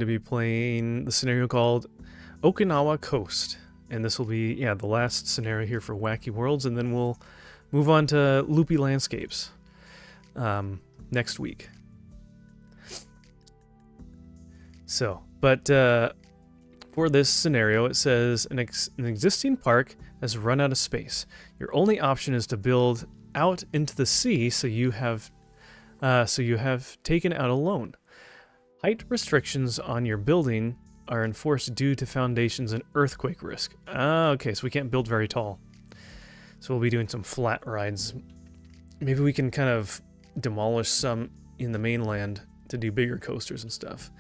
to be playing the scenario called Okinawa Coast. And this will be, yeah, the last scenario here for Wacky Worlds, and then we'll move on to Loopy Landscapes next week. So, but for this scenario, it says an existing park has run out of space. Your only option is to build out into the sea, so you have taken out a loan. Height restrictions on your building are enforced due to foundations and earthquake risk. Okay, so we can't build very tall. So we'll be doing some flat rides. Maybe we can kind of demolish some in the mainland to do bigger coasters and stuff.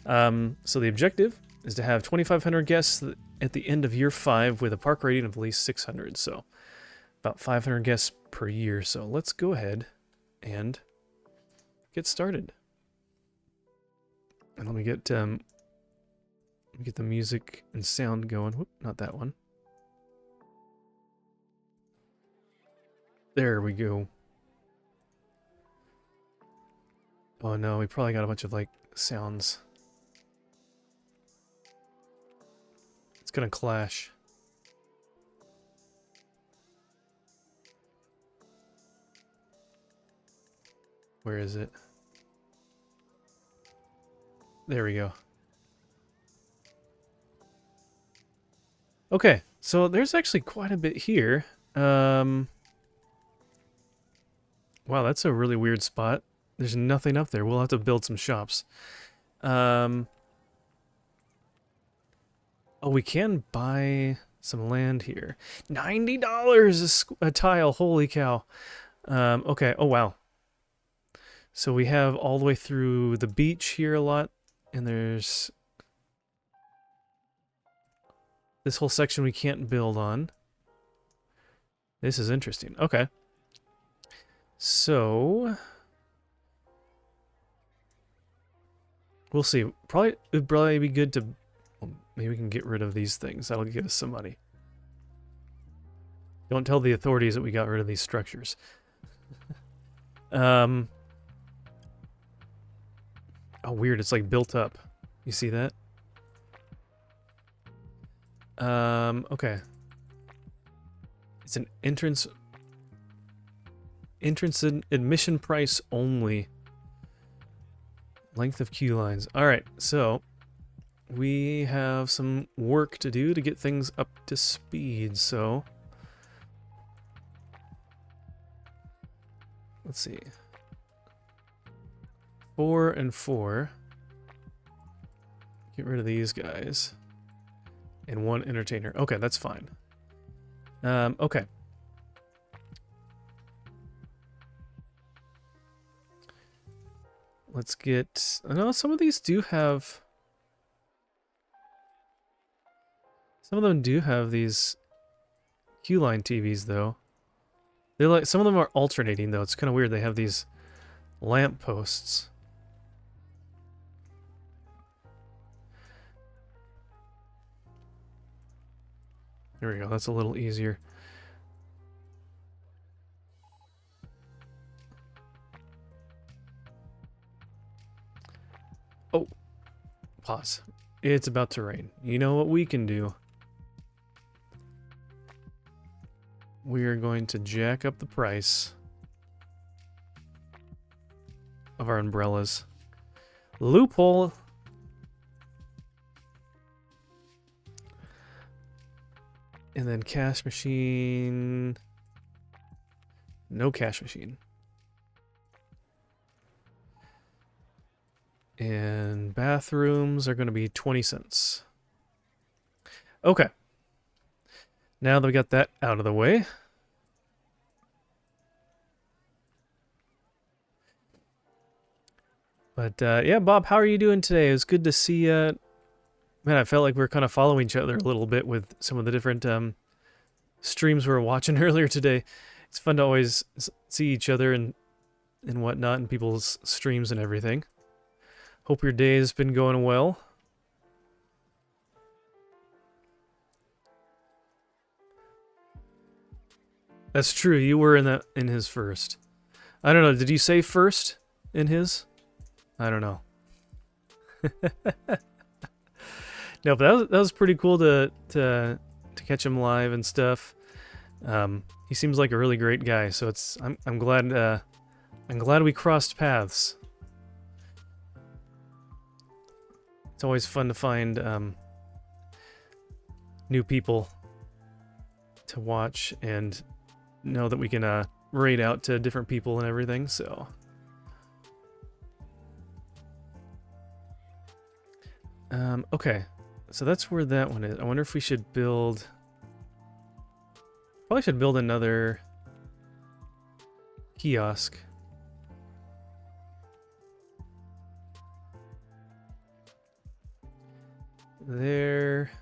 So the objective is to have 2,500 guests at the end of year 5 with a park rating of at least 600. So about 500 guests per year. So let's go ahead and get started. And let me get the music and sound going. Whoop, not that one. There we go. Oh no, we probably got a bunch of like sounds. It's gonna clash. Where is it? There we go. Okay, so there's actually quite a bit here. Wow, that's a really weird spot. There's nothing up there. We'll have to build some shops. Oh, we can buy some land here. $90 a tile. Holy cow. Okay. Oh, wow. So we have all the way through the beach here a lot. And there's this whole section we can't build on. This is interesting. Okay. So we'll see. It'd probably be good to, well, maybe we can get rid of these things. That'll give us some money. Don't tell the authorities that we got rid of these structures. Oh, weird. It's like built up. You see that? Okay. It's an entrance and admission price only. Length of queue lines. Alright, so we have some work to do to get things up to speed, so let's see. 4 and 4. Get rid of these guys. And 1 entertainer. Okay, that's fine. Okay. Let's get... I know some of these do have... Some of them do have these queue line TVs, though. They're like... Some of them are alternating, though. It's kind of weird. They have these lamp posts. There we go, that's a little easier. Oh, pause. It's about to rain. You know what we can do? We are going to jack up the price of our umbrellas. Loophole! And then cash machine. No cash machine. And bathrooms are going to be 20 cents. Okay. Now that we got that out of the way. But yeah, Bob, how are you doing today? It was good to see you. Man, I felt like we were kind of following each other a little bit with some of the different streams we were watching earlier today. It's fun to always see each other and whatnot in people's streams and everything. Hope your day has been going well. That's true. You were in his first. I don't know. Did you say first in his? I don't know. No, but that was pretty cool to catch him live and stuff. He seems like a really great guy, so I'm glad we crossed paths. It's always fun to find new people to watch and know that we can raid out to different people and everything. So, okay, so that's where that one is. I wonder if we should build. Probably should build another kiosk. There.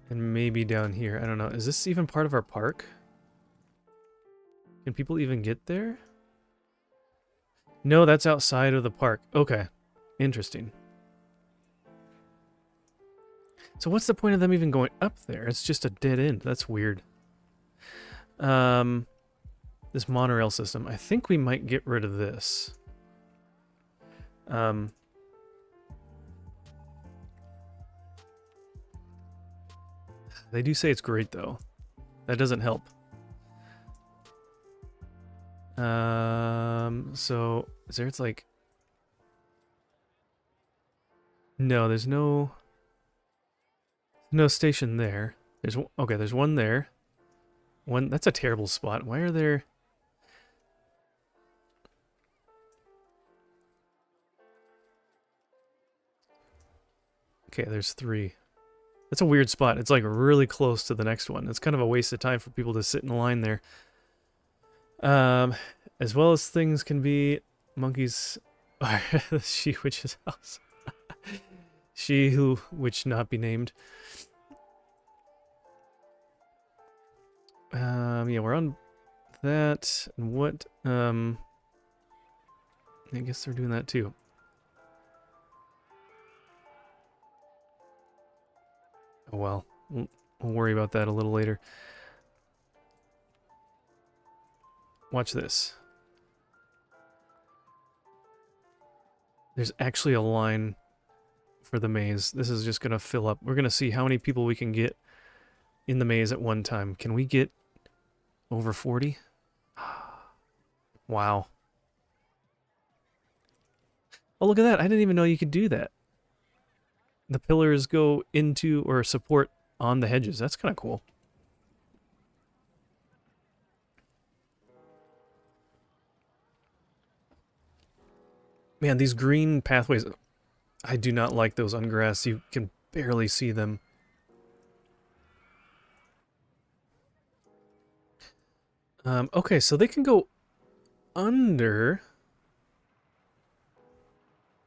And maybe down here. I don't know. Is this even part of our park? Can people even get there? No, that's outside of the park. Okay. Interesting. So what's the point of them even going up there? It's just a dead end. That's weird. This monorail system. I think we might get rid of this. They do say it's great, though. That doesn't help. So is there? It's like no. There's no station there. There's okay. There's one there. One. That's a terrible spot. Why are there? Okay, there's 3. That's a weird spot. It's like really close to the next one. It's kind of a waste of time for people to sit in line there. As well as things can be monkeys. She witch's house. She who which not be named. Yeah, we're on that. And what? I guess they're doing that too. Oh well, we'll worry about that a little later. Watch this. There's actually a line for the maze. This is just gonna fill up. We're gonna see how many people we can get in the maze at one time. Can we get over 40? Wow. Oh, look at that. I didn't even know you could do that. The pillars go into or support on the hedges. That's kind of cool. Man, these green pathways, I do not like those on grass. You can barely see them. Okay, so they can go under.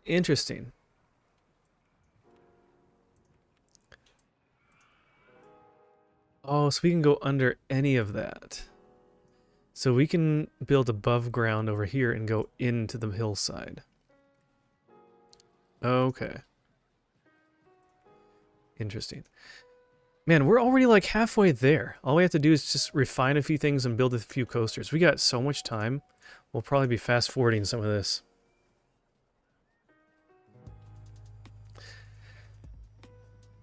Interesting. Oh, so we can go under any of that. So we can build above ground over here and go into the hillside. Okay. Interesting. Man, we're already like halfway there. All we have to do is just refine a few things and build a few coasters. We got so much time. We'll probably be fast forwarding some of this.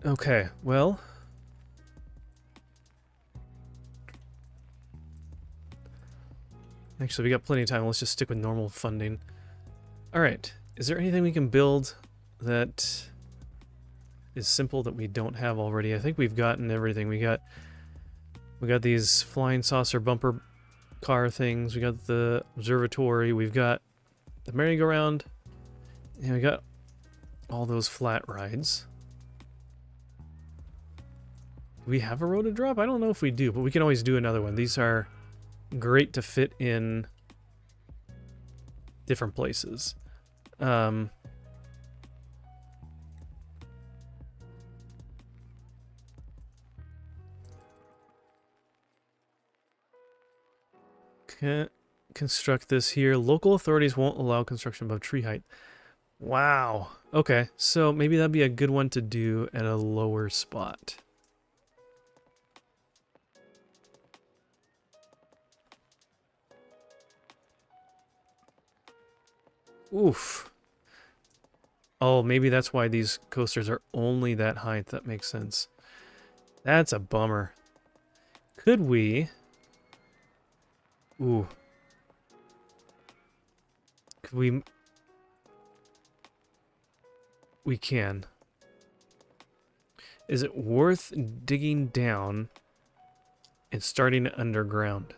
Okay, well. Actually, we got plenty of time. Let's just stick with normal funding. Alright, is there anything we can build that is simple that we don't have already? I think we've gotten everything. We got these flying saucer bumper car things. We got the observatory. We've got the merry-go-round. And we got all those flat rides. Do we have a road to drop? I don't know if we do, but we can always do another one. These are great to fit in different places. Construct this here. Local authorities won't allow construction above tree height. Wow. Okay, so maybe that'd be a good one to do at a lower spot. Oof. Oh, maybe that's why these coasters are only that height. That makes sense. That's a bummer. Could we... Ooh. Could we... We can. Is it worth digging down and starting underground?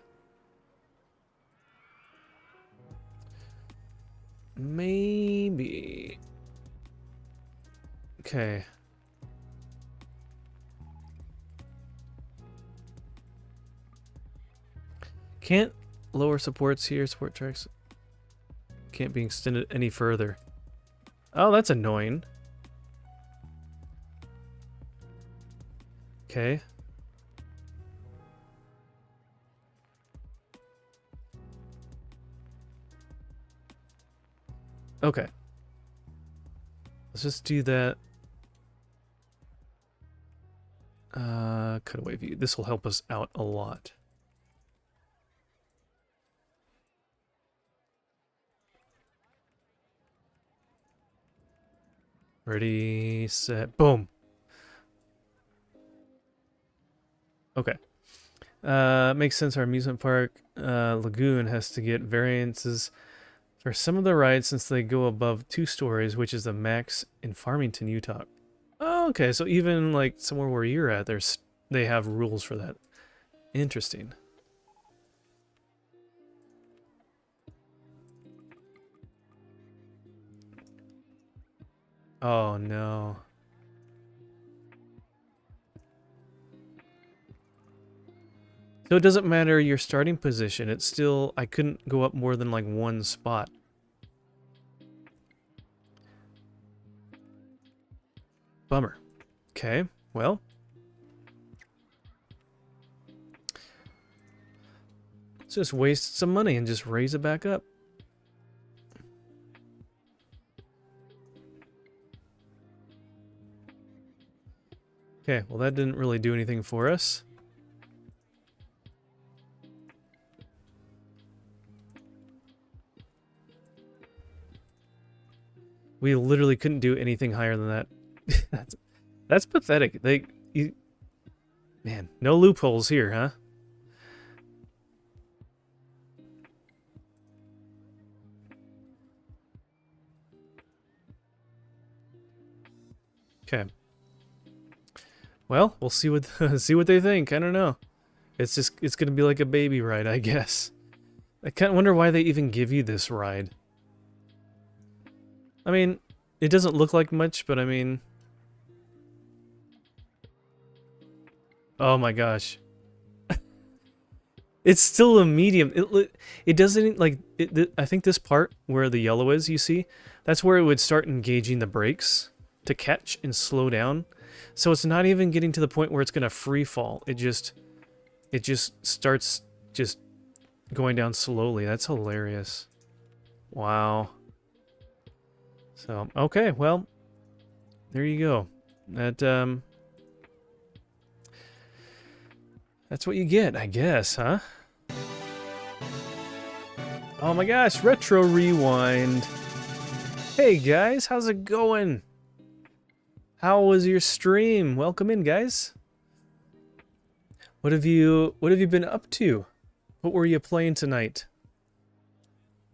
Maybe. Okay. Can't lower supports here. Support tracks can't be extended any further. Oh, that's annoying. Okay. Okay. Let's just do that. Cutaway view. This will help us out a lot. Ready, set, boom. Okay. Makes sense. Our amusement park lagoon has to get variances for some of the rides since they go above 2 stories, which is the max in Farmington, Utah. Oh, okay, so even like somewhere where you're at, they have rules for that. Interesting. Oh no. So it doesn't matter your starting position. It's still, I couldn't go up more than like 1 spot. Bummer. Okay, well. Let's just waste some money and just raise it back up. Okay, well that didn't really do anything for us. We literally couldn't do anything higher than that. That's pathetic. Man, no loopholes here, huh? Okay. Well, we'll see what see what they think. I don't know. It's gonna be like a baby ride, I guess. I kind of wonder why they even give you this ride. I mean, it doesn't look like much, but I mean... Oh my gosh. It's still a medium. It doesn't, like... I think this part, where the yellow is, you see? That's where it would start engaging the brakes to catch and slow down. So it's not even getting to the point where it's going to free fall. It just starts just going down slowly. That's hilarious. Wow. So, okay, well, there you go. That's what you get, I guess, huh? Oh my gosh, Retro Rewind. Hey guys, how's it going? How was your stream? Welcome in, guys. What have you been up to? What were you playing tonight?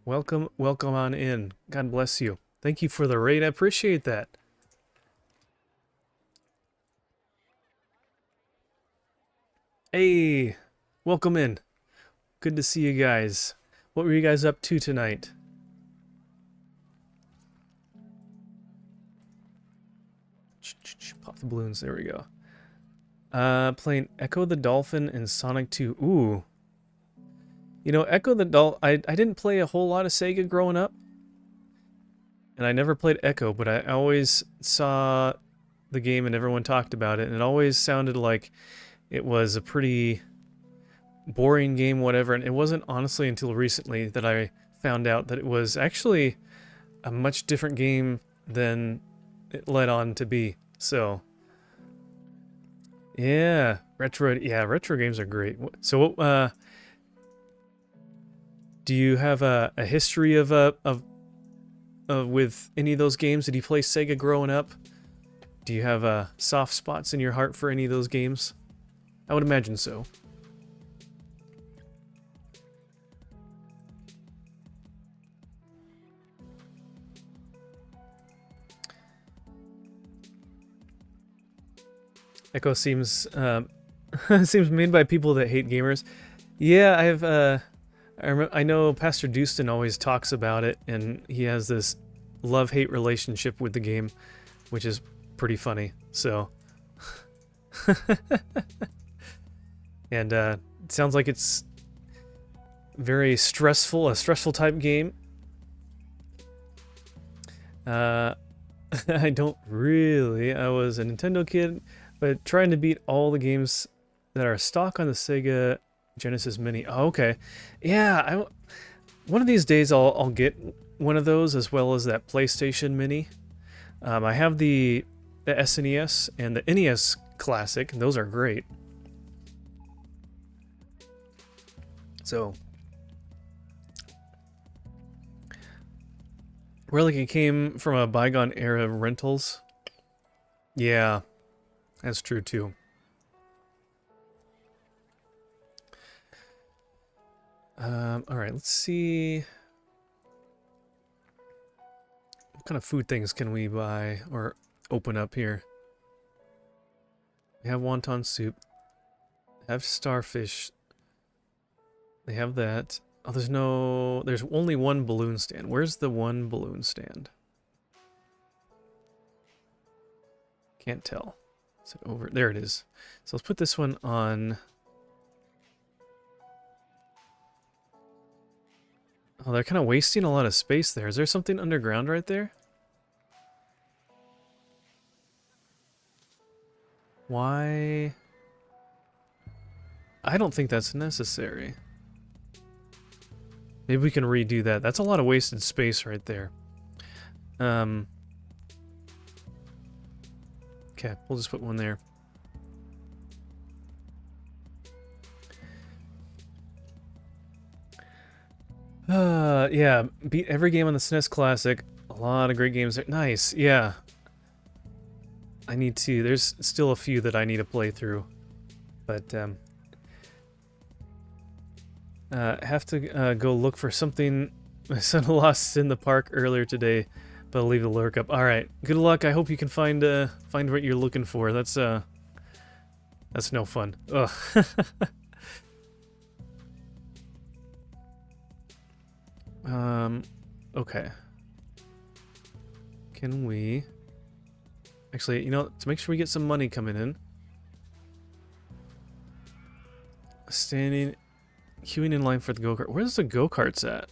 Welcome on in. God bless you. Thank you for the raid. I appreciate that. Hey, welcome in. Good to see you guys. What were you guys up to tonight? Pop the balloons. There we go. Playing Echo the Dolphin and Sonic 2. Ooh. You know, Echo the Dolphin... I didn't play a whole lot of Sega growing up. And I never played Echo, but I always saw the game and everyone talked about it. And it always sounded like it was a pretty boring game, whatever. And it wasn't honestly until recently that I found out that it was actually a much different game than it led on to be. So, yeah, retro games are great. So, do you have a history of with any of those games? Did you play Sega growing up? Do you have soft spots in your heart for any of those games? I would imagine so. Echo seems seems made by people that hate gamers. Yeah, I know Pastor Dustin always talks about it, and he has this love-hate relationship with the game, which is pretty funny. So, and it sounds like it's very stressful, a stressful type game. I don't really. I was a Nintendo kid, but trying to beat all the games that are stock on the Sega Genesis Mini. Oh, okay. Yeah, one of these days I'll get one of those, as well as that PlayStation Mini. I have the SNES and the NES Classic, and those are great. So, Relic came from a bygone era of rentals. Yeah, that's true too. Alright, let's see. What kind of food things can we buy or open up here? We have wonton soup. Have starfish. They have that. Oh, there's only one balloon stand. Where's the one balloon stand? Can't tell. Is it over? There it is. So let's put this one on. Oh, they're kind of wasting a lot of space there. Is there something underground right there? Why? I don't think that's necessary. Maybe we can redo that. That's a lot of wasted space right there. Okay, we'll just put one there. Yeah, beat every game on the SNES Classic. A lot of great games there. Nice, yeah. I need to. There's still a few that I need to play through, but have to go look for something. My son lost in the park earlier today, but I'll leave the lurk up. All right, good luck. I hope you can find what you're looking for. That's no fun. Ugh. Okay. Can we... Actually, you know, to make sure we get some money coming in. Queuing in line for the go-kart. Where's the go-karts at?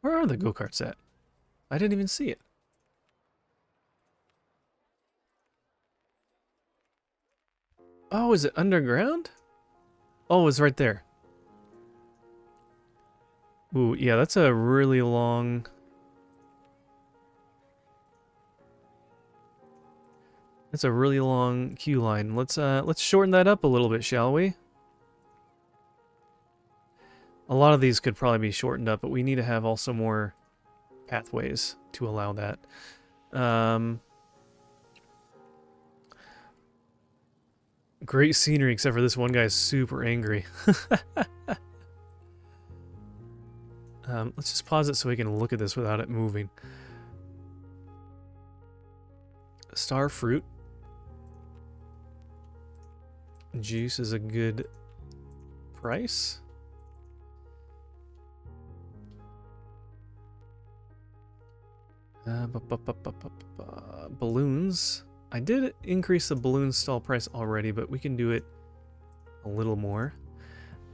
Where are the go-karts at? I didn't even see it. Oh, is it underground? Oh, it's right there. Ooh, yeah, that's a really long... That's a really long queue line. Let's shorten that up a little bit, shall we? A lot of these could probably be shortened up, but we need to have also more pathways to allow that. Great scenery, except for this one guy's super angry. Let's just pause it so we can look at this without it moving. Star fruit. Juice is a good price. Balloons. I did increase the balloon stall price already, but we can do it a little more.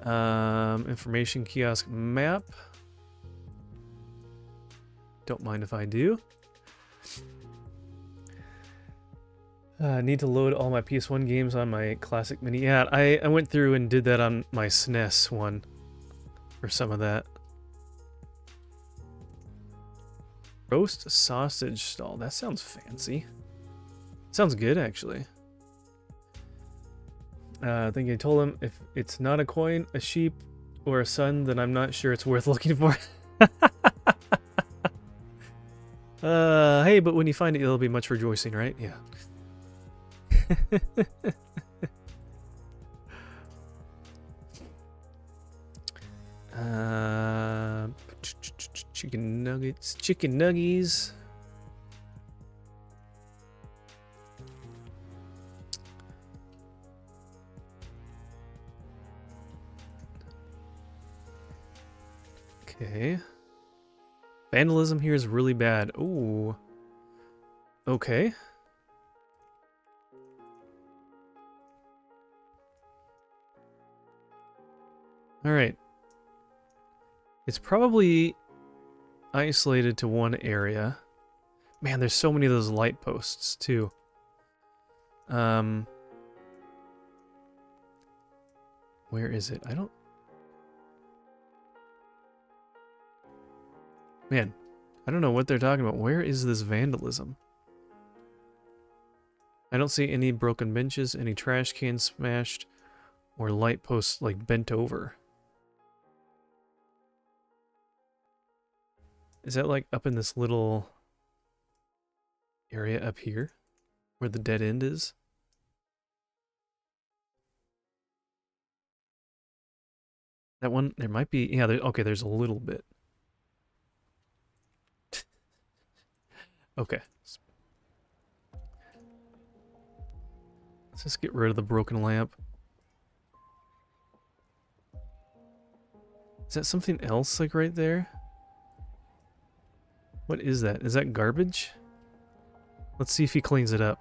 Information kiosk map. Don't mind if I do. Need to load all my PS1 games on my classic mini. Yeah, I went through and did that on my SNES one for some of that. Roast sausage stall. That sounds fancy. Sounds good, actually. I think I told him if it's not a coin, a sheep, or a sun, then I'm not sure it's worth looking for. Hey, but when you find it, it'll be much rejoicing, right? Yeah. Chicken nuggets, chicken nuggies. Okay. Vandalism here is really bad. Ooh. Okay. Alright. It's probably isolated to one area. Man, there's so many of those light posts, too. Where is it? I don't... Man, I don't know what they're talking about. Where is this vandalism? I don't see any broken benches, any trash cans smashed, or light posts, like, bent over. Is that, like, up in this little area up here? Where the dead end is? That one, there might be... Yeah, okay, there's a little bit. Okay. Let's just get rid of the broken lamp. Is that something else, like, right there? What is that? Is that garbage? Let's see if he cleans it up.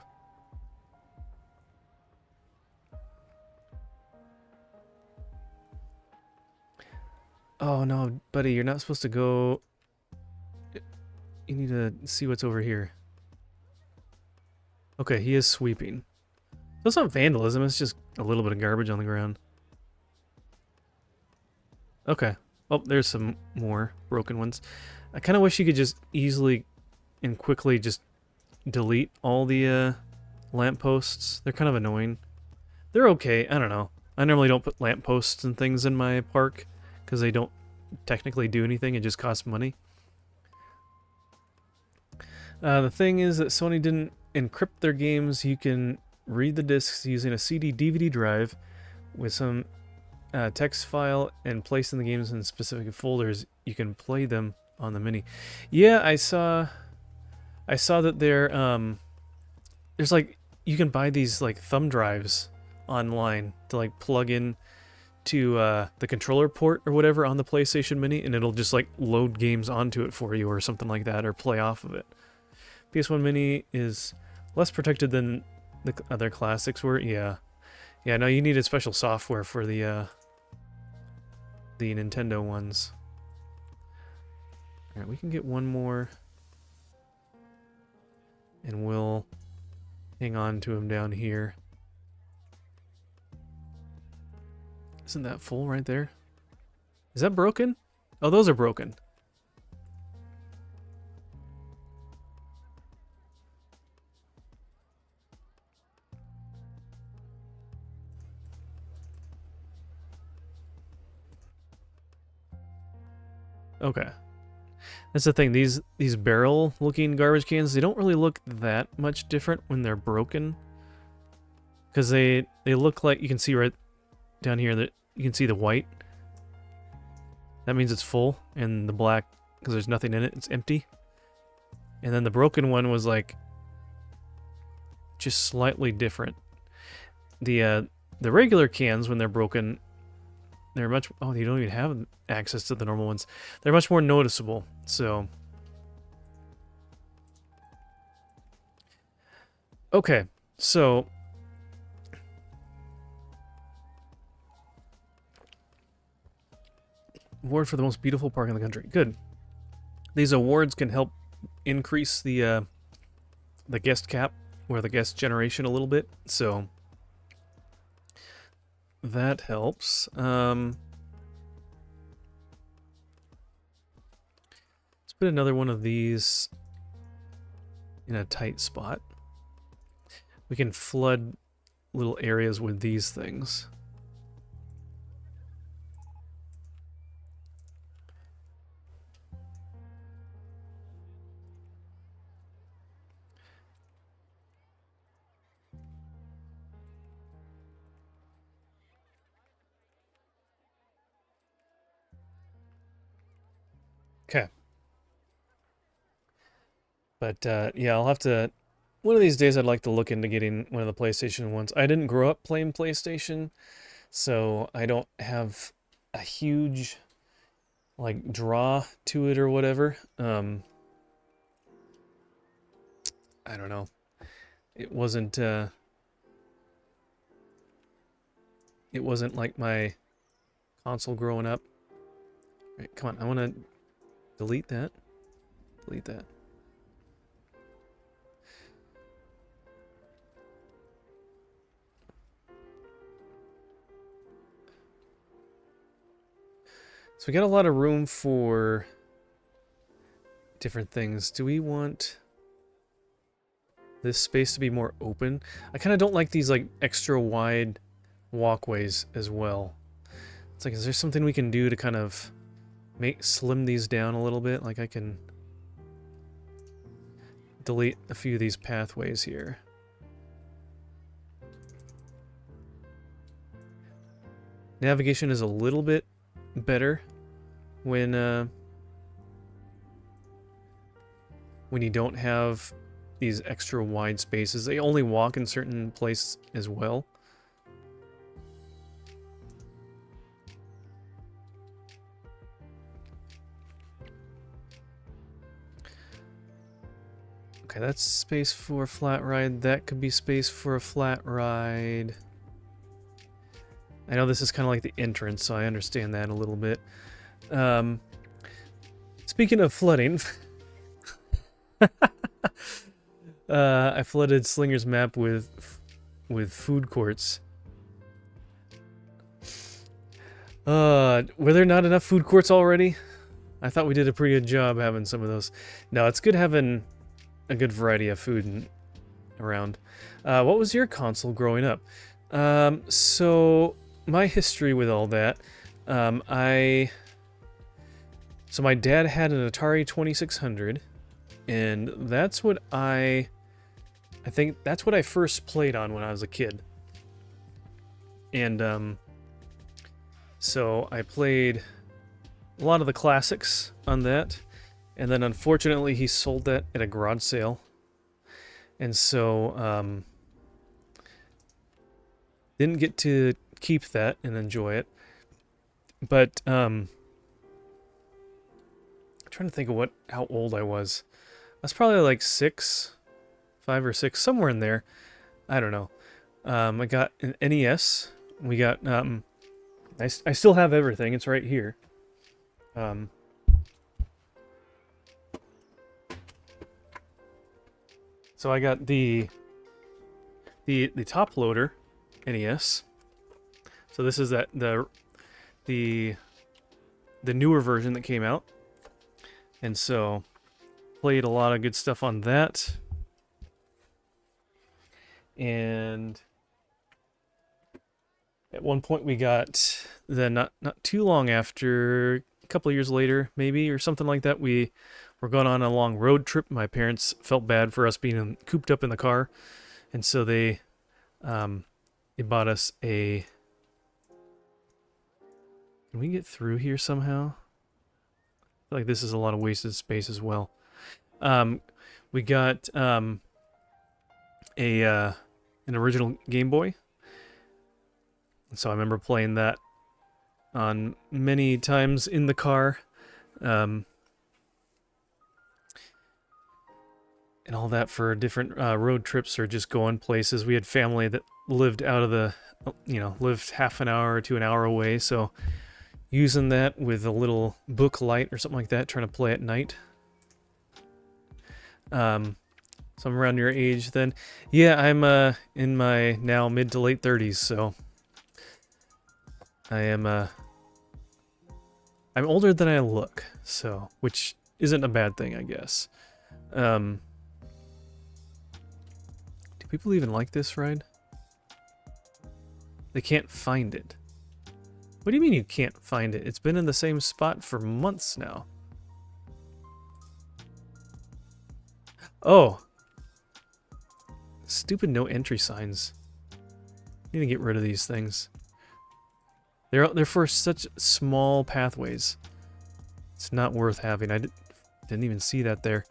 Oh, no, buddy, you're not supposed to go... You need to see what's over here. Okay, he is sweeping. That's not vandalism, it's just a little bit of garbage on the ground. Okay. Oh, there's some more broken ones. I kind of wish you could just easily and quickly just delete all the lampposts. They're kind of annoying. They're okay, I don't know. I normally don't put lampposts and things in my park because they don't technically do anything, it just costs money. The thing is that Sony didn't encrypt their games. You can read the discs using a CD-DVD drive with some text file and placing the games in specific folders. You can play them on the Mini. Yeah, I saw that there's like, you can buy these like thumb drives online to like plug in to the controller port or whatever on the PlayStation Mini, and it'll just like load games onto it for you or something like that, or play off of it. PS1 Mini is less protected than the other classics were. Yeah, no, you needed special software for the Nintendo ones. All right, we can get one more, and we'll hang on to him down here. Isn't that full right there? Is that broken? Oh, those are broken. Okay. That's the thing, these barrel-looking garbage cans, they don't really look that much different when they're broken. Because they look like, you can see right down here that you can see the white. That means it's full, and the black, because there's nothing in it, it's empty. And then the broken one was like just slightly different. The regular cans, when they're broken, they're much... Oh, you don't even have access to the normal ones. They're much more noticeable, so... Okay, so... Award for the most beautiful park in the country. Good. These awards can help increase the guest cap, or the guest generation a little bit, so... That helps. Let's put another one of these in a tight spot. We can flood little areas with these things. Okay. But yeah, I'll have to. One of these days, I'd like to look into getting one of the PlayStation ones. I didn't grow up playing PlayStation, so I don't have a huge like draw to it or whatever. I don't know. It wasn't. It wasn't like my console growing up. Right, come on, I want to delete that. Delete that. So we got a lot of room for different things. Do we want this space to be more open? I kind of don't like these like extra wide walkways as well. It's like, is there something we can do to kind of slim these down a little bit? Like I can delete a few of these pathways here. Navigation is a little bit better when you don't have these extra wide spaces. They only walk in certain places as well. Okay, that's space for a flat ride. That could be space for a flat ride. I know this is kind of like the entrance, so I understand that a little bit. Speaking of flooding, I flooded Slinger's map with food courts. Were there not enough food courts already? I thought we did a pretty good job having some of those. No, it's good having a good variety of food around. What was your console growing up? So my history with all that, so my dad had an Atari 2600, and that's what I think that's what I first played on when I was a kid. And so I played a lot of the classics on that, and then unfortunately he sold that at a garage sale, and so didn't get to keep that and enjoy it. But I'm trying to think of how old I was. I was probably like 5 or 6, somewhere in there. I don't know. I got an NES. We got I still have everything. It's right here. So I got the top loader NES. So this is the newer version that came out. And so played a lot of good stuff on that. And at one point we got not too long after, a couple of years later maybe or something like that, we were going on a long road trip. My parents felt bad for us being cooped up in the car, and so they bought us a. Can we get through here somehow? I feel like this is a lot of wasted space as well. We got an original Game Boy. So I remember playing that on many times in the car. And all that for different road trips or just going places. We had family that lived out of the, lived half an hour to an hour away. So using that with a little book light or something like that, trying to play at night. So I'm around your age then. Yeah, I'm in my now mid to late 30s, so I am I'm older than I look, so which isn't a bad thing, I guess. Do people even like this ride? They can't find it. What do you mean you can't find it? It's been in the same spot for months now. Oh. Stupid no entry signs. Need to get rid of these things. They're for such small pathways. It's not worth having. I didn't even see that there.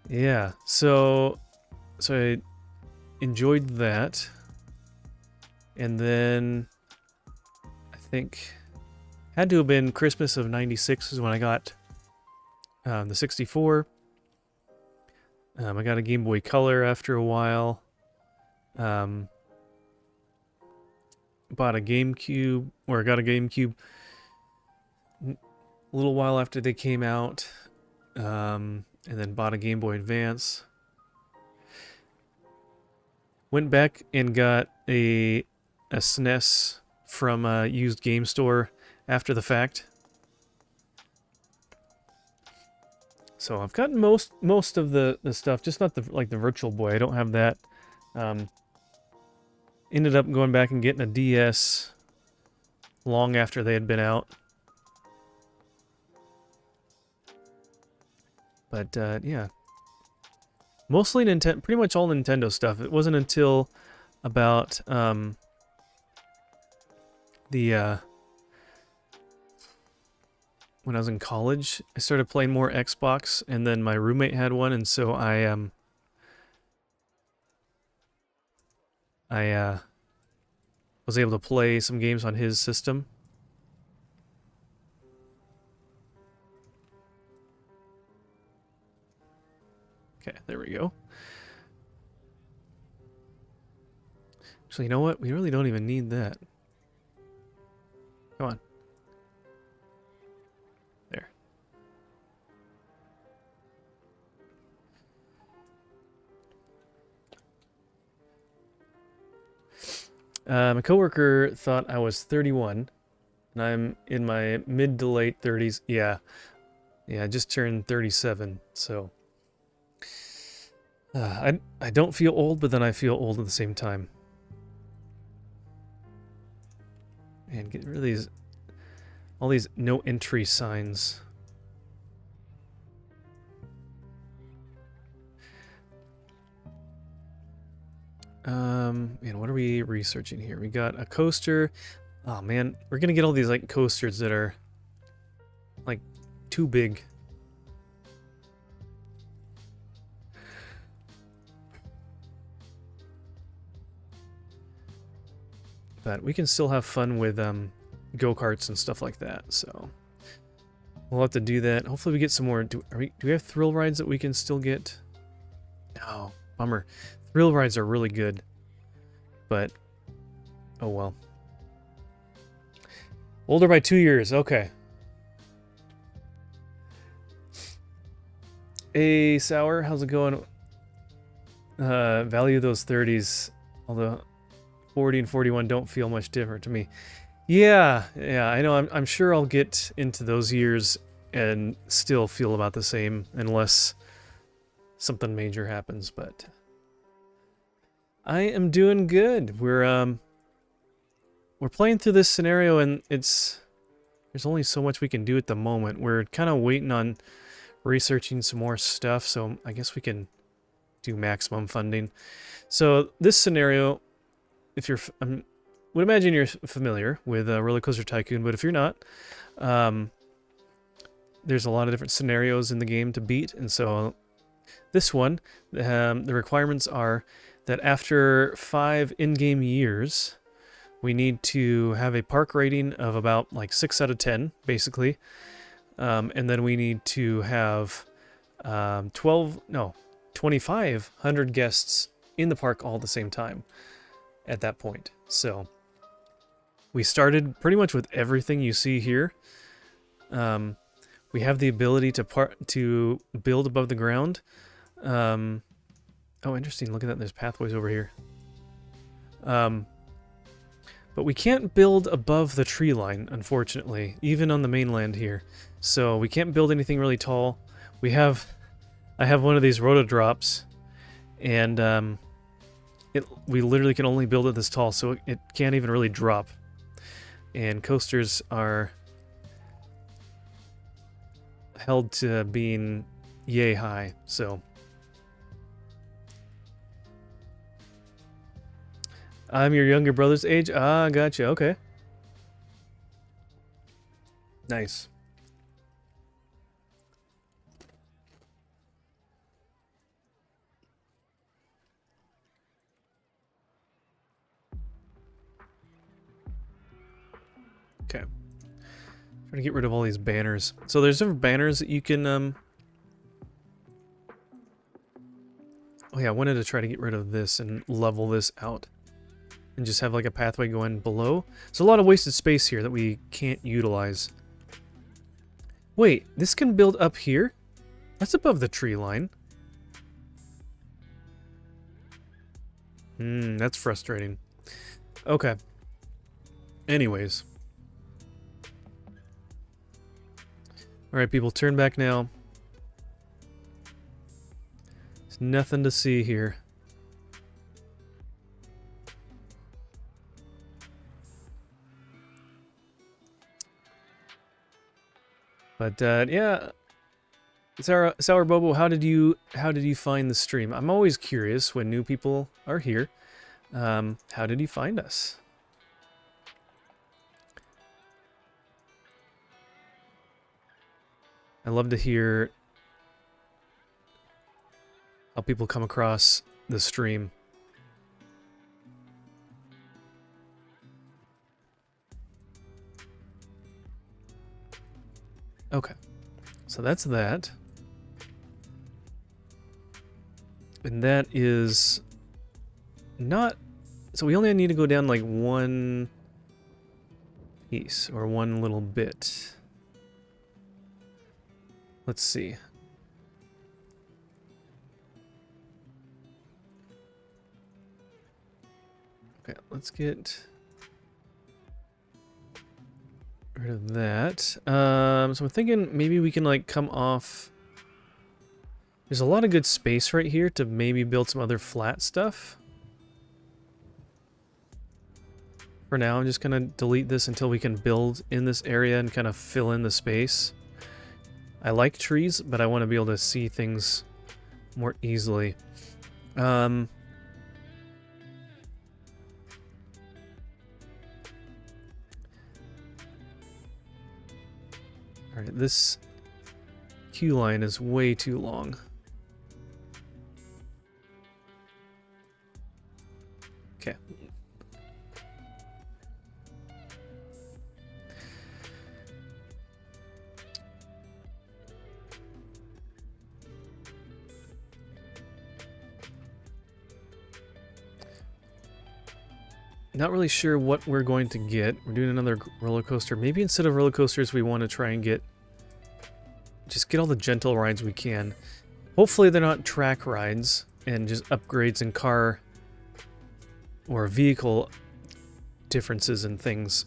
Yeah, so I enjoyed that. And then I think had to have been Christmas of '96 is when I got the 64. I got a Game Boy Color after a while. Bought a GameCube, or I got a GameCube a little while after they came out. And then bought a Game Boy Advance. Went back and got a SNES from a used game store after the fact. So I've gotten most of the stuff, just not the Virtual Boy. I don't have that. Ended up going back and getting a DS long after they had been out. But yeah, mostly Nintendo, pretty much all Nintendo stuff. It wasn't until about when I was in college, I started playing more Xbox, and then my roommate had one, and so I was able to play some games on his system. Okay, there we go. Actually, you know what? We really don't even need that. Come on. There. My coworker thought I was 31, and I'm in my mid to late 30s. Yeah, I just turned 37, so I don't feel old, but then I feel old at the same time. And get rid of all these no entry signs. Man, what are we researching here? We got a coaster. Oh man, we're gonna get all these like coasters that are like too big. But we can still have fun with go-karts and stuff like that, so we'll have to do that. Hopefully we get some more. Do we have thrill rides that we can still get? No, bummer. Thrill rides are really good, but oh well. Older by 2 years, okay. Hey, Sour, how's it going? Value those 30s, although 40 and 41 don't feel much different to me. Yeah, I know. I'm sure I'll get into those years and still feel about the same, unless something major happens. But I am doing good. We're playing through this scenario, and there's only so much we can do at the moment. We're kind of waiting on researching some more stuff, so I guess we can do maximum funding. So this scenario, if you're, I would imagine you're familiar with Rollercoaster Tycoon, but if you're not, there's a lot of different scenarios in the game to beat, and so this one, the requirements are that after 5 in-game years, we need to have a park rating of about like 6 out of 10, basically, and then we need to have 2,500 guests in the park all at the same time at that point. So we started pretty much with everything you see here. We have the ability to build above the ground. Oh, interesting. Look at that. There's pathways over here. But we can't build above the tree line, unfortunately, even on the mainland here. So we can't build anything really tall. I have one of these rotodrops, and we literally can only build it this tall, so it can't even really drop. And coasters are held to being yay high, so I'm your younger brother's age. Ah, gotcha. Okay. Nice. Okay. Trying to get rid of all these banners. So there's different banners that you can oh yeah, I wanted to try to get rid of this and level this out. And just have like a pathway going below. There's a lot of wasted space here that we can't utilize. Wait, this can build up here? That's above the tree line. That's frustrating. Okay. Anyways. Alright, people, turn back now. There's nothing to see here. But yeah, Sour Bobo, how did you find the stream? I'm always curious when new people are here. How did you find us? I love to hear how people come across the stream. Okay, so that's that. And that is not... So we only need to go down like one piece, or one little bit. Let's see. Okay, let's get rid of that. So I'm thinking maybe we can like come off... There's a lot of good space right here to maybe build some other flat stuff. For now, I'm just gonna delete this until we can build in this area and kind of fill in the space. I like trees, but I want to be able to see things more easily. Alright, this queue line is way too long. Okay. Not really sure what we're going to get. We're doing another roller coaster. Maybe instead of roller coasters, we want to try and just get all the gentle rides we can. Hopefully they're not track rides and just upgrades in car or vehicle differences and things.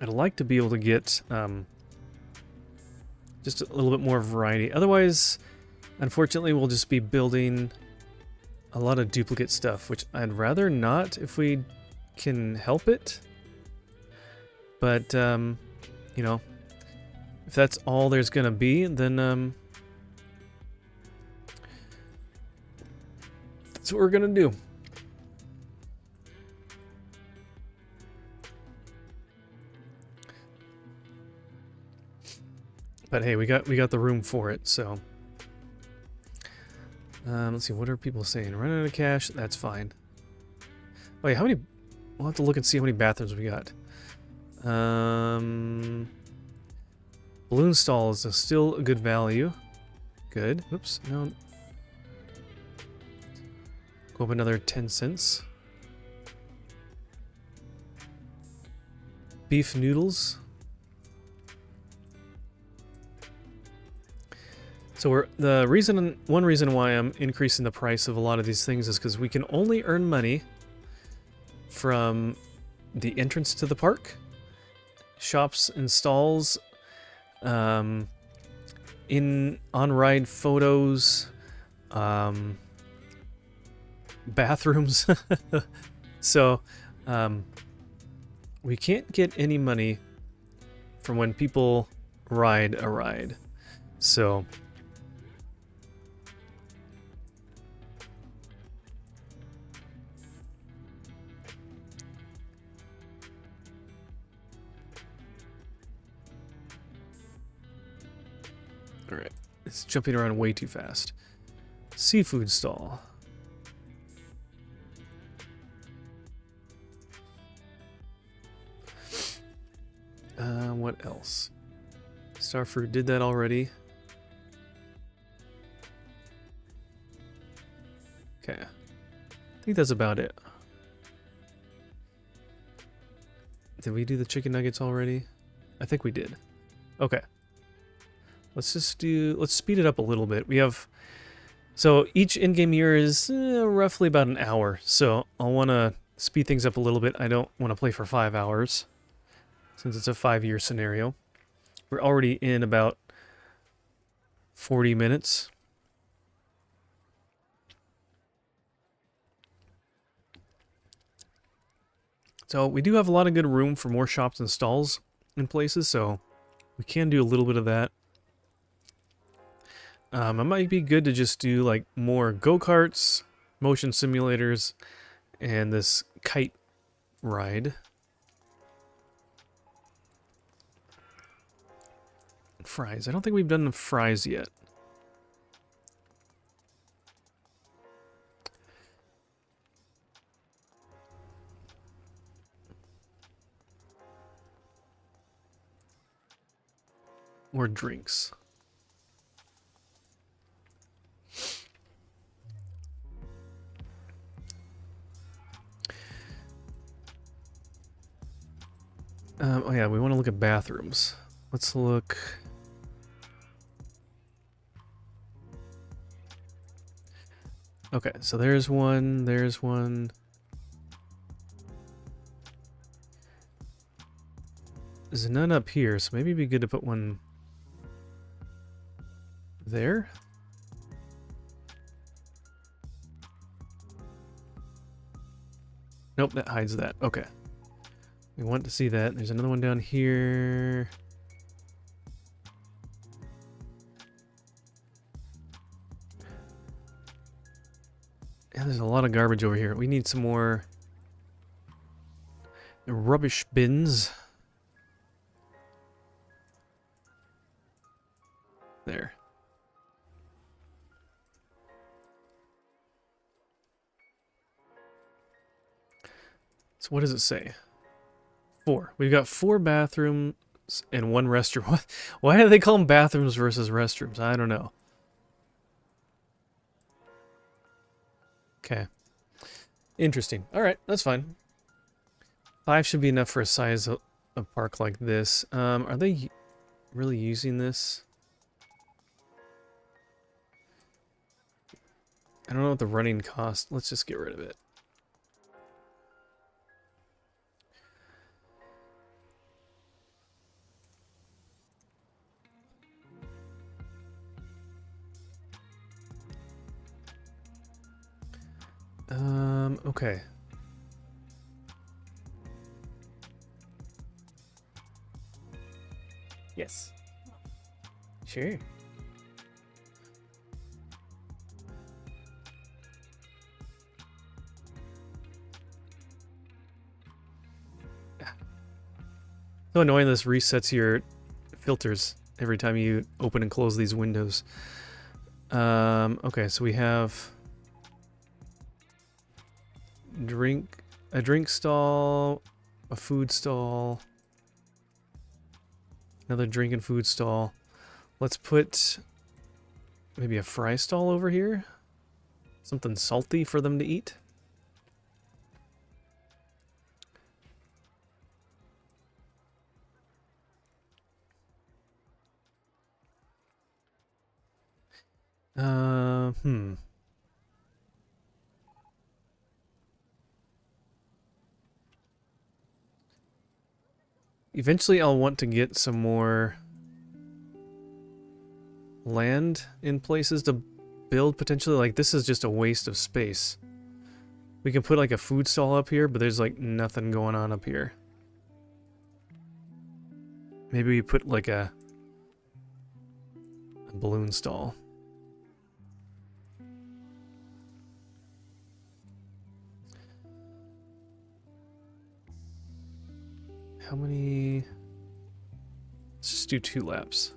I'd like to be able to get just a little bit more variety. Otherwise, unfortunately, we'll just be building a lot of duplicate stuff, which I'd rather not if we can help it. But, you know, if that's all there's gonna be, then that's what we're gonna do. But hey, we got the room for it, so. Let's see, what are people saying? Run out of cash? That's fine. Wait, how many... We'll have to look and see how many bathrooms we got. Balloon stalls is still a good value. Good. Oops, no. Go up another 10 cents. Beef noodles. So one reason why I'm increasing the price of a lot of these things is because we can only earn money from the entrance to the park, shops and stalls, in on-ride photos, bathrooms. So, we can't get any money from when people ride a ride. So, alright, it's jumping around way too fast. Seafood stall. What else? Starfruit did that already. Okay. I think that's about it. Did we do the chicken nuggets already? I think we did. Okay. Let's speed it up a little bit. We have, so each in-game year is roughly about an hour. So I'll want to speed things up a little bit. I don't want to play for 5 hours since it's a 5-year scenario. We're already in about 40 minutes. So we do have a lot of good room for more shops and stalls in places, so we can do a little bit of that. It might be good to just do like more go-karts, motion simulators, and this kite ride. Fries. I don't think we've done the fries yet. Or drinks. Oh yeah, we want to look at bathrooms. Let's look. Okay, so there's one, there's one. There's none up here, so maybe it'd be good to put one there. Nope, that hides that. Okay. We want to see that. There's another one down here. Yeah, there's a lot of garbage over here. We need some more rubbish bins. There. So what does it say? 4. We've got 4 bathrooms and 1 restroom. Why do they call them bathrooms versus restrooms? I don't know. Okay. Interesting. Alright, that's fine. 5 should be enough for a size of a park like this. Are they really using this? I don't know what the running cost. Let's just get rid of it. Okay. Yes. Sure. So annoying this resets your filters every time you open and close these windows. Okay, so we have a drink stall, a food stall, another drink and food stall. Let's put maybe a fry stall over here. Something salty for them to eat. Eventually I'll want to get some more land in places to build potentially. Like, this is just a waste of space. We can put like a food stall up here, but there's like nothing going on up here. Maybe we put like a balloon stall. How many? Let's just do 2 laps.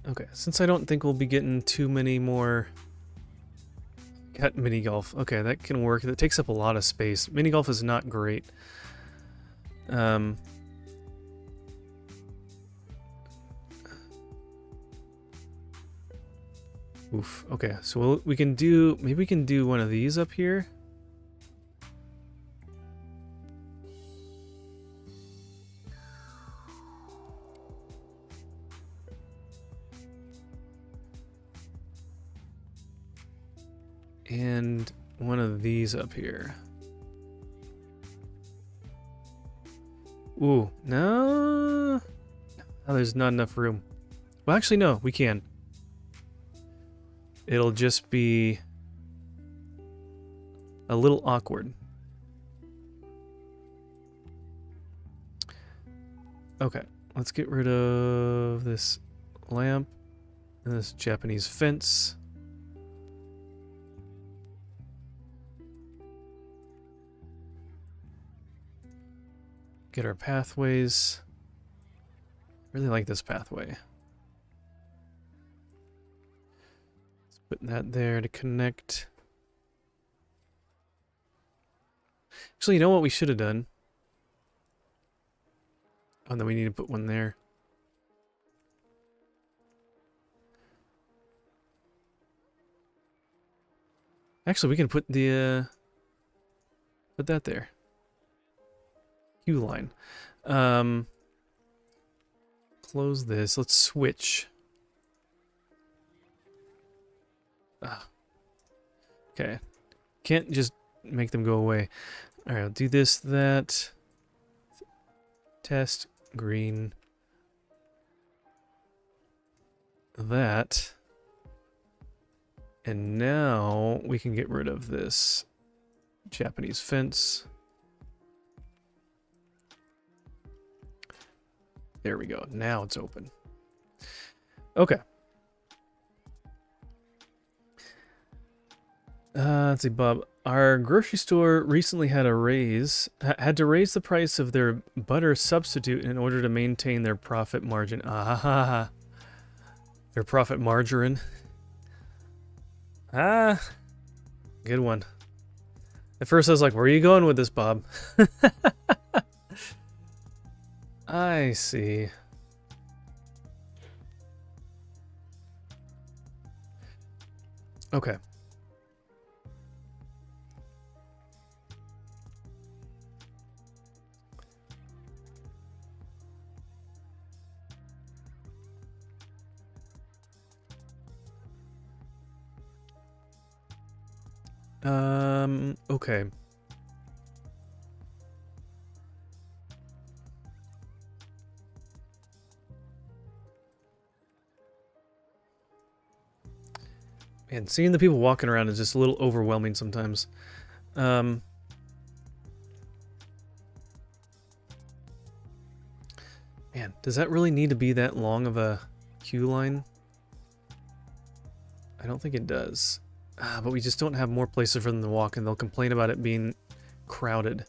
Okay, since I don't think we'll be getting too many more... Got mini golf. Okay, that can work. That takes up a lot of space. Mini golf is not great. Oof. Okay, so we can do... Maybe we can do one of these up here. And one of these up here. Ooh, no. Oh, there's not enough room. Well, actually, no, we can. It'll just be a little awkward. Okay, let's get rid of this lamp and this Japanese fence. Get our pathways. Really like this pathway. Let's put that there to connect. Actually, you know what we should have done? Oh, no, we need to put one there. Actually, we can put the put that there. Queue line. Close this. Let's switch. Okay. Can't just make them go away. Alright, I'll do this, that. Test. Green. That. And now we can get rid of this Japanese fence. There we go. Now it's open. Okay. Let's see, Bob. Our grocery store recently had to raise the price of their butter substitute in order to maintain their profit margin. Ah, their profit margarine. Ah, good one. At first I was like, where are you going with this, Bob? I see. Okay. Okay. And seeing the people walking around is just a little overwhelming sometimes. Man, does that really need to be that long of a queue line? I don't think it does. But we just don't have more places for them to walk, and they'll complain about it being crowded.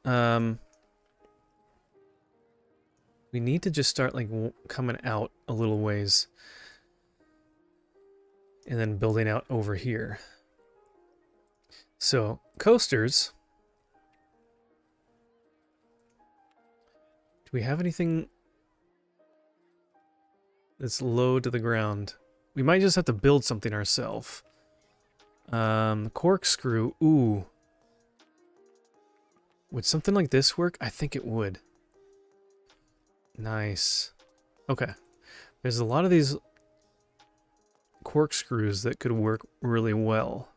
We need to just start like coming out a little ways. And then building out over here. So, coasters. Do we have anything that's low to the ground? We might just have to build something ourselves. Corkscrew. Ooh. Would something like this work? I think it would. Nice. Okay. There's a lot of these corkscrews that could work really well.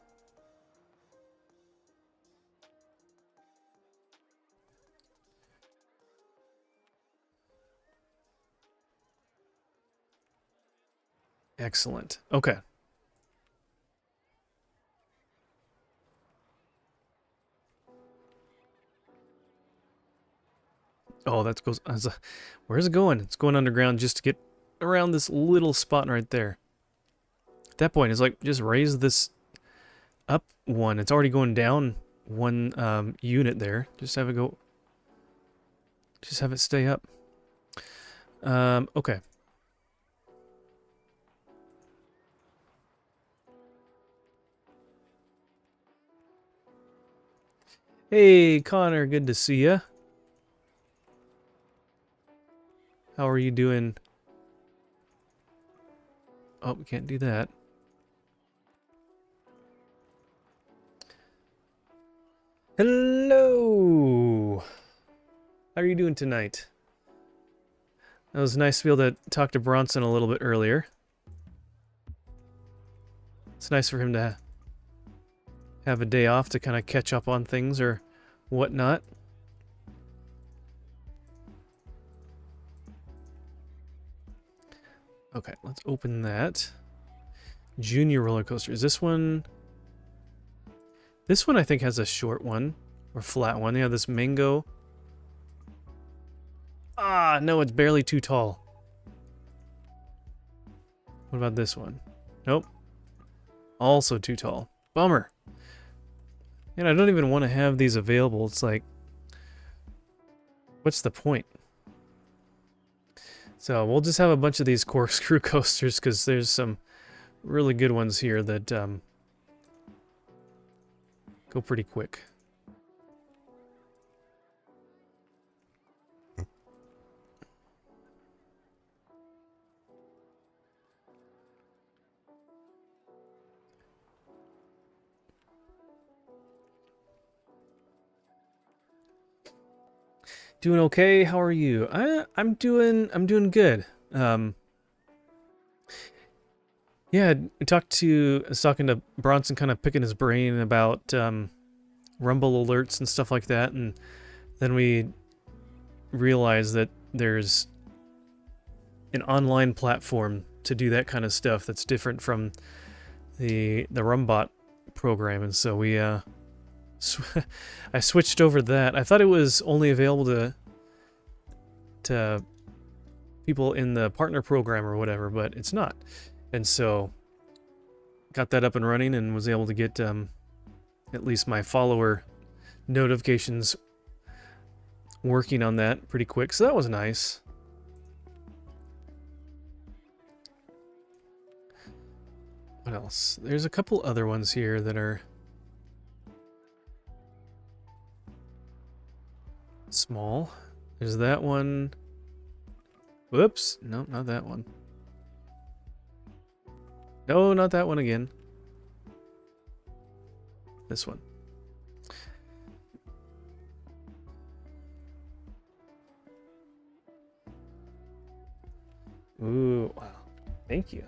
Excellent. Okay. Oh, that goes. Where's it going? It's going underground just to get around this little spot right there. At that point, it's like just raise this up one. It's already going down one unit there. Just have it go. Just have it stay up. Okay. Hey, Connor. Good to see ya. How are you doing? Oh, we can't do that. Hello! How are you doing tonight? It was nice to be able to talk to Bronson a little bit earlier. It's nice for him to have a day off to kind of catch up on things or whatnot. Okay, let's open that. Junior roller coaster. Is this one? This one I think has a short one or flat one. Yeah, this mango. Ah, no, it's barely too tall. What about this one? Nope. Also too tall. Bummer. And I don't even want to have these available. It's like, what's the point? So we'll just have a bunch of these corkscrew coasters because there's some really good ones here that go pretty quick. Doing okay. How are you? I'm doing good. Yeah, I was talking to Bronson, kind of picking his brain about Rumble alerts and stuff like that, and then we realized that there's an online platform to do that kind of stuff that's different from the Rumbot program, and so we I switched over to that. I thought it was only available to people in the partner program or whatever, but it's not. And so got that up and running and was able to get at least my follower notifications working on that pretty quick. So that was nice. What else? There's a couple other ones here that are small. There's that one. Whoops. No, not that one. No, not that one again. This one. Ooh, wow. Thank you.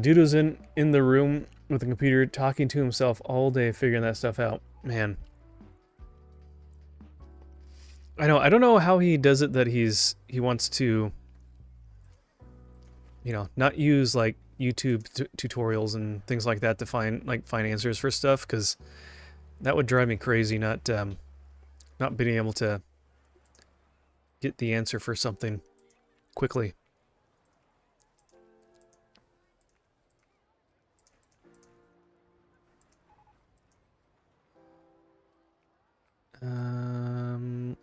Dude was in the room with the computer talking to himself all day figuring that stuff out. Man. I know. I don't know how he does it that he wants to, you know, not use like YouTube tutorials and things like that to find answers for stuff, because that would drive me crazy not being able to get the answer for something quickly.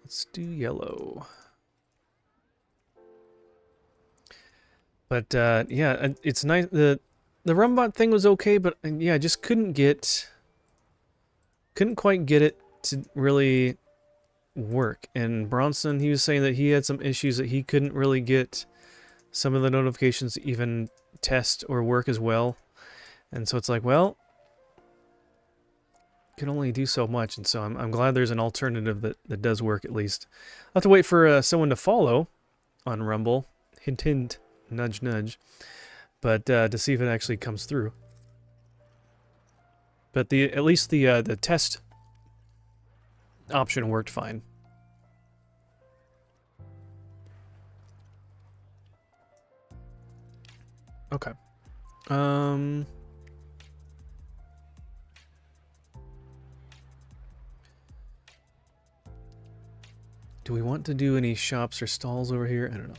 Let's do yellow. But yeah, it's nice. The Rumbot thing was okay, but yeah, I just couldn't quite get it to really work. And Bronson, he was saying that he had some issues that he couldn't really get some of the notifications to even test or work as well. And so it's like, well, can only do so much, and so I'm glad there's an alternative that does work at least. I'll have to wait for someone to follow on Rumble. Hint, hint, nudge, nudge. But to see if it actually comes through. But at least the test option worked fine. Okay. Do we want to do any shops or stalls over here? I don't know.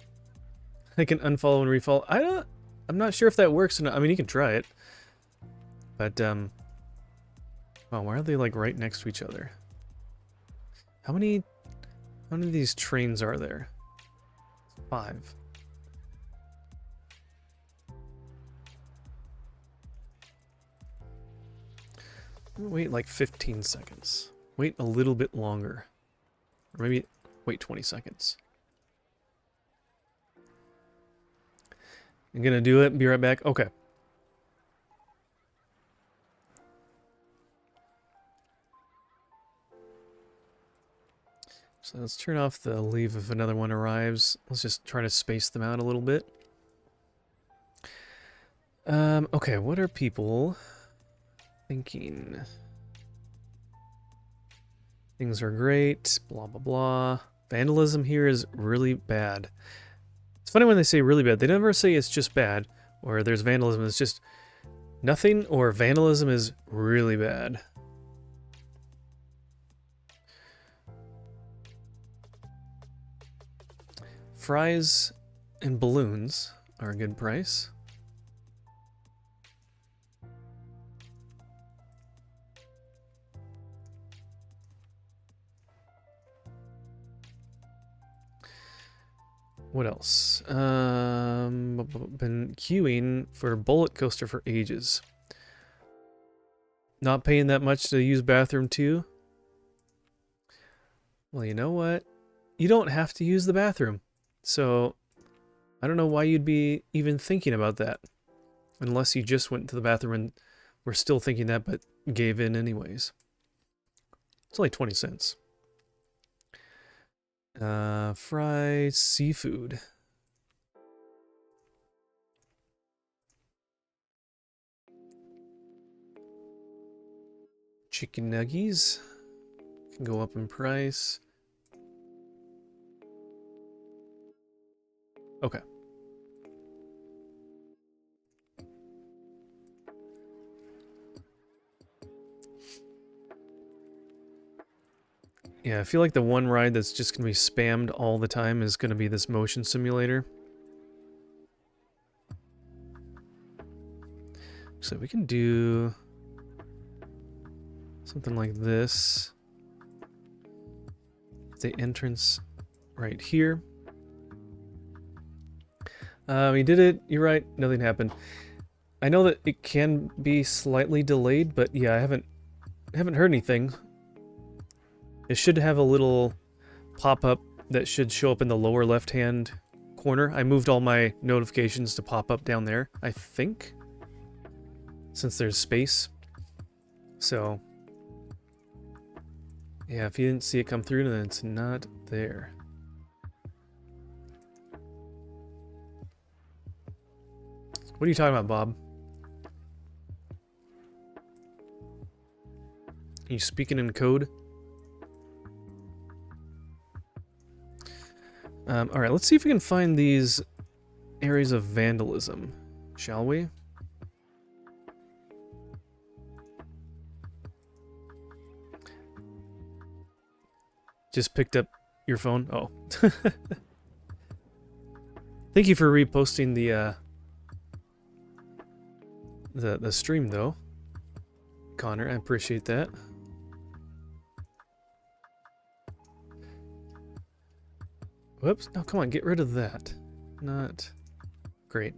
I can unfollow and refollow. I'm not sure if that works or not. I mean, you can try it. But, oh, why are they, like, right next to each other? How many of these trains are there? 5. Wait like 15 seconds. Wait a little bit longer. Or maybe wait 20 seconds. I'm gonna do it and be right back. Okay. So let's turn off the leave if another one arrives. Let's just try to space them out a little bit. Okay, what are people thinking? Things are great, blah, blah, blah. Vandalism here is really bad. It's funny when they say really bad. They never say it's just bad, or there's vandalism. It's just nothing, or vandalism is really bad. Fries and balloons are a good price. What else? Been queuing for Rollercoaster for ages. Not paying that much to use bathroom too? Well, you know what? You don't have to use the bathroom. So, I don't know why you'd be even thinking about that. Unless you just went to the bathroom and were still thinking that, but gave in anyways. It's only 20 cents. Fried seafood. Chicken nuggies. Can go up in price. Okay. Yeah, I feel like the one ride that's just going to be spammed all the time is going to be this motion simulator. So we can do something like this. The entrance right here. We did it. You're right. Nothing happened. I know that it can be slightly delayed, but yeah, I haven't heard anything. It should have a little pop-up that should show up in the lower left-hand corner. I moved all my notifications to pop up down there, I think, since there's space. So, yeah, if you didn't see it come through, then it's not there. What are you talking about, Bob? Are you speaking in code? Alright, let's see if we can find these areas of vandalism, shall we? Just picked up your phone? Oh. Thank you for reposting the stream, though. Connor, I appreciate that. Whoops. No, come on, get rid of that. Not great.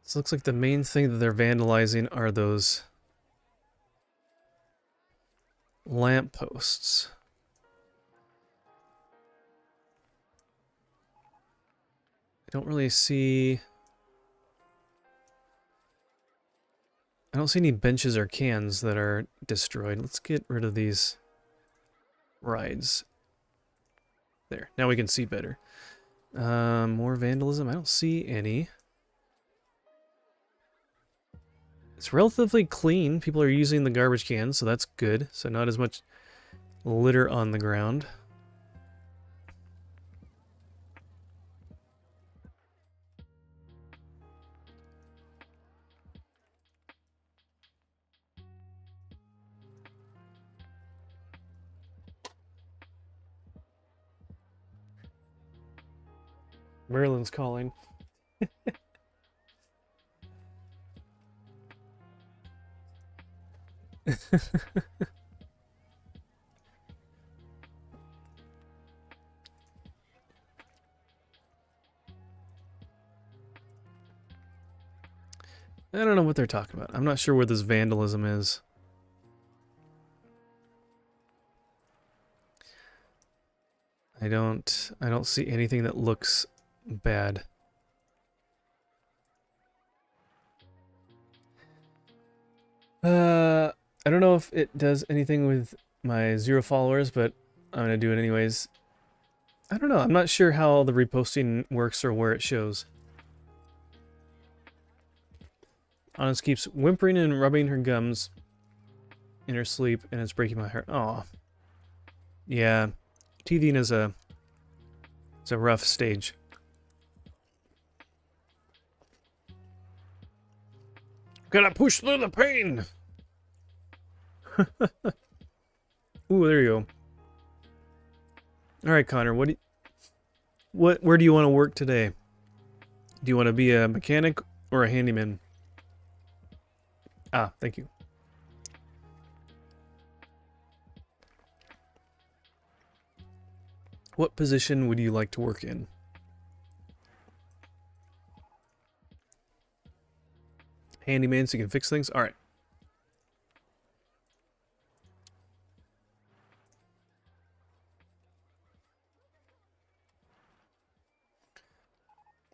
So it looks like the main thing that they're vandalizing are those lampposts. I don't really see... I don't see any benches or cans that are destroyed. Let's get rid of these rides. There. Now we can see better. More vandalism. I don't see any. It's relatively clean. People are using the garbage cans, so that's good. So not as much litter on the ground. Merlin's calling. I don't know what they're talking about. I'm not sure where this vandalism is. I don't see anything that looks bad. I don't know if it does anything with my 0 followers, but I'm gonna do it anyways. I don't know. I'm not sure how the reposting works or where it shows. Honest keeps whimpering and rubbing her gums in her sleep, and it's breaking my heart. Aw. Yeah. Teething is a rough stage. Gotta push through the pain! Ooh, there you go. Alright, Connor, where do you want to work today? Do you want to be a mechanic or a handyman? Ah, thank you. What position would you like to work in? Handyman so you can fix things? Alright.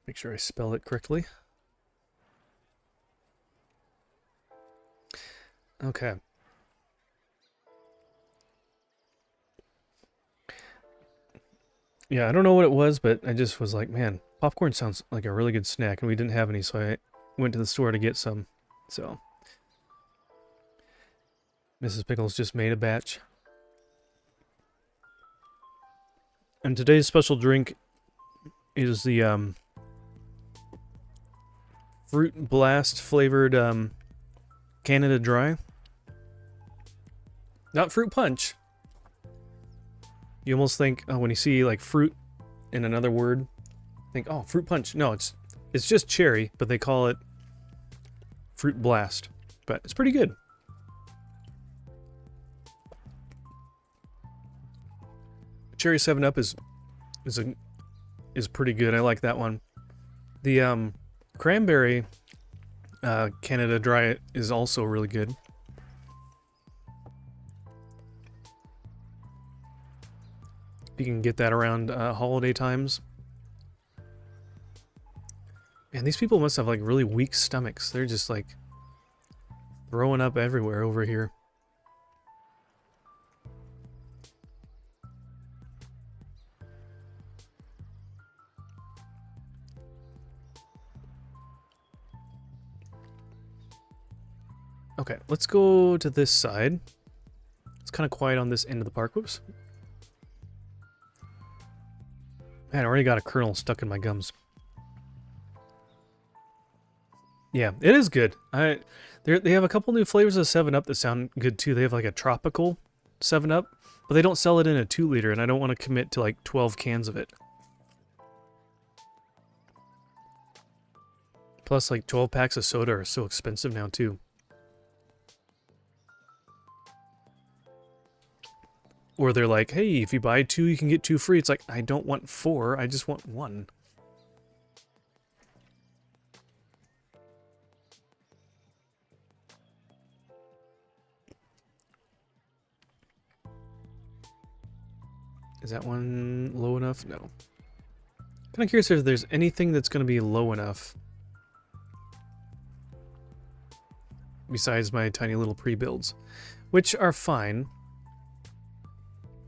Make sure I spell it correctly. Okay. Yeah, I don't know what it was, but I just was like, man, popcorn sounds like a really good snack, and we didn't have any, so I went to the store to get some. So, Mrs. Pickles just made a batch. And today's special drink is the Fruit Blast flavored Canada Dry. Not fruit punch. You almost think, oh, when you see like fruit in another word, think, oh, fruit punch. No, it's just cherry, but they call it Fruit Blast. But it's pretty good. Cherry 7-Up is pretty good. I like that one. The cranberry Canada Dry is also really good. You can get that around holiday times. Man, these people must have like really weak stomachs. They're just like throwing up everywhere over here. Okay, let's go to this side. It's kind of quiet on this end of the park. Whoops. Man, I already got a kernel stuck in my gums. Yeah, it is good. They have a couple new flavors of 7-Up that sound good too. They have like a tropical 7-Up, but they don't sell it in a 2-liter, and I don't want to commit to like 12 cans of it. Plus, like 12 packs of soda are so expensive now too. Or they're like, hey, if you buy 2, you can get 2 free. It's like, I don't want 4, I just want 1. Is that one low enough? No. Kind of curious if there's anything that's going to be low enough. Besides my tiny little pre-builds. Which are fine.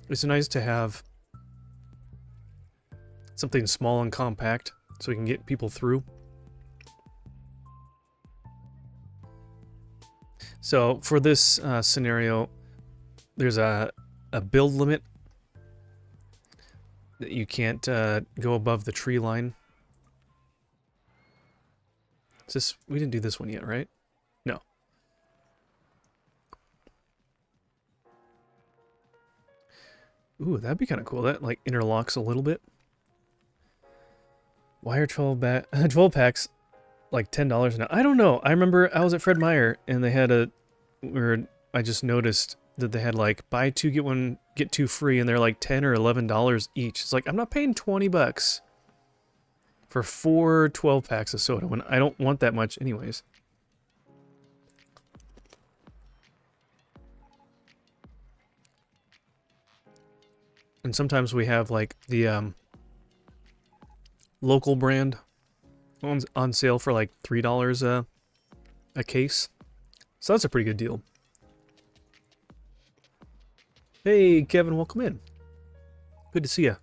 It's nice to have something small and compact so we can get people through. So for this scenario, there's a build limit that you can't go above the tree line. Is this, we didn't do this one yet, right? No. Ooh, that'd be kind of cool. That like interlocks a little bit. Why are 12 packs like $10 now? I don't know. I remember I was at Fred Meyer and they had where I just noticed that they had like buy two get two free, and they're like $10 or $11 each. It's like I'm not paying $20 for 4 12 packs of soda when I don't want that much anyways. And sometimes we have like the local brand on sale for like $3 a case. So that's a pretty good deal. Hey, Kevin, welcome in. Good to see you.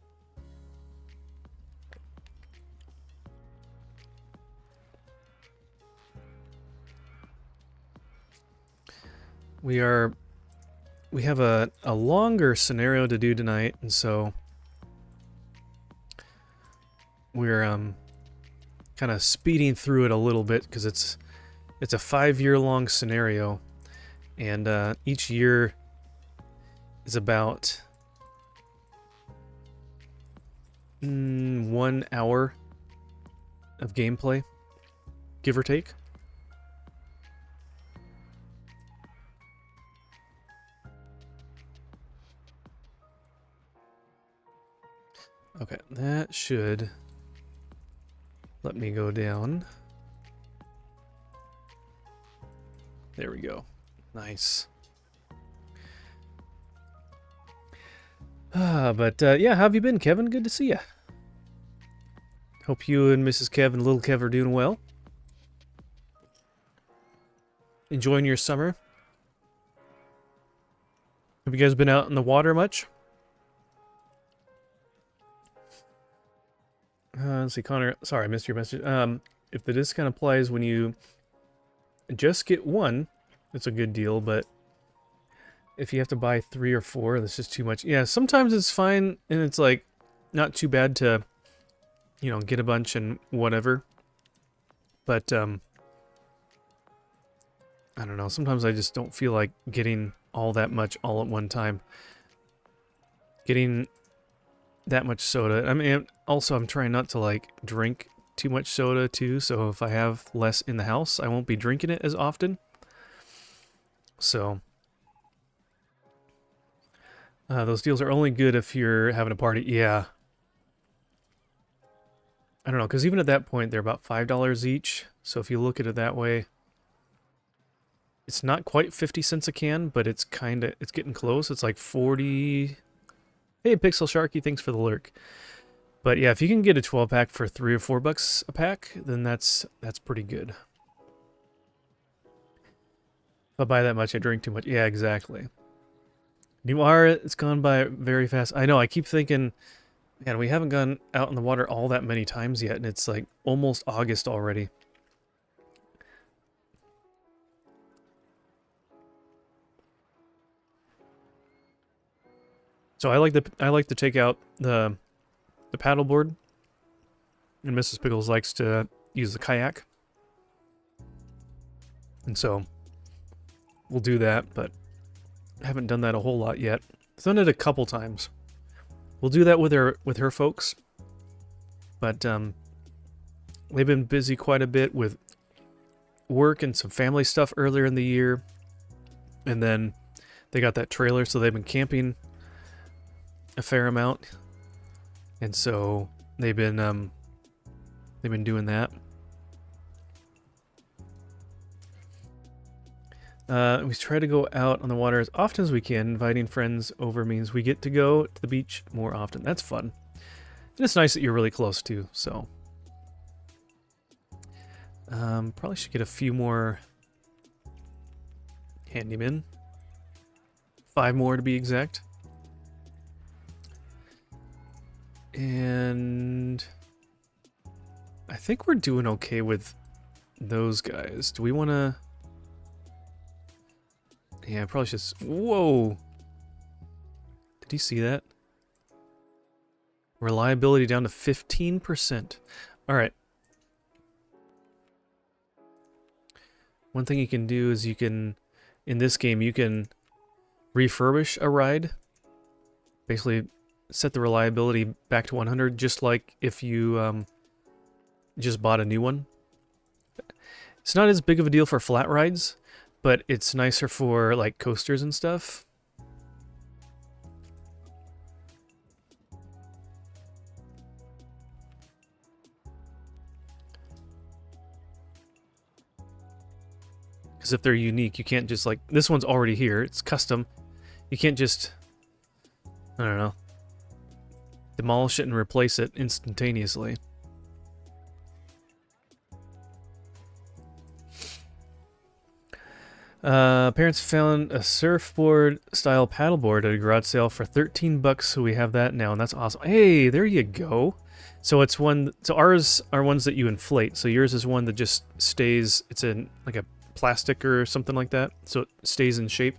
We have a longer scenario to do tonight, and so we're kind of speeding through it a little bit because it's a 5-year-long scenario, and each year is about 1 hour of gameplay, give or take. Okay, that should let me go down. There we go. Nice. But yeah, how have you been, Kevin? Good to see you. Hope you and Mrs. Kev and little Kev are doing well. Enjoying your summer. Have you guys been out in the water much? Let's see, Connor. Sorry, I missed your message. If the discount applies when you just get one, it's a good deal, but if you have to buy 3 or 4, that's just too much. Yeah, sometimes it's fine, and it's like not too bad to, you know, get a bunch and whatever. But I don't know. Sometimes I just don't feel like getting all that much all at one time. Getting that much soda. I mean, also I'm trying not to like drink too much soda too, so if I have less in the house, I won't be drinking it as often. So those deals are only good if you're having a party. Yeah. I don't know, because even at that point, they're about $5 each. So if you look at it that way, it's not quite 50 cents a can, but it's getting close. It's like 40. Hey, Pixel Sharky, thanks for the lurk. But yeah, if you can get a 12-pack for $3 or $4 a pack, then that's pretty good. If I buy that much, I drink too much. Yeah, exactly. It's gone by very fast. I know, I keep thinking, man, we haven't gone out in the water all that many times yet, and it's like almost August already. So I like to take out the paddleboard, and Mrs. Pickles likes to use the kayak. And so we'll do that, but I haven't done that a whole lot yet. I've done it a couple times. We'll do that with her folks, but they've been busy quite a bit with work and some family stuff earlier in the year, and then they got that trailer, so they've been camping a fair amount, and so they've been doing that. We try to go out on the water as often as we can. Inviting friends over means we get to go to the beach more often. That's fun. And it's nice that you're really close too, so. Probably should get a few more handymen. 5 more to be exact. And I think we're doing okay with those guys. Do we want to... Yeah, I probably should... Whoa! Did you see that? Reliability down to 15%. Alright. One thing you can do is you can... In this game, you can refurbish a ride. Basically, set the reliability back to 100, just like if you just bought a new one. It's not as big of a deal for flat rides, but it's nicer for like coasters and stuff. Because if they're unique, you can't just like... This one's already here, it's custom. You can't just... I don't know. Demolish it and replace it instantaneously. Parents found a surfboard-style paddleboard at a garage sale for $13, so we have that now, and that's awesome. Hey, there you go. So it's one... So ours are ones that you inflate, so yours is one that just stays... It's in like a plastic or something like that, so it stays in shape.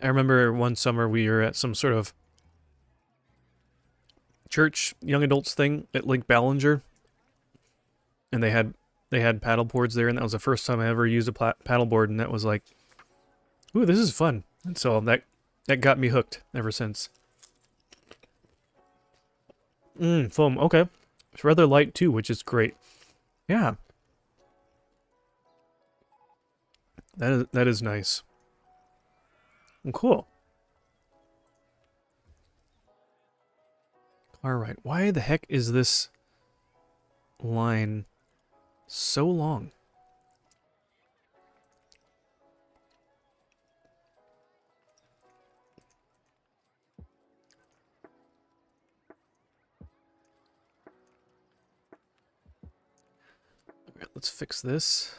I remember one summer we were at some sort of church young adults thing at Lake Ballinger, and they had paddleboards there, and that was the first time I ever used a paddleboard, and that was like, ooh, this is fun. And so that got me hooked ever since. Foam, okay. It's rather light too, which is great. Yeah. That is nice. Well, cool. Alright, why the heck is this line so long? Alright, let's fix this.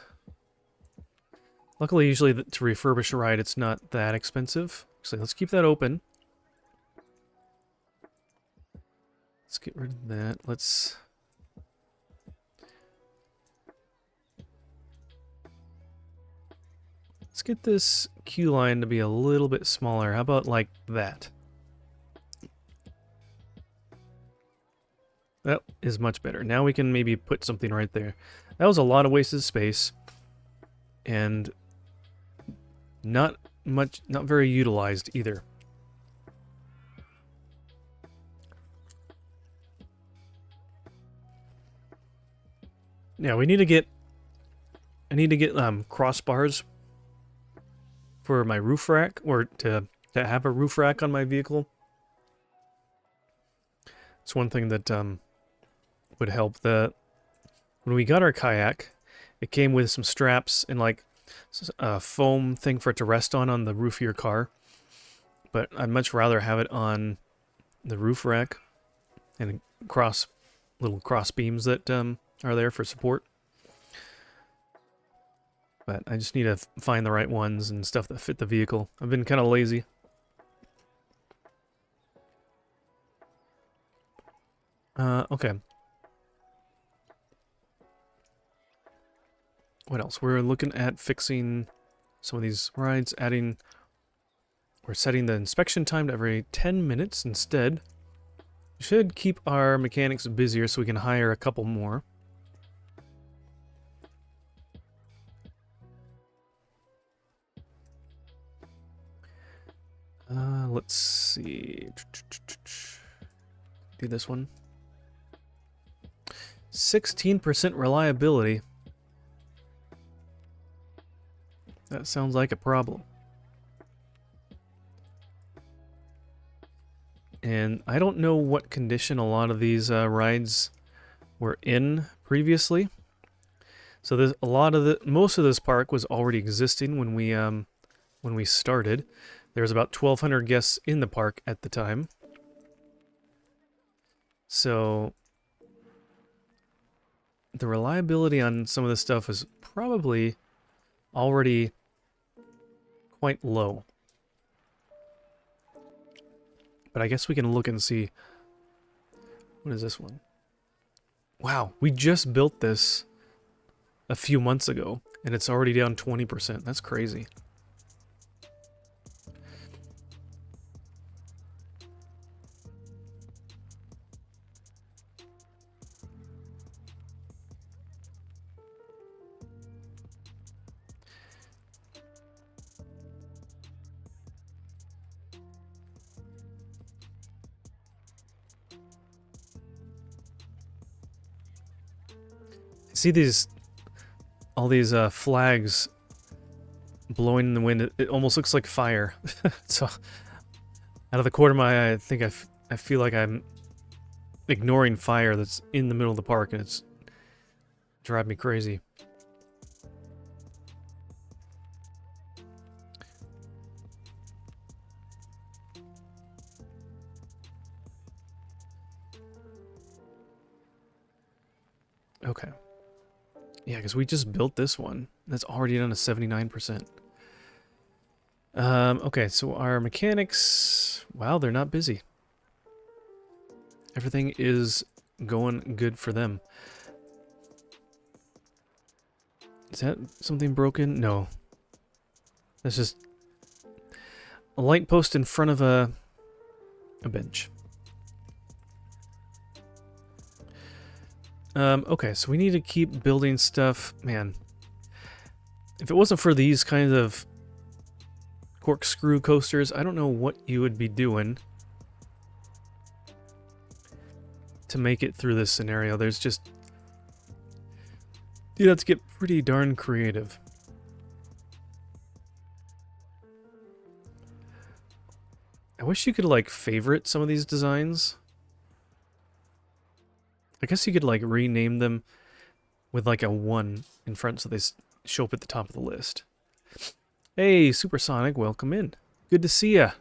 Luckily, usually to refurbish a ride, it's not that expensive. So let's keep that open. Let's get rid of that. Let's get this queue line to be a little bit smaller. How about like that? That is much better. Now we can maybe put something right there. That was a lot of wasted space. And not very utilized either. Yeah, I need to get crossbars for my roof rack, or to have a roof rack on my vehicle. It's one thing that would help. When we got our kayak, it came with some straps and like a foam thing for it to rest on the roof of your car. But I'd much rather have it on the roof rack and little cross beams that are there for support. But I just need to find the right ones and stuff that fit the vehicle. I've been kind of lazy. Okay. What else? We're looking at fixing some of these rides, we're setting the inspection time to every 10 minutes instead. We should keep our mechanics busier so we can hire a couple more. Let's see. Do this one. 16% reliability. That sounds like a problem. And I don't know what condition a lot of these rides were in previously. So there's most of this park was already existing when we started. There was about 1,200 guests in the park at the time. So the reliability on some of this stuff is probably already quite low. but I guess we can look and see. What is this one? Wow, we just built this a few months ago, and it's already down 20%. That's crazy. See all these flags blowing in the wind. It almost looks like fire. So, out of the corner of my eye, I think I feel like I'm ignoring fire that's in the middle of the park, and it's driving me crazy. Okay. Yeah, because we just built this one. That's already done a 79%. Okay, so our mechanics... Wow, they're not busy. Everything is going good for them. Is that something broken? No. That's just a light post in front of a bench. Okay, so we need to keep building stuff. Man, if it wasn't for these kinds of corkscrew coasters, I don't know what you would be doing to make it through this scenario. There's just... You'd have to get pretty darn creative. I wish you could, like, favorite some of these designs. I guess you could, like, rename them with, like, a 1 in front so they show up at the top of the list. Hey, Supersonic, welcome in. Good to see ya.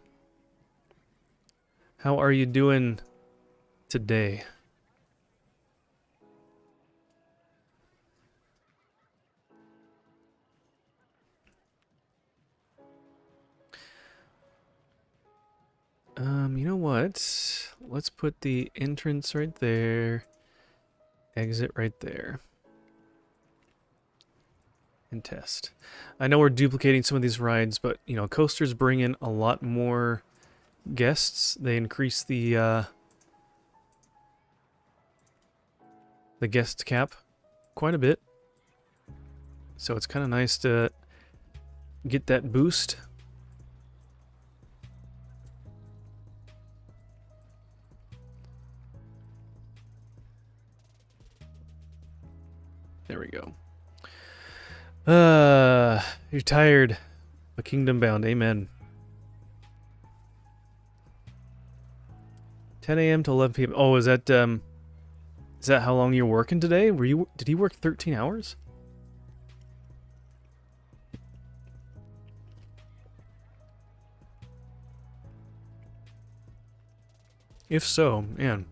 How are you doing today? You know what? Let's put the entrance right there. Exit right there. And test. I know we're duplicating some of these rides, but, you know, coasters bring in a lot more guests. They increase the guest cap quite a bit. So it's kind of nice to get that boost. There we go. You're tired. A kingdom bound. Amen. 10 a.m. to 11 p.m. Oh, is that how long you're working today? Did you work 13 hours? If so, man.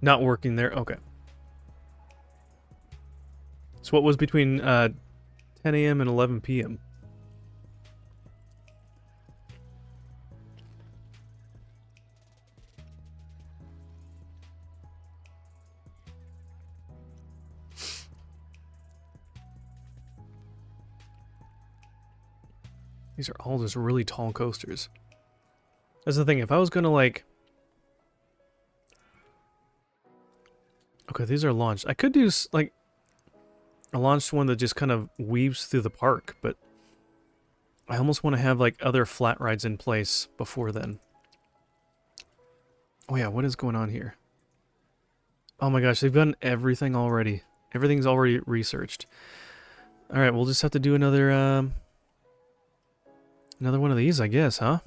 Not working there? Okay. So what was between 10 a.m. and 11 p.m.? These are all just really tall coasters. That's the thing, if I was gonna like... Okay, these are launched. I could do like a launched one that just kind of weaves through the park, but I almost want to have like other flat rides in place before then. Oh yeah, what is going on here? Oh my gosh, they've done everything already. Everything's already researched. Alright, we'll just have to do another one of these, I guess, huh?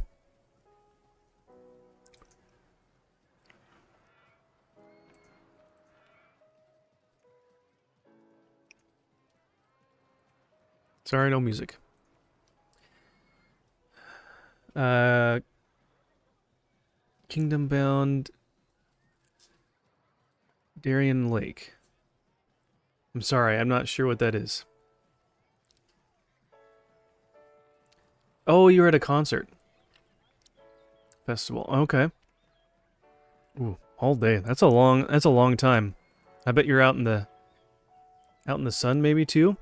Sorry, no music. Kingdom Bound. Darien Lake. I'm sorry, I'm not sure what that is. Oh, you're at a concert. Festival. Okay. Ooh, all day. That's a long time. I bet you're out in the sun maybe too.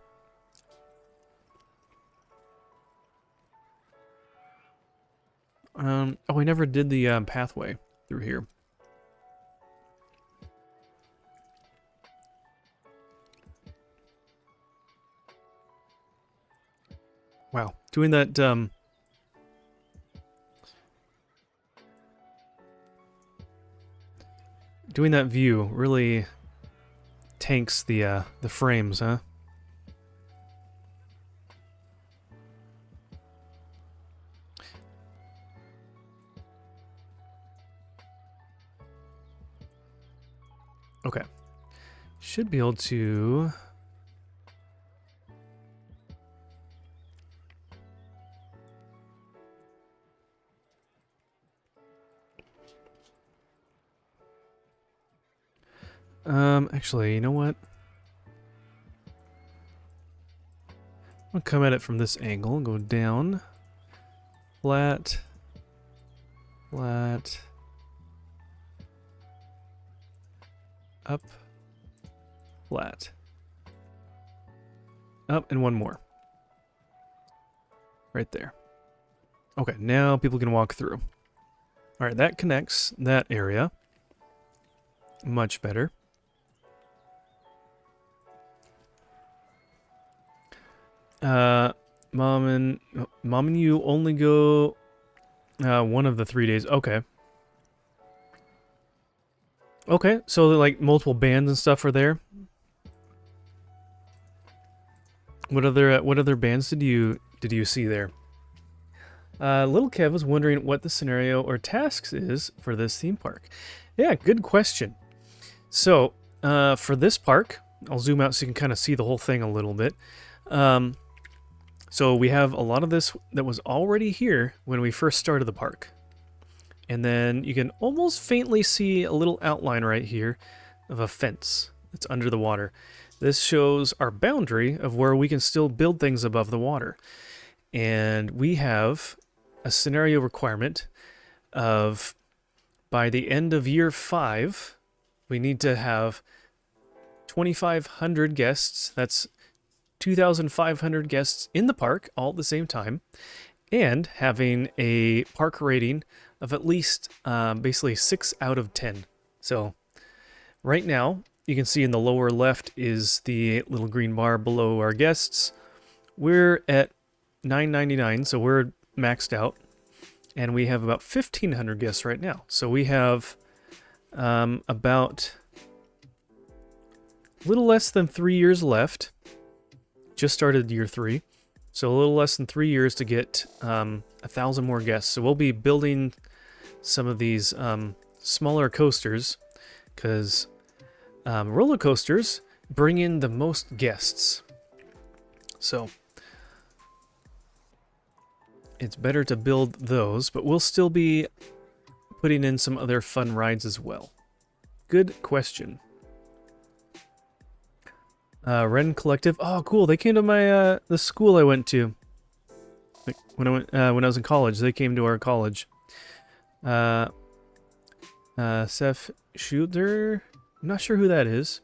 Oh, we never did the pathway through here. Wow, doing that view really tanks the frames, huh? Okay. Should be able to... actually, you know what? I'll come at it from this angle and go down. Flat. Flat. Up. Flat. Up, and one more. Right there. Okay, now people can walk through. Alright, that connects that area. Much better. Mom and you only go one of the 3 days. Okay. Okay, so like multiple bands and stuff are there. What other bands did you see there? Little Kev was wondering what the scenario or tasks is for this theme park. Yeah, good question. So, for this park, I'll zoom out so you can kind of see the whole thing a little bit. So we have a lot of this that was already here when we first started the park. And then you can almost faintly see a little outline right here of a fence that's under the water. This shows our boundary of where we can still build things above the water. And we have a scenario requirement of, by the end of year 5, we need to have 2,500 guests. That's 2,500 guests in the park all at the same time, and having a park rating of at least basically 6 out of 10. So right now, you can see in the lower left is the little green bar below our guests. We're at 999, so we're maxed out, and we have about 1,500 guests right now. So we have about a little less than 3 years left. Just started year 3, so a little less than 3 years to get 1,000 more guests. So we'll be building some of these smaller coasters, because roller coasters bring in the most guests. So it's better to build those, but we'll still be putting in some other fun rides as well. Good question. Ren Collective. Oh, cool. They came to my the school I went to. Like when I was in college, they came to our college. Seth Shooter. I'm not sure who that is.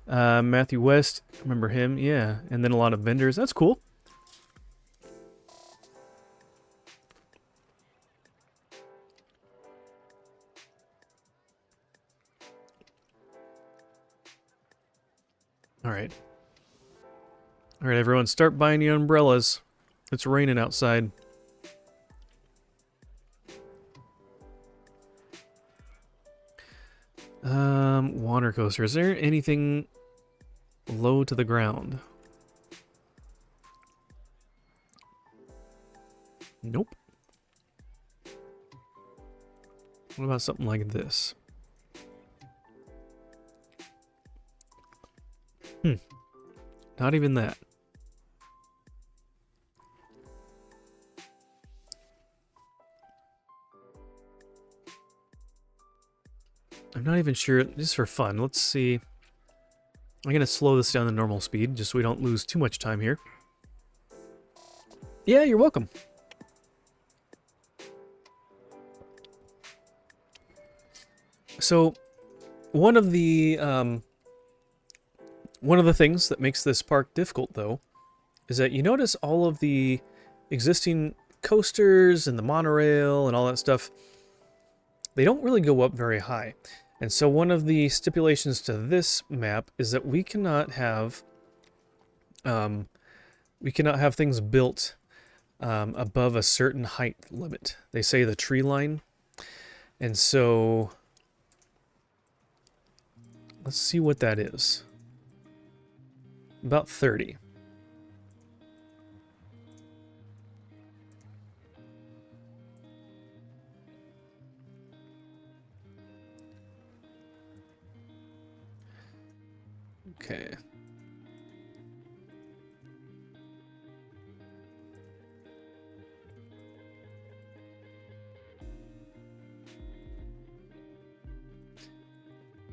Matthew West. Remember him? Yeah. And then a lot of vendors. That's cool. All right. All right, everyone, start buying the umbrellas. It's raining outside. Water coaster. Is there anything low to the ground? Nope. What about something like this? Not even that. I I'm not even sure, just for fun. Let's see. I'm going to slow this down to normal speed, just so we don't lose too much time here. Yeah, you're welcome. So, one of the things that makes this park difficult, though, is that you notice all of the existing coasters and the monorail and all that stuff, they don't really go up very high. And so one of the stipulations to this map is that we cannot have things built above a certain height limit. They say the tree line. And so let's see what that is. About 30. Okay.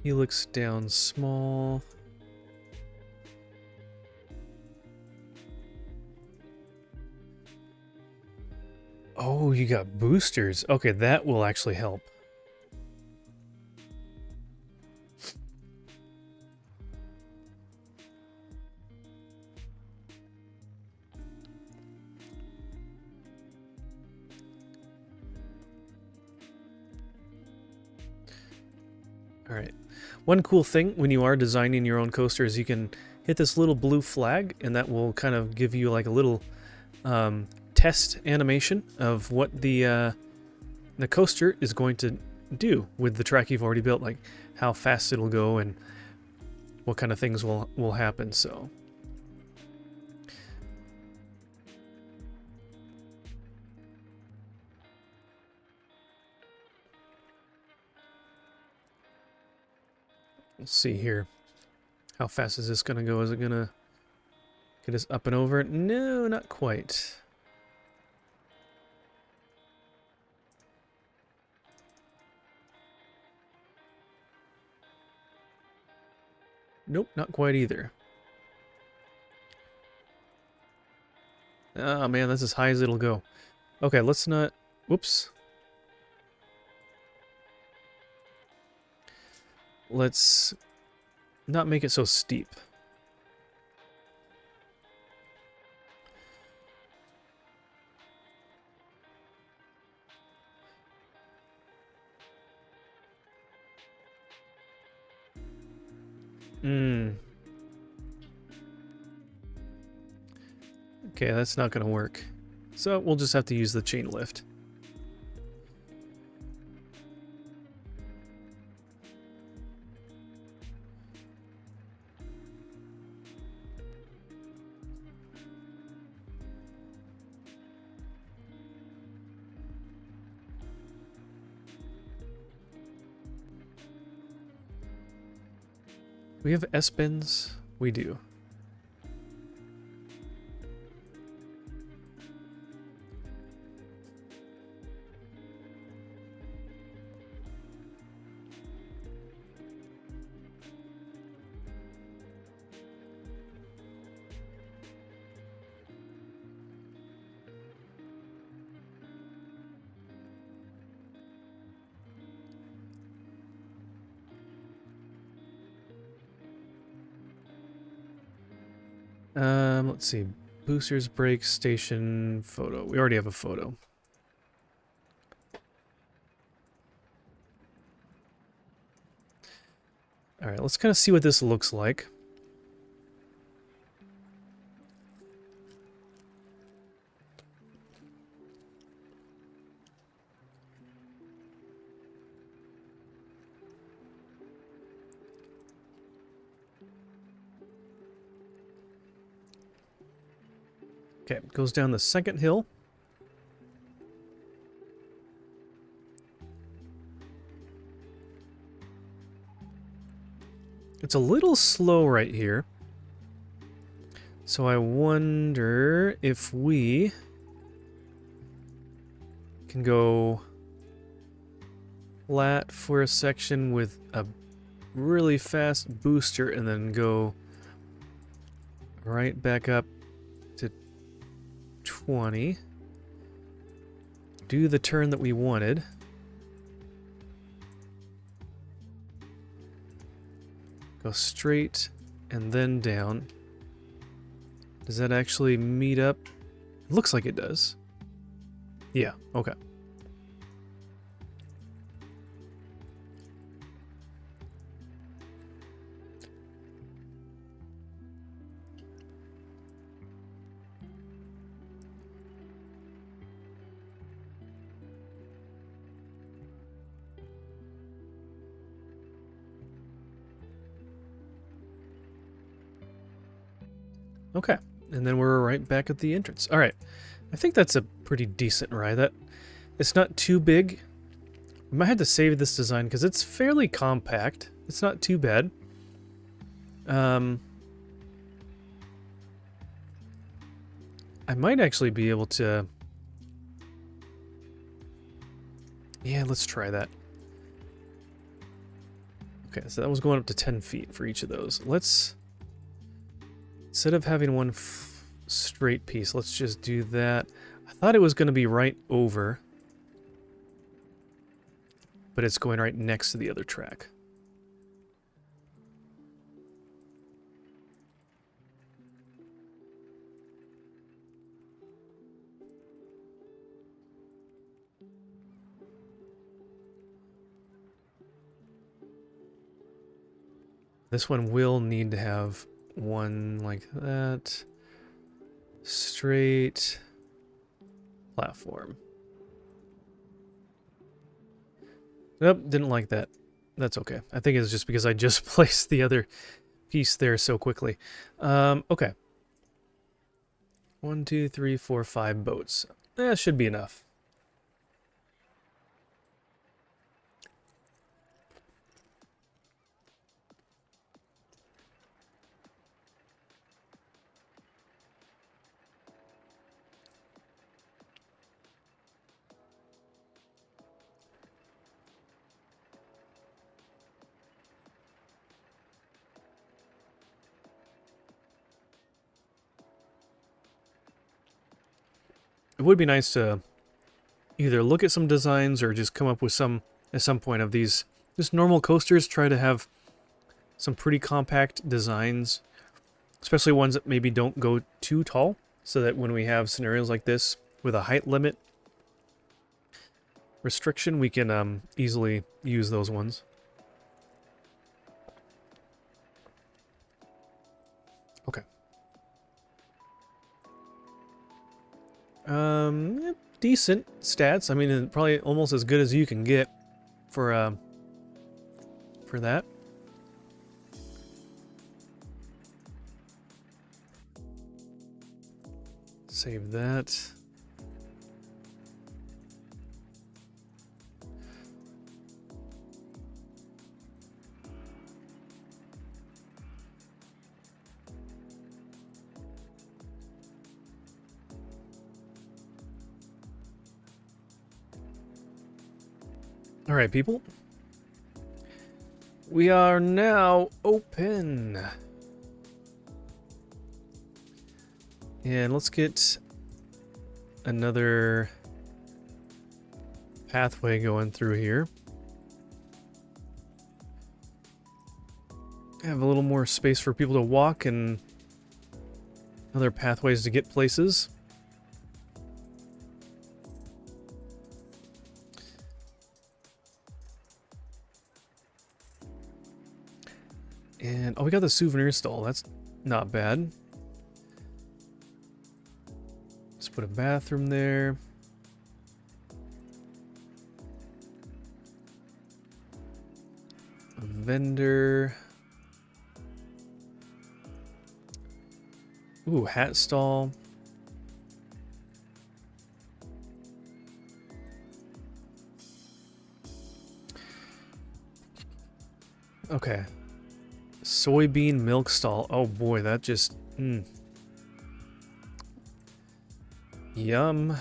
Helix down small. Oh, you got boosters. Okay, that will actually help. Alright. One cool thing when you are designing your own coaster is you can hit this little blue flag, and that will kind of give you like a little test animation of what the coaster is going to do with the track you've already built, like how fast it'll go and what kind of things will happen. So let's see here. How fast is this going to go? Is it going to get us up and over? No, not quite. Nope, not quite either. Oh man, that's as high as it'll go. Okay, let's not... Whoops. Let's not make it so steep. Okay, that's not going to work. So we'll just have to use the chain lift. We have S-bends? We do. Let's see. Boosters, brakes, station, photo. We already have a photo. Alright, let's kind of see what this looks like. Okay, it goes down the second hill. It's a little slow right here. So I wonder if we can go flat for a section with a really fast booster and then go right back up to 20. Do the turn that we wanted. Go straight and then down. Does that actually meet up? It looks like it does. Yeah, okay. Okay, and then we're right back at the entrance. All right, I think that's a pretty decent ride. That it's not too big. We might have to save this design because it's fairly compact. It's not too bad. I might actually be able to... Yeah, let's try that. Okay, so that was going up to 10 feet for each of those. Let's... Instead of having one straight piece, let's just do that. I thought it was going to be right over, but it's going right next to the other track. This one will need to have one like that. Straight platform. Nope, didn't like that. That's okay. I think it's just because I just placed the other piece there so quickly. Okay. 1, 2, 3, 4, 5 boats. That should be enough. It would be nice to either look at some designs or just come up with some at some point of these just normal coasters. Try to have some pretty compact designs, especially ones that maybe don't go too tall, so that when we have scenarios like this with a height limit restriction, we can easily use those ones. Okay. Yeah, decent stats. I mean, probably almost as good as you can get for that. Save that. All right, people. We are now open. And let's get another pathway going through here. Have a little more space for people to walk and other pathways to get places. And, oh, we got the souvenir stall. That's not bad. Let's put a bathroom there. A vendor. Ooh, hat stall. Okay. Soybean milk stall. Oh boy, that just... Yum.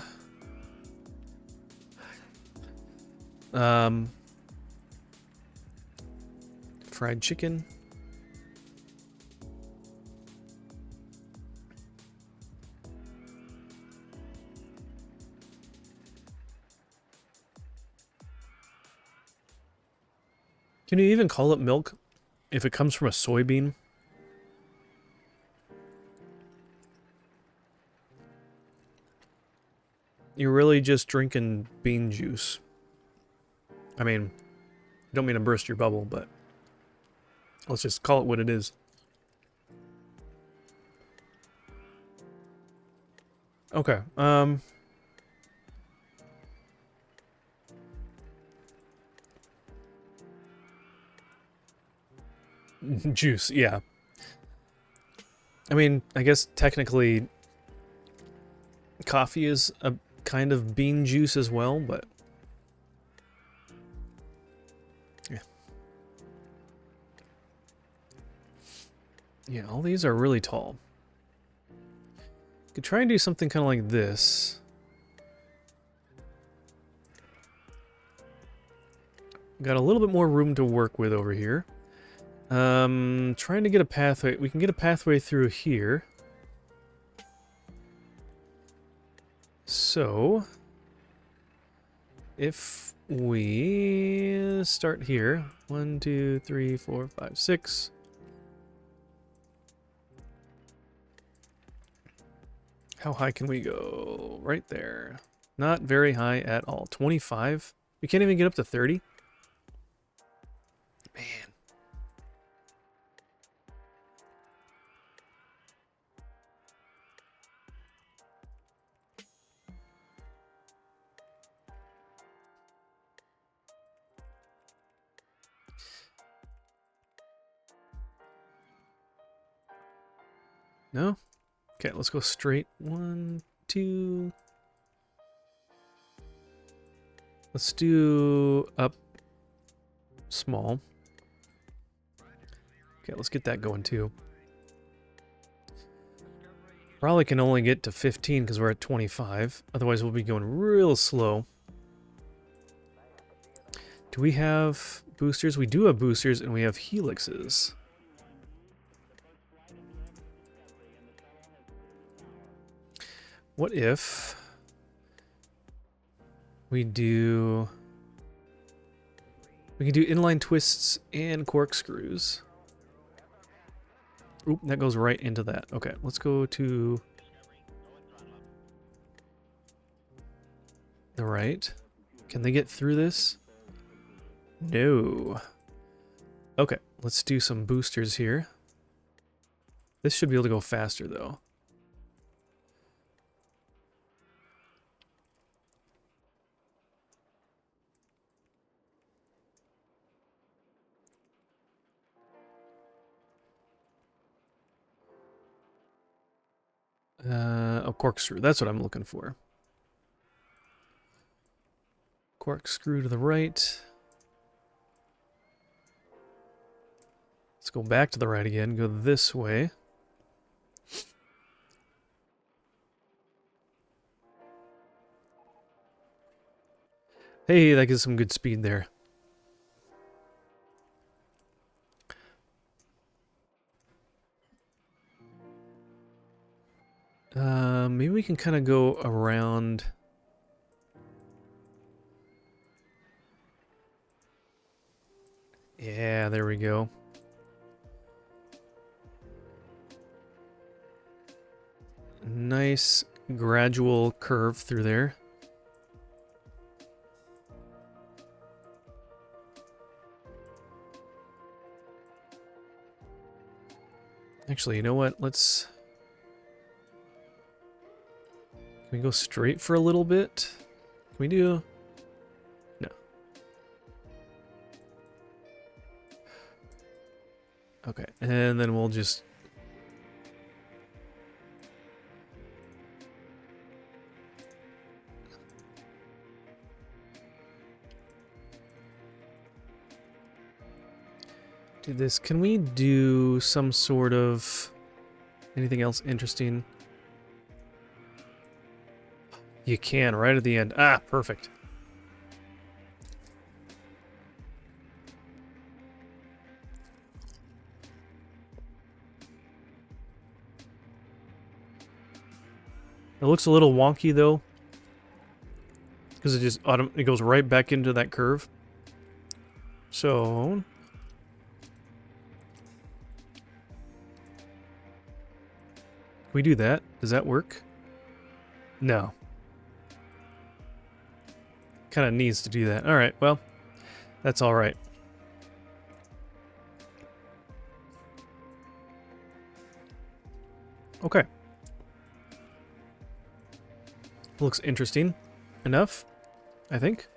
fried chicken. Can you even call it milk if it comes from a soybean? You're really just drinking bean juice. I mean, I don't mean to burst your bubble, but let's just call it what it is. Okay, juice, yeah. I mean, I guess technically coffee is a kind of bean juice as well, but yeah. Yeah, all these are really tall. Could try and do something kind of like this. Got a little bit more room to work with over here. Trying to get a pathway. We can get a pathway through here. So, if we start here, 1, 2, 3, 4, 5, 6. How high can we go? Right there. Not very high at all. 25? We can't even get up to 30? Man. No? Okay, let's go straight. 1, 2. Let's do up small. Okay, let's get that going too. Probably can only get to 15 because we're at 25. Otherwise, we'll be going real slow. Do we have boosters? We do have boosters, and we have helixes. What if we do... We can do inline twists and corkscrews. Oop, that goes right into that. Okay, let's go to the right. Can they get through this? No. Okay, let's do some boosters here. This should be able to go faster, though. A corkscrew. That's what I'm looking for. Corkscrew to the right. Let's go back to the right again. Go this way. Hey, that gives some good speed there. Maybe we can kind of go around. Yeah, there we go. Nice gradual curve through there. Actually, you know what? Let's... Can we go straight for a little bit? Can we do... No. Okay, and then we'll just... do this. Can we do some sort of... anything else interesting? You can, right at the end. Ah, perfect. It looks a little wonky though, because it goes right back into that curve. So we do that. Does that work? No. Kind of needs to do that. All right. Well, that's all right. Okay. Looks interesting enough, I think.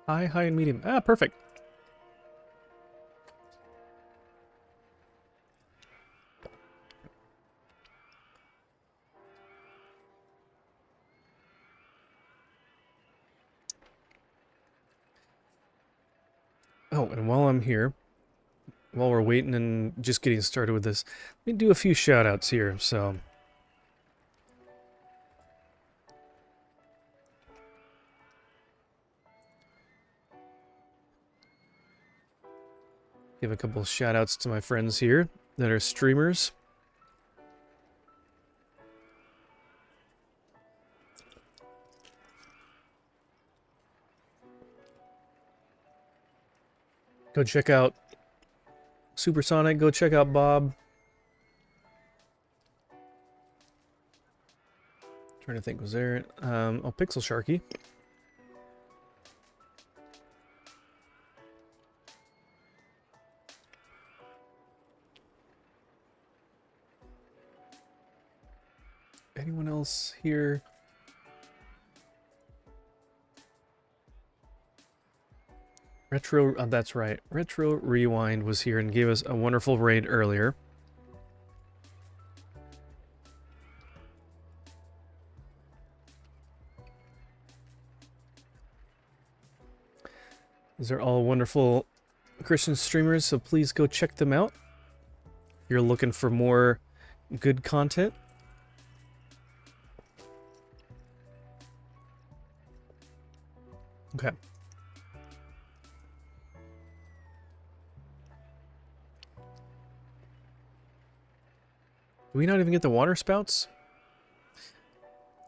High, high, and medium. Ah, perfect. Oh, and while I'm here, while we're waiting and just getting started with this, let me do a few shout-outs here. So, give a couple shout-outs to my friends here that are streamers. Go check out Supersonic. Go check out Bob. Trying to think, was there... oh, Pixel Sharky. Anyone else here? Retro, that's right. Retro Rewind was here and gave us a wonderful raid earlier. These are all wonderful Christian streamers, so please go check them out. If you're looking for more good content. Okay. Do we not even get the water spouts?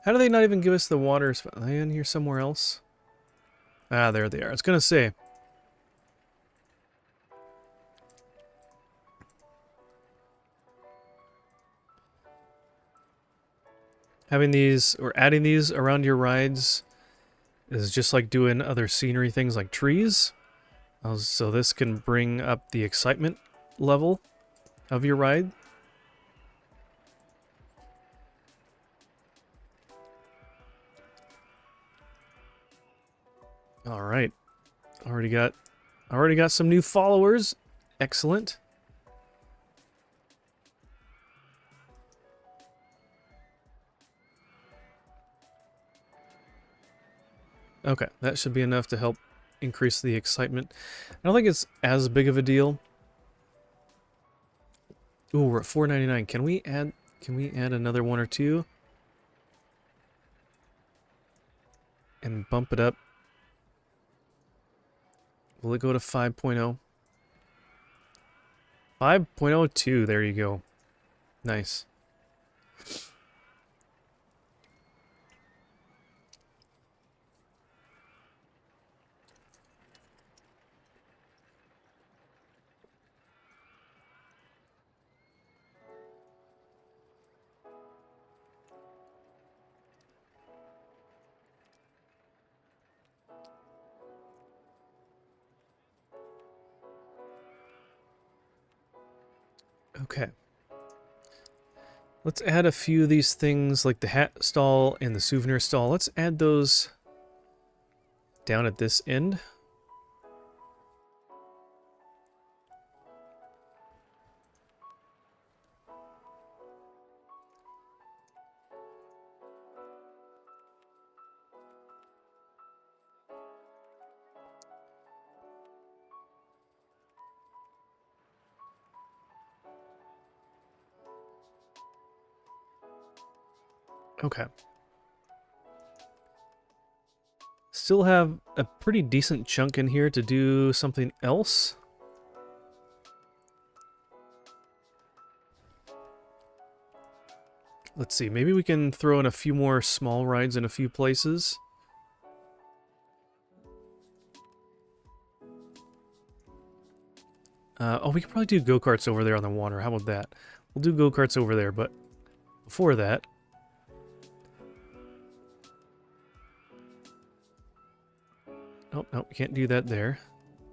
How do they not even give us the water spouts? Are they in here somewhere else? Ah, there they are. I was gonna say. Having these, or adding these around your rides is just like doing other scenery things like trees. So this can bring up the excitement level of your ride. All right, already got some new followers. Excellent. Okay, that should be enough to help increase the excitement. I don't think it's as big of a deal. Ooh, we're at $4.99. Can we add another one or two? And bump it up. Will it go to 5.0? 5.02, there you go. Nice. Okay. Let's add a few of these things like the hat stall and the souvenir stall. Let's add those down at this end. Okay. Still have a pretty decent chunk in here to do something else. Let's see, maybe we can throw in a few more small rides in a few places. Oh, we could probably do go-karts over there on the water. How about that? We'll do go-karts over there, but before that... Oh, no, we can't do that there.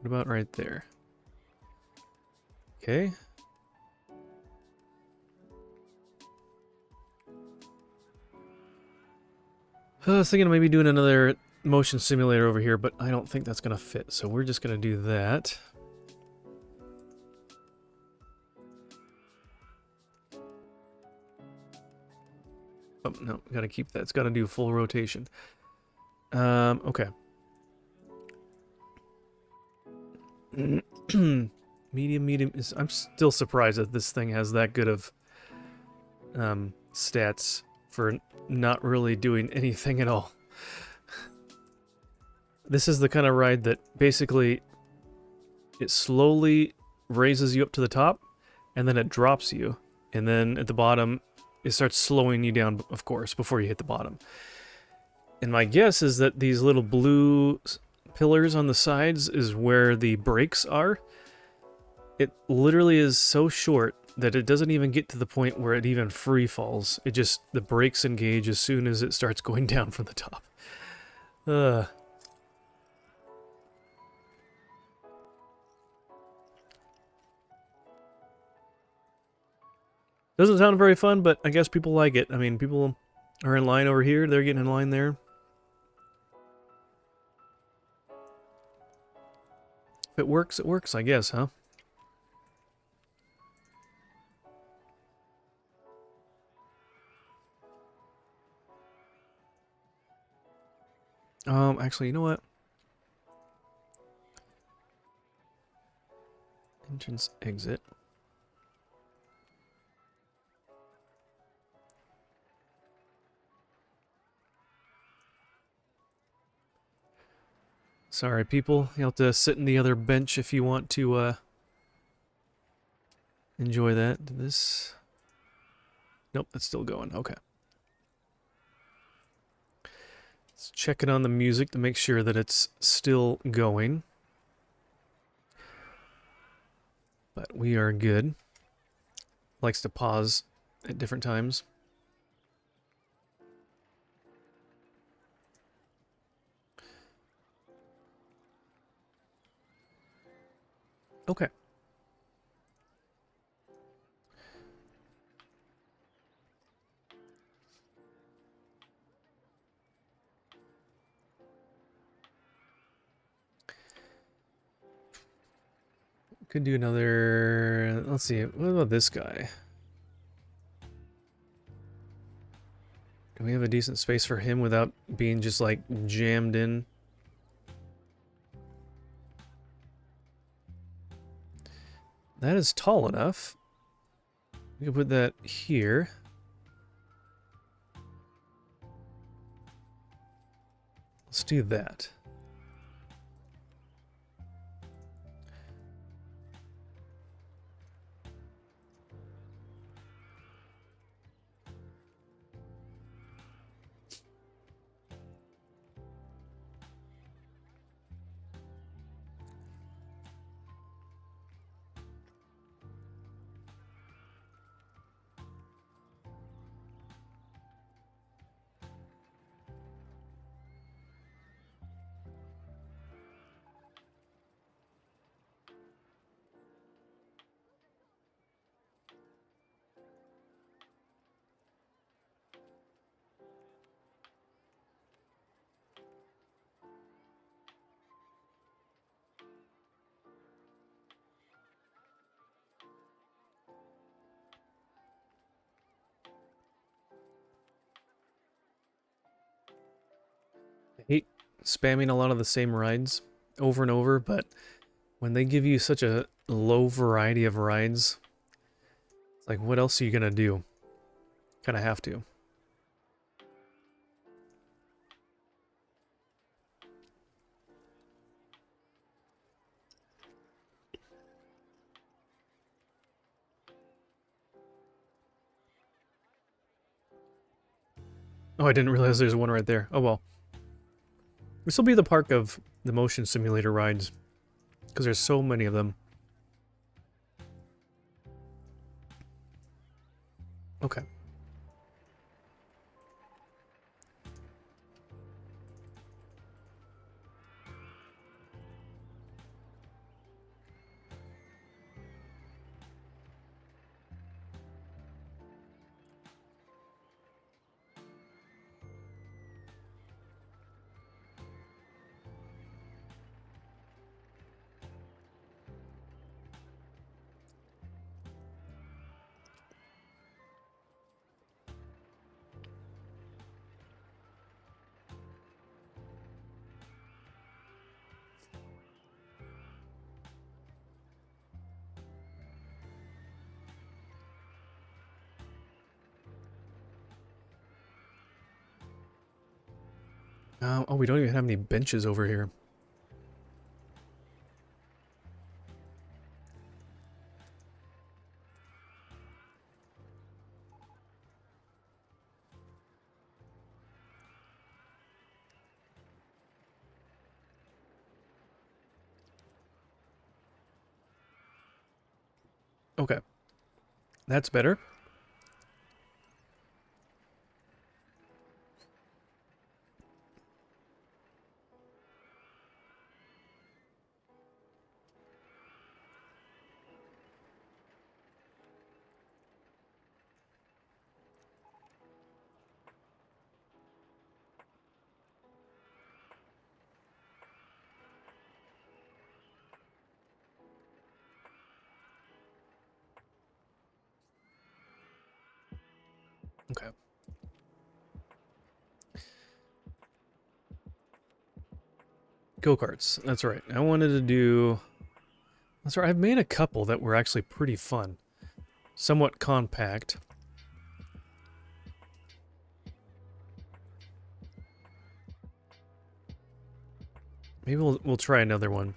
What about right there? Okay. I was thinking of maybe doing another motion simulator over here, but I don't think that's going to fit, so we're just going to do that. Oh, no, gotta keep that. It's gotta do full rotation. Okay. Medium is... I'm still surprised that this thing has that good of stats for not really doing anything at all. This is the kind of ride that basically it slowly raises you up to the top, and then it drops you, and then at the bottom it starts slowing you down, of course, before you hit the bottom. And my guess is that these little blue pillars on the sides is where the brakes are. It literally is so short that it doesn't even get to the point where it even free falls. It just, the brakes engage as soon as it starts going down from the top. Doesn't sound very fun, but I guess people like it. I mean, people are in line over here, they're getting in line there. If it works, I guess, huh? Actually, you know what? Entrance, exit. Sorry, people. You'll have to sit in the other bench if you want to, enjoy that. This... Nope, that's still going. Okay. Let's check it on the music to make sure that it's still going. But we are good. Likes to pause at different times. Okay. Could do another... Let's see. What about this guy? Do we have a decent space for him without being just, like, jammed in? That is tall enough. We can put that here. Let's do that. I hate spamming a lot of the same rides over and over, but when they give you such a low variety of rides, it's like, what else are you gonna do? Kinda have to. Oh, I didn't realize there's one right there. Oh well. This will be the park of the motion simulator rides, because there's so many of them. Okay. Oh, we don't even have any benches over here. Okay. That's better. Okay. Go-karts. That's right. I wanted to do... That's right. I've made a couple that were actually pretty fun. Somewhat compact. Maybe we'll try another one.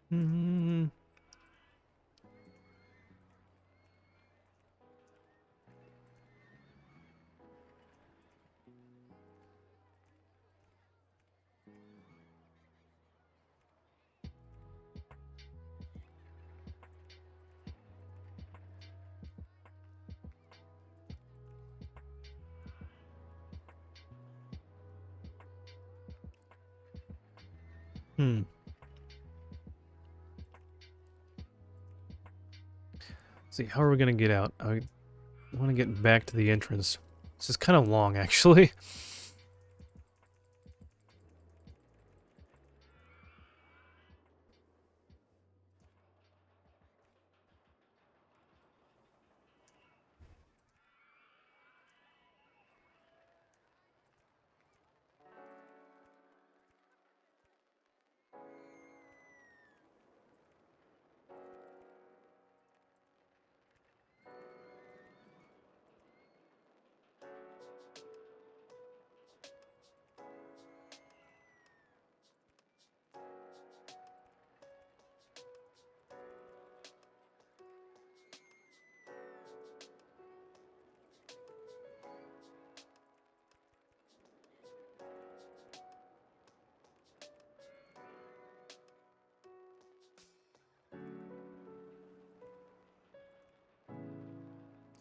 Hmm. Hmm. Let's see, how are we gonna get out? I want to get back to the entrance. This is kind of long, actually.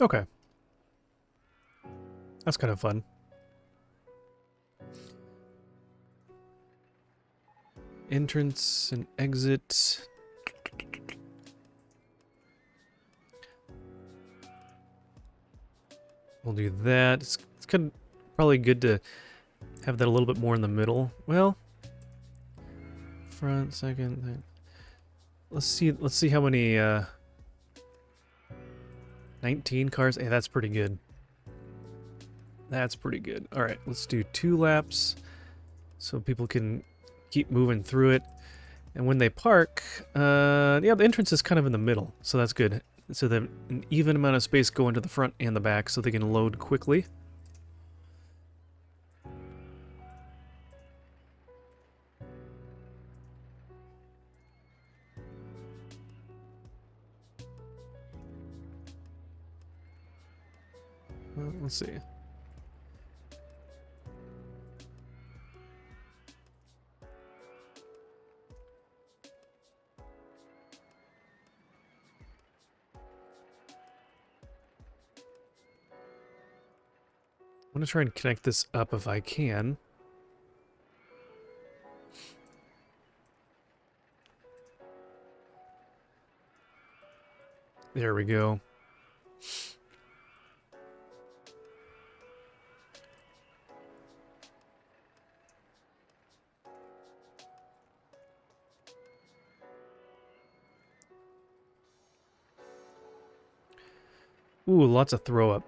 Okay. That's kind of fun. Entrance and exit. We'll do that. It's kind of probably good to have that a little bit more in the middle. Well, front, second. Thing. Let's see how many. 19 cars. Hey, that's pretty good. That's pretty good. All right, let's do 2 laps so people can keep moving through it. And when they park, yeah, the entrance is kind of in the middle, so that's good. So that an even amount of space going to the front and the back so they can load quickly. Let's see. I'm going to try and connect this up if I can. There we go. Ooh, lots of throw up.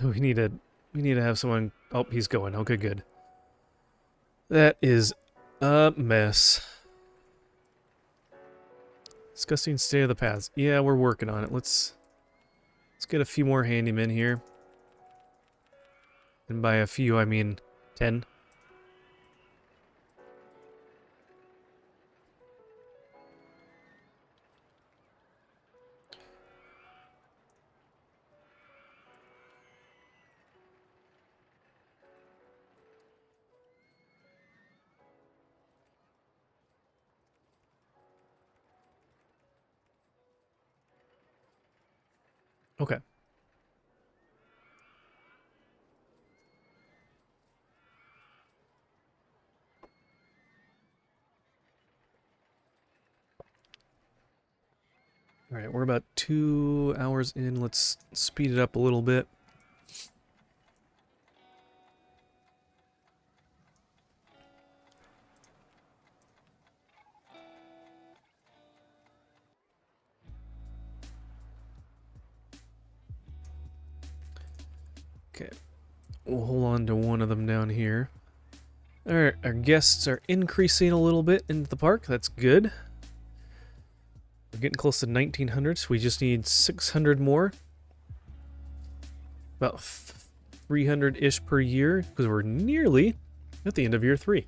we need to have someone. Oh, he's going. Okay, good. That is a mess. Disgusting state of the paths. Yeah, we're working on it. Let's get a few more handymen here. And by a few, I mean 10. Okay. All right, we're about 2 hours in. Let's speed it up a little bit. Okay, we'll hold on to one of them down here. Our guests are increasing a little bit into the park. That's good. We're getting close to 1900, so we just need 600 more. About 300-ish per year, because we're nearly at the end of year 3.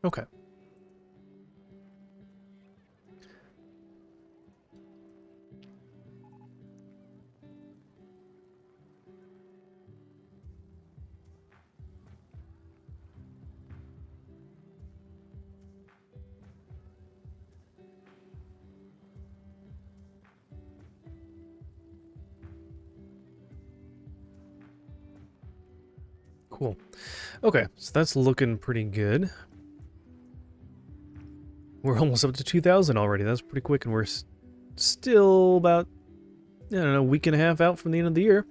Okay. Cool. Okay, so that's looking pretty good. We're almost up to 2,000 already. That's pretty quick, and we're still about, I don't know, a week and a half out from the end of the year.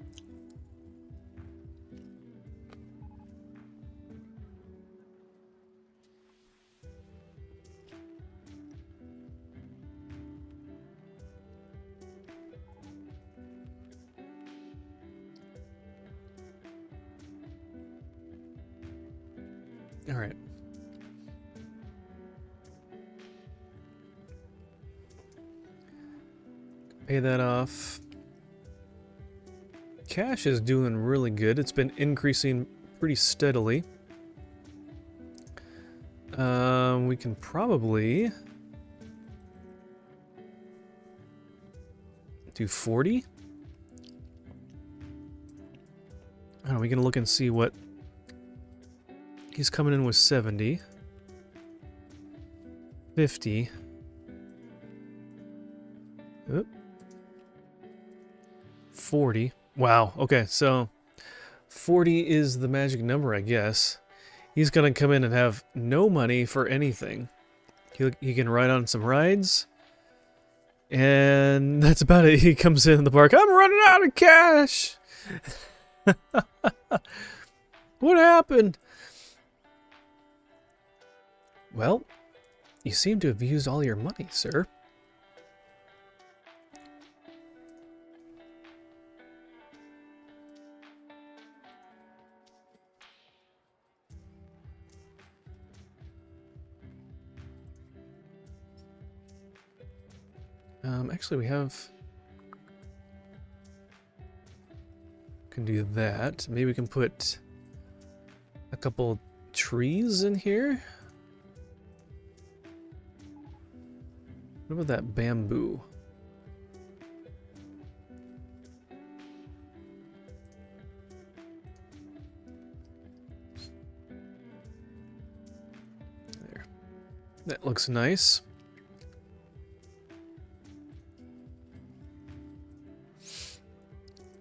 All right. Pay that off. Cash is doing really good. It's been increasing pretty steadily. We can probably do 40. I don't know, we can look and see what he's coming in with. 70, 50. Oop. 40. Wow. Okay, so 40 is the magic number, I guess. He's gonna come in and have no money for anything. He can ride on some rides, and that's about it. He comes in the park. I'm running out of cash. What happened? Well, you seem to have used all your money, sir. Actually, we can do that. Maybe we can put a couple trees in here. What about that bamboo? There. That looks nice.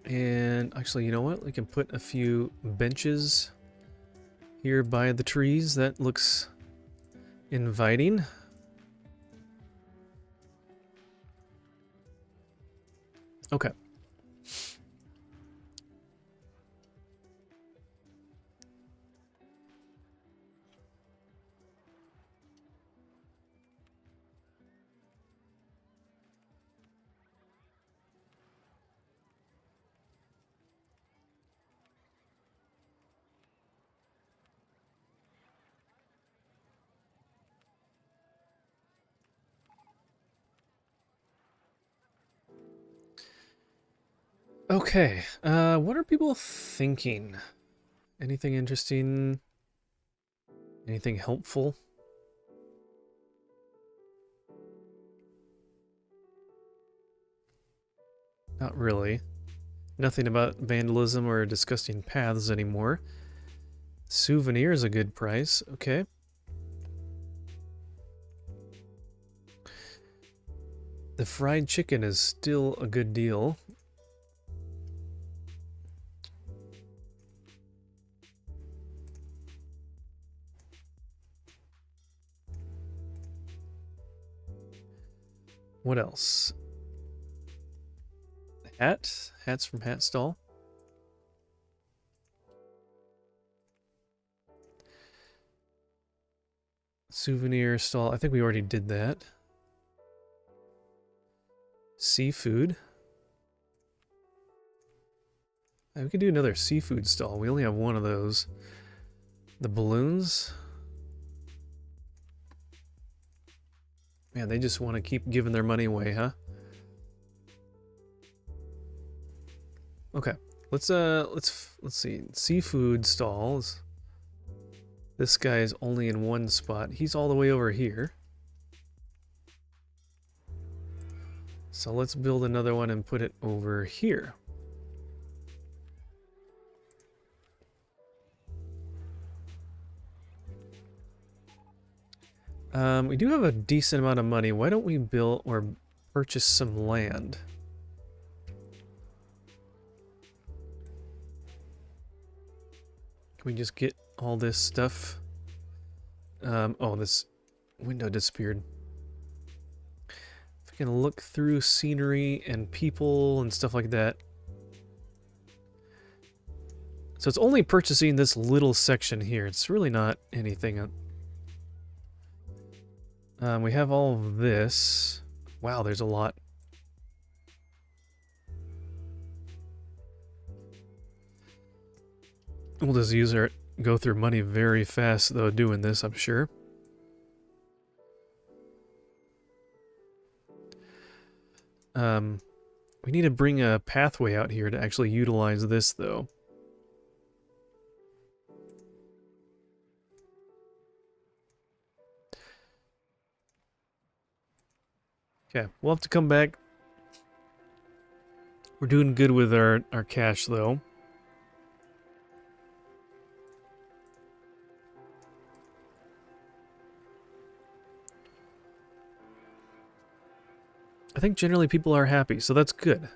And actually, you know what? We can put a few benches here by the trees. That looks inviting. Okay. Okay, what are people thinking? Anything interesting? Anything helpful? Not really. Nothing about vandalism or disgusting paths anymore. Souvenir is a good price. Okay. The fried chicken is still a good deal. What else? Hats from Hat Stall. Souvenir stall. I think we already did that. Seafood. We could do another seafood stall. We only have one of those. The balloons. Man, they just want to keep giving their money away, huh? Okay. Let's see. Seafood stalls. This guy is only in one spot. He's all the way over here. So let's build another one and put it over here. We do have a decent amount of money. Why don't we build or purchase some land? Can we just get all this stuff? Oh, this window disappeared. If we can look through scenery and people and stuff like that. So it's only purchasing this little section here. It's really not anything. We have all of this. Wow, there's a lot. We'll just go through money very fast though doing this, I'm sure. We need to bring a pathway out here to actually utilize this though. Okay, we'll have to come back. We're doing good with our cash though. I think generally people are happy, so that's good.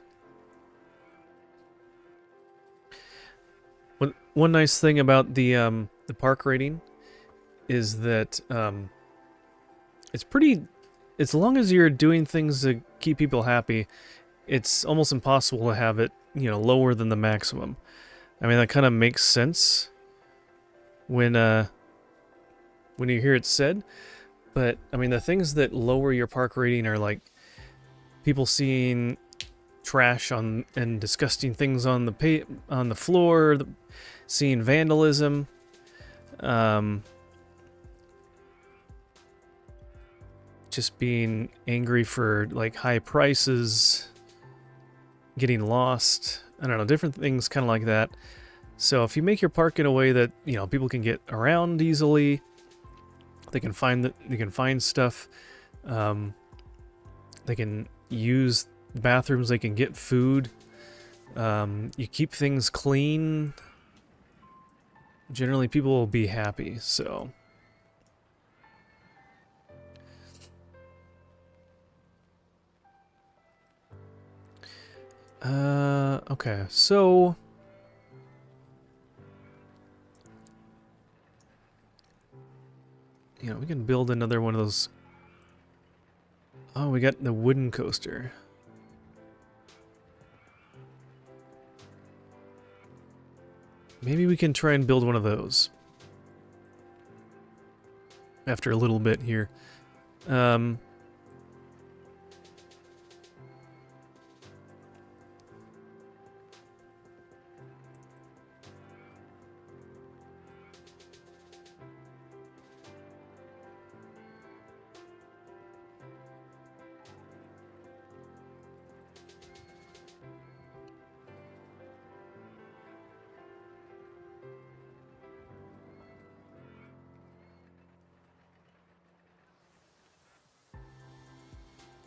One nice thing about the park rating is that it's pretty. As long as you're doing things to keep people happy, it's almost impossible to have it, you know, lower than the maximum. I mean, that kind of makes sense when you hear it said. But I mean, the things that lower your park rating are like people seeing trash on and disgusting things on the floor, seeing vandalism, just being angry for like high prices, getting lost. I don't know, different things kind of like that. So if you make your park in a way that, you know, people can get around easily, they can find stuff, they can use bathrooms, they can get food, you keep things clean, generally people will be happy, so. Okay, so you know, we can build another one of those. Oh, we got the wooden coaster. Maybe we can try and build one of those after a little bit here.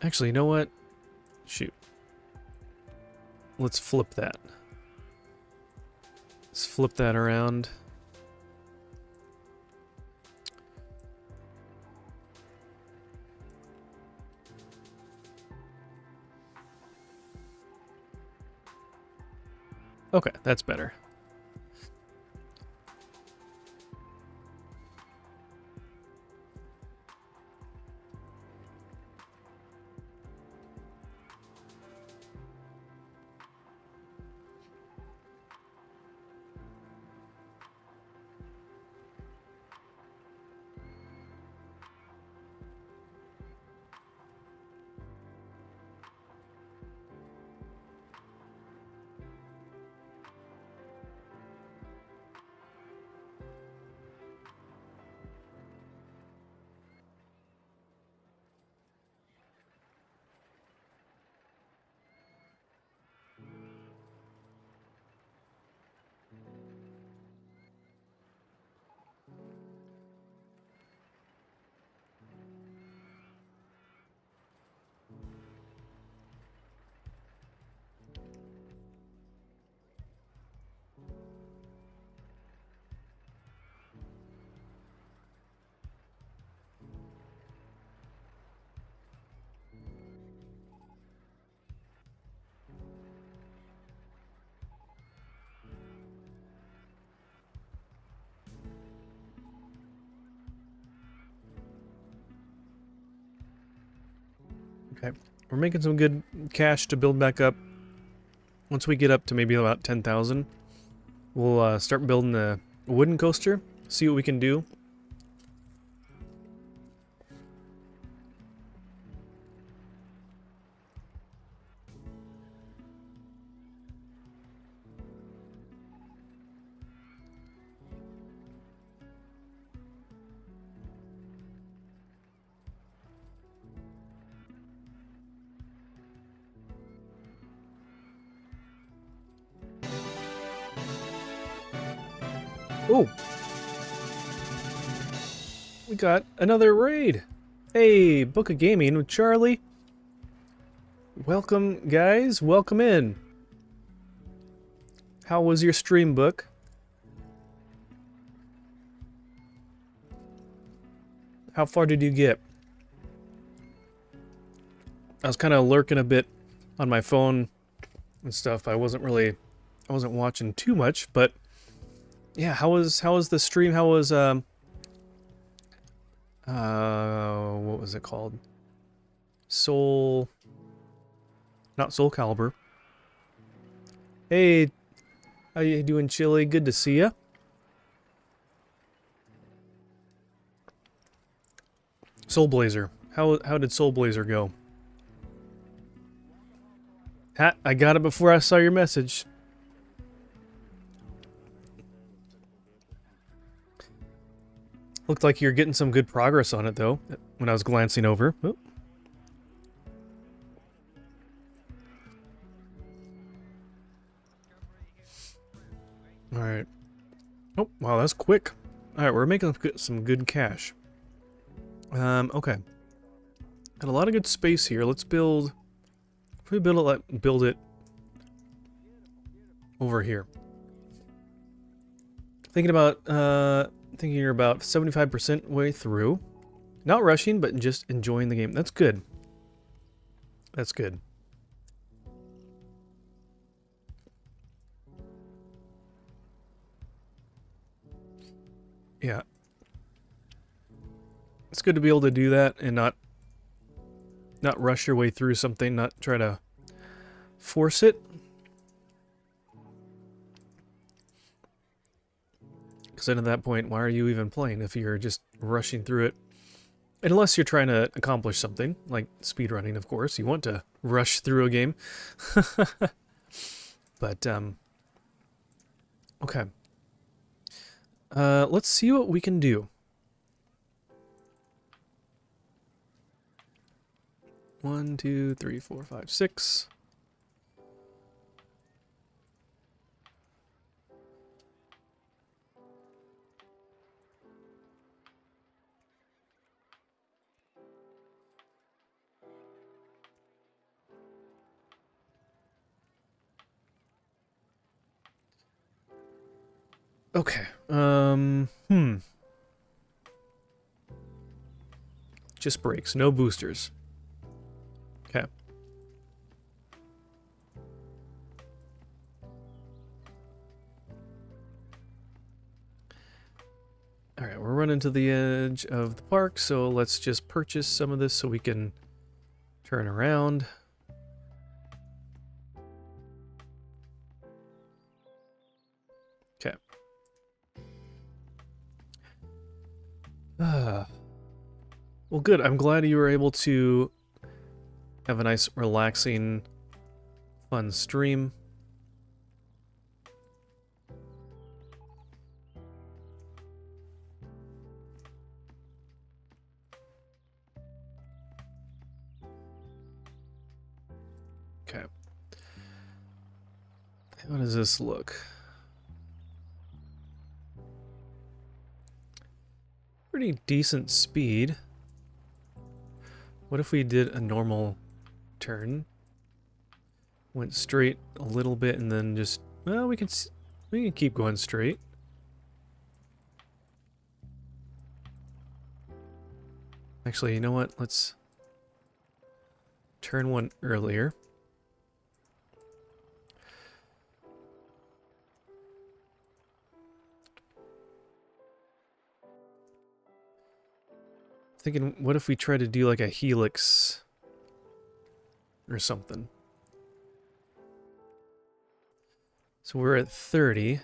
Actually, you know what? Shoot. Let's flip that. Let's flip that around. Okay, that's better. Okay, we're making some good cash to build back up. Once we get up to maybe about 10,000, we'll start building a wooden coaster, see what we can do. Oh! We got another raid! Hey, Book of Gaming with Charlie. Welcome, guys. Welcome in. How was your stream, Book? How far did you get? I was kind of lurking a bit on my phone and stuff. I wasn't watching too much, but yeah, how was the stream? How was what was it called? Not Soul Calibur. Hey, how you doing, Chili? Good to see ya. Soul Blazer. How did Soul Blazer go? I got it before I saw your message. Looked like you're getting some good progress on it, though, when I was glancing over. Oh. Alright. Oh, wow, that's quick. Alright, we're making some good cash. Okay. Got a lot of good space here. Let's build... If we build it over here. Thinking about 75% way through. Not rushing, but just enjoying the game. That's good. That's good. Yeah. It's good to be able to do that and not rush your way through something, not try to force it. Because then at that point, why are you even playing if you're just rushing through it? Unless you're trying to accomplish something, like speedrunning, of course. You want to rush through a game. But, okay. Let's see what we can do. 1, 2, 3, 4, 5, 6. Okay. Just brakes, no boosters. Okay. Alright, we're running to the edge of the park, so let's just purchase some of this so we can turn around. Okay. Well, good. I'm glad you were able to have a nice, relaxing, fun stream. Okay. How does this look? Pretty decent speed. What if we did a normal turn? Went straight a little bit and then just... Well, we can keep going straight. Actually, you know what? Let's turn one earlier. Thinking, what if we try to do like a helix or something. So we're at 30.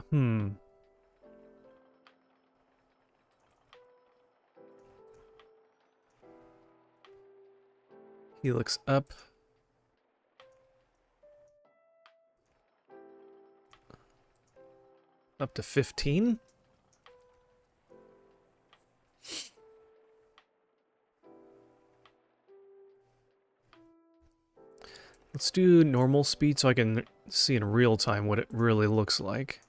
Hmm. He looks up. Up to 15? Let's do normal speed so I can see in real time what it really looks like.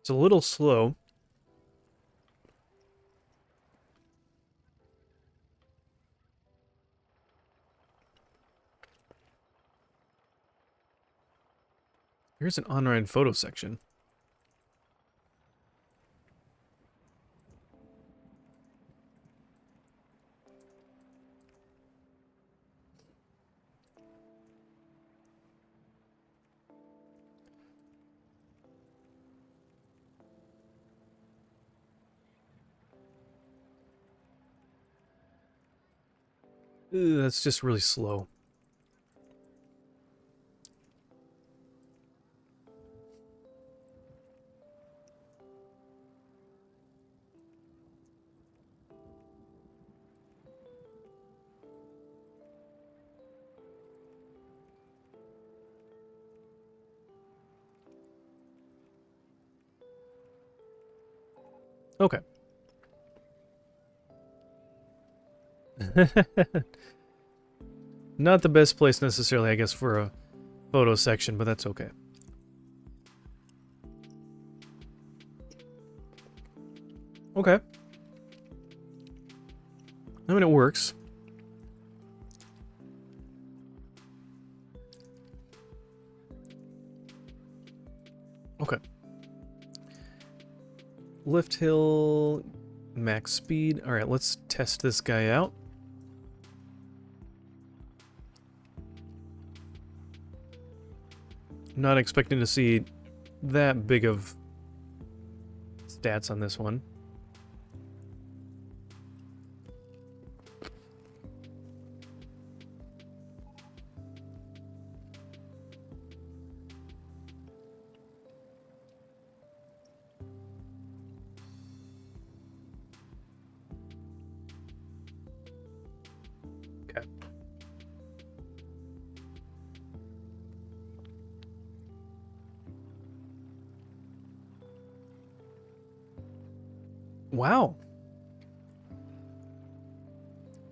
It's a little slow. Here's an on-ride photo section. Ooh, that's just really slow. Okay. Not the best place necessarily, I guess, for a photo section, but that's okay. Okay. I mean, it works. Okay. Lift hill, max speed. All right, let's test this guy out. Not expecting to see that big of stats on this one. Okay. Wow.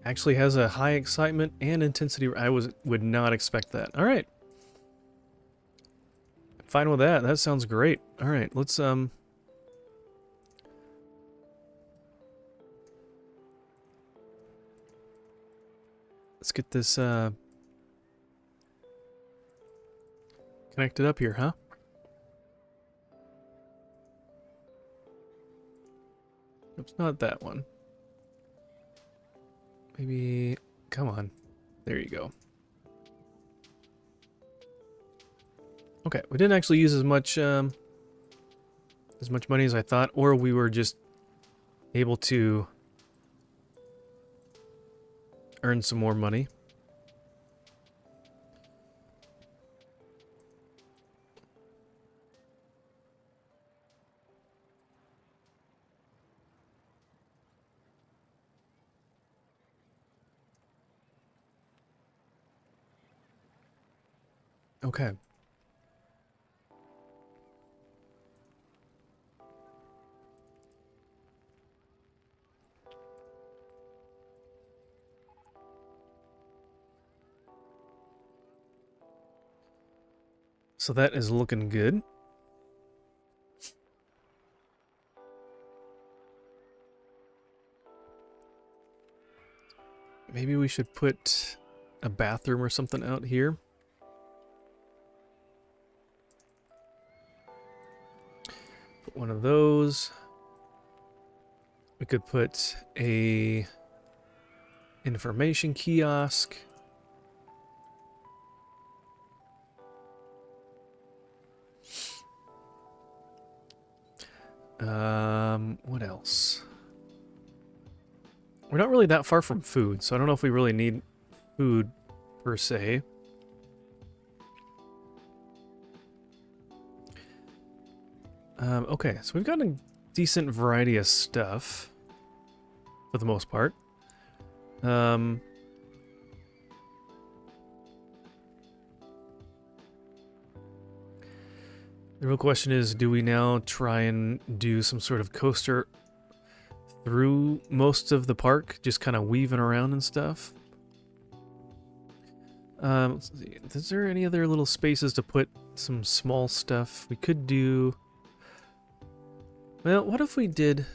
Actually has a high excitement and intensity. I would not expect that. All right. Fine with that. That sounds great. All right, let's get this connected up here, huh? It's not that one. Maybe, come on. There you go. Okay, we didn't actually use as much money as I thought, or we were just able to earn some more money. Okay. So that is looking good. Maybe we should put a bathroom or something out here. Put one of those. We could put a information kiosk. What else? We're not really that far from food, so I don't know if we really need food per se. Okay, so we've got a decent variety of stuff for the most part. The real question is, do we now try and do some sort of coaster through most of the park, just kind of weaving around and stuff? Let's see. Is there any other little spaces to put some small stuff? We could do... Well, what if we did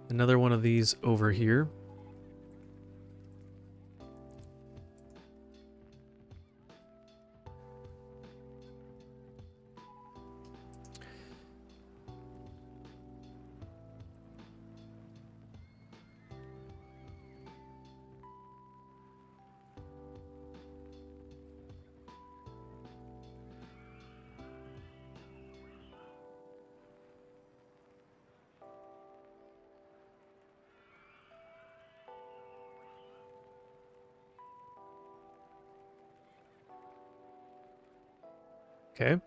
another one of these over here? Okay.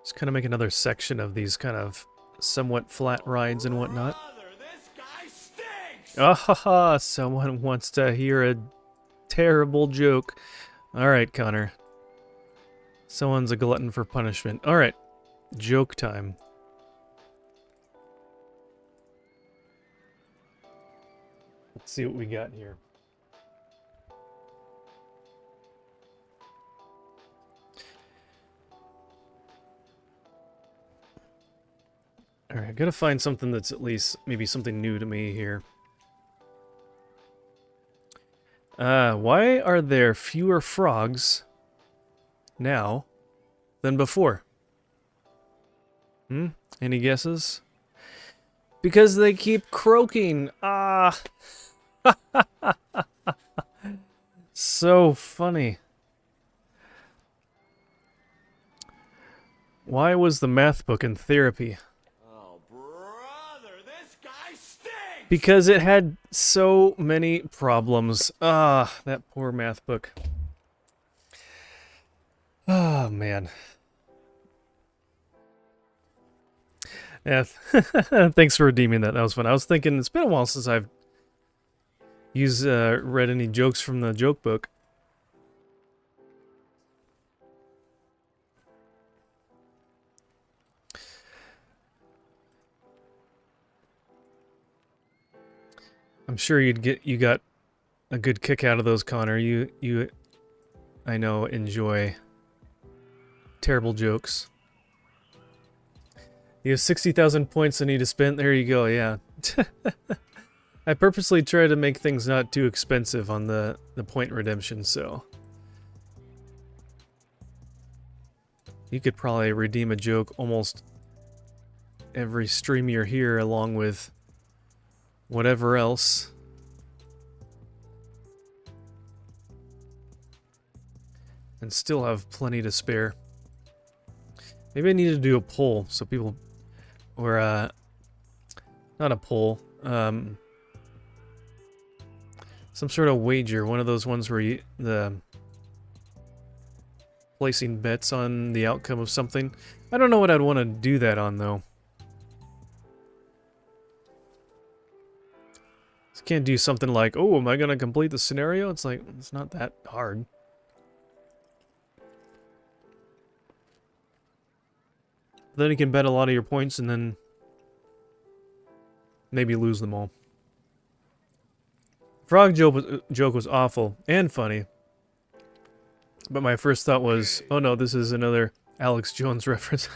Just kind of make another section of these kind of somewhat flat rides and whatnot. Ah ha ha! Someone wants to hear a terrible joke. Alright, Connor. Someone's a glutton for punishment. Alright. Joke time. Let's see what we got here. Alright, I gotta find something that's at least maybe something new to me here. Why are there fewer frogs now than before? Any guesses? Because they keep croaking. Ah! So funny. Why was the math book in therapy? Oh, brother, this guy stinks! Because it had so many problems. Ah, that poor math book. Oh, man. Yeah, thanks for redeeming that. That was fun. I was thinking, it's been a while since I've read any jokes from the joke book. I'm sure you got a good kick out of those, Connor. You I know enjoy terrible jokes. You have 60,000 points I need to spend. There you go. Yeah. I purposely try to make things not too expensive on the point redemption, so you could probably redeem a joke almost every stream you're here, along with whatever else. And still have plenty to spare. Maybe I need to do a poll so people, or not a poll, some sort of wager, one of those ones where the placing bets on the outcome of something. I don't know what I'd want to do that on though. Can't do something like, oh, am I gonna complete the scenario? It's like, it's not that hard. Then you can bet a lot of your points and then maybe lose them all. joke was awful and funny. But my first thought was, oh no, this is another Alex Jones reference.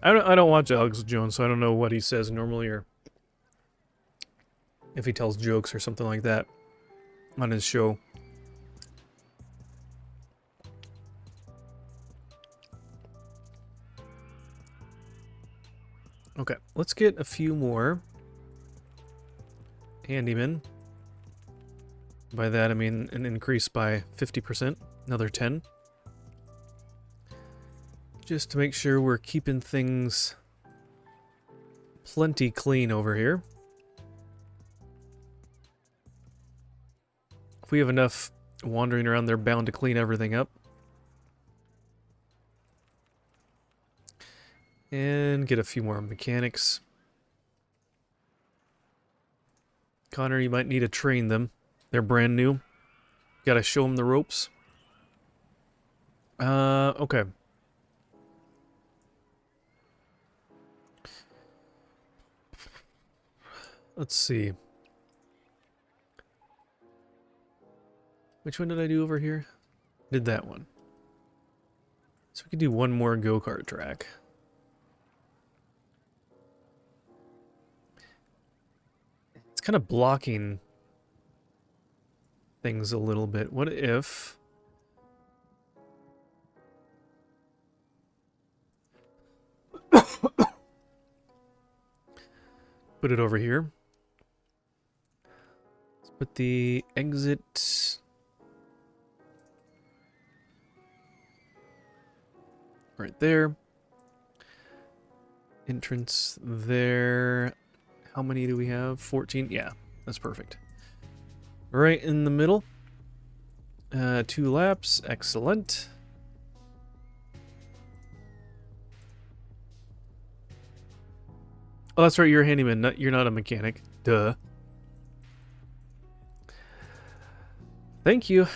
I don't watch Alex Jones, so I don't know what he says normally or if he tells jokes or something like that on his show. Okay, let's get a few more handymen. By that I mean an increase by 50%, another 10. Just to make sure we're keeping things plenty clean over here. If we have enough wandering around, they're bound to clean everything up. And get a few more mechanics. Connor, you might need to train them. They're brand new. Gotta show them the ropes. Okay. Let's see. Which one did I do over here? Did that one. So we could do one more go-kart track. It's kind of blocking things a little bit. What if... put it over here. Let's put the exit... right there. Entrance there. How many do we have? 14? Yeah, that's perfect. Right in the middle. 2 laps. Excellent. Oh, that's right. You're a handyman. You're not a mechanic. Duh. Thank you.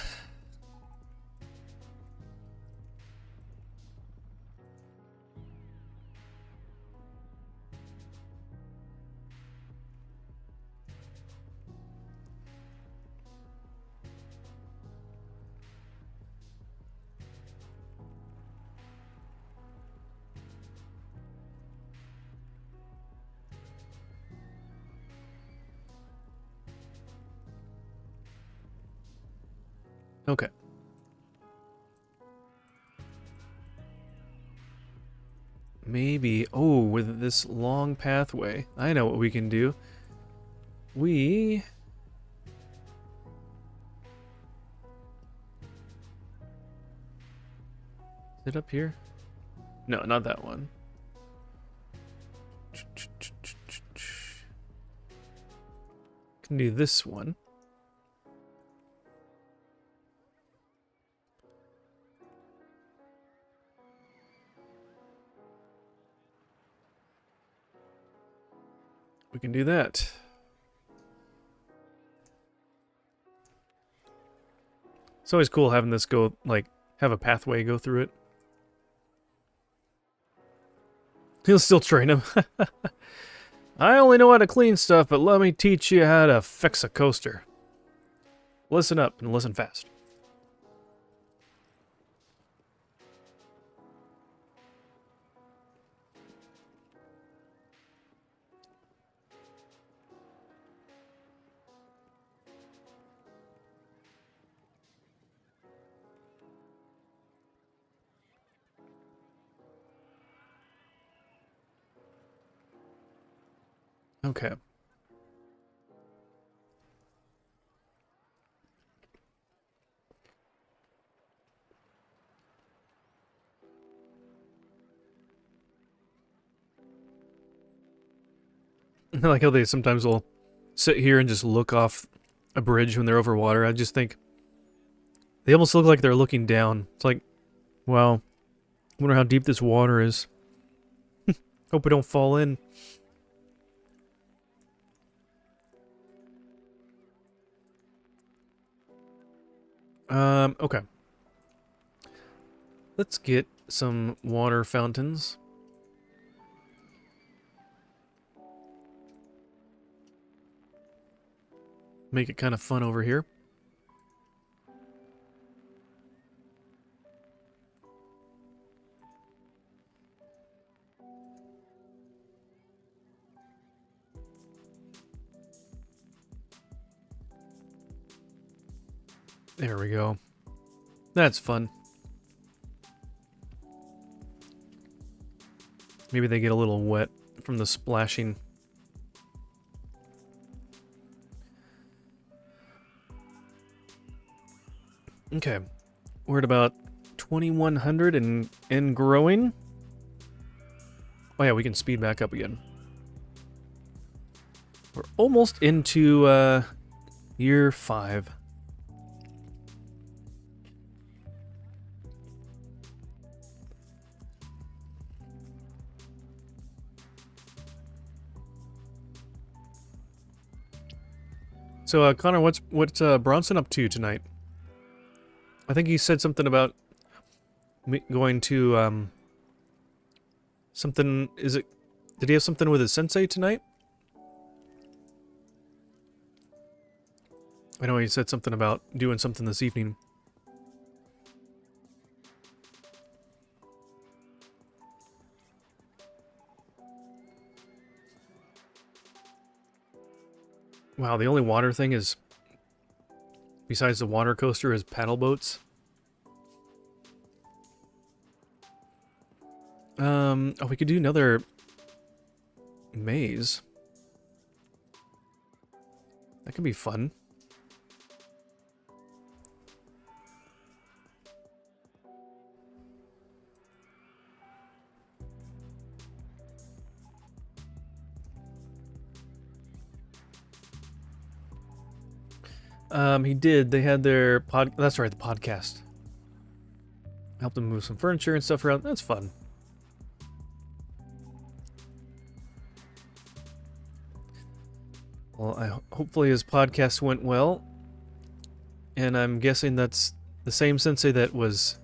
Okay. Maybe... oh, with this long pathway, I know what we can do. We... is it up here? No, not that one. Can do this one. We can do that. It's always cool having this go, like, have a pathway go through it. He'll still train him. I only know how to clean stuff, but let me teach you how to fix a coaster. Listen up and listen fast. Okay. I like how they sometimes will sit here and just look off a bridge when they're over water. I just think they almost look like they're looking down. It's like, wow, I wonder how deep this water is. Hope we don't fall in. Okay. Let's get some water fountains. make it kind of fun over here. There we go. That's fun. Maybe they get a little wet from the splashing. Okay. We're at about 2100 and growing. Oh yeah, we can speed back up again. We're almost into year 5. So, Connor, what's Bronson up to tonight? I think he said something about going to something. Is it? Did he have something with his sensei tonight? I know he said something about doing something this evening. Wow, the only water thing is, besides the water coaster, is paddle boats. Oh, we could do another maze. That could be fun. He did. They had their that's right, the podcast. Helped them move some furniture and stuff around. That's fun. Well, hopefully his podcast went well. And I'm guessing that's the same sensei that was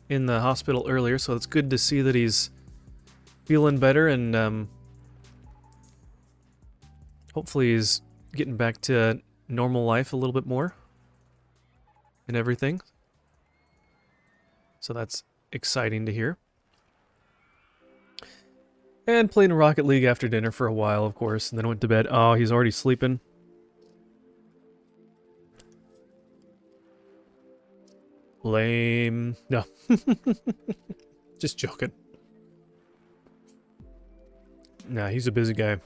in the hospital earlier, so it's good to see that he's feeling better and hopefully he's getting back to normal life a little bit more and everything. So that's exciting to hear. And played Rocket League after dinner for a while, of course, and then went to bed. Oh, he's already sleeping. Lame. No. Just joking. Nah, he's a busy guy.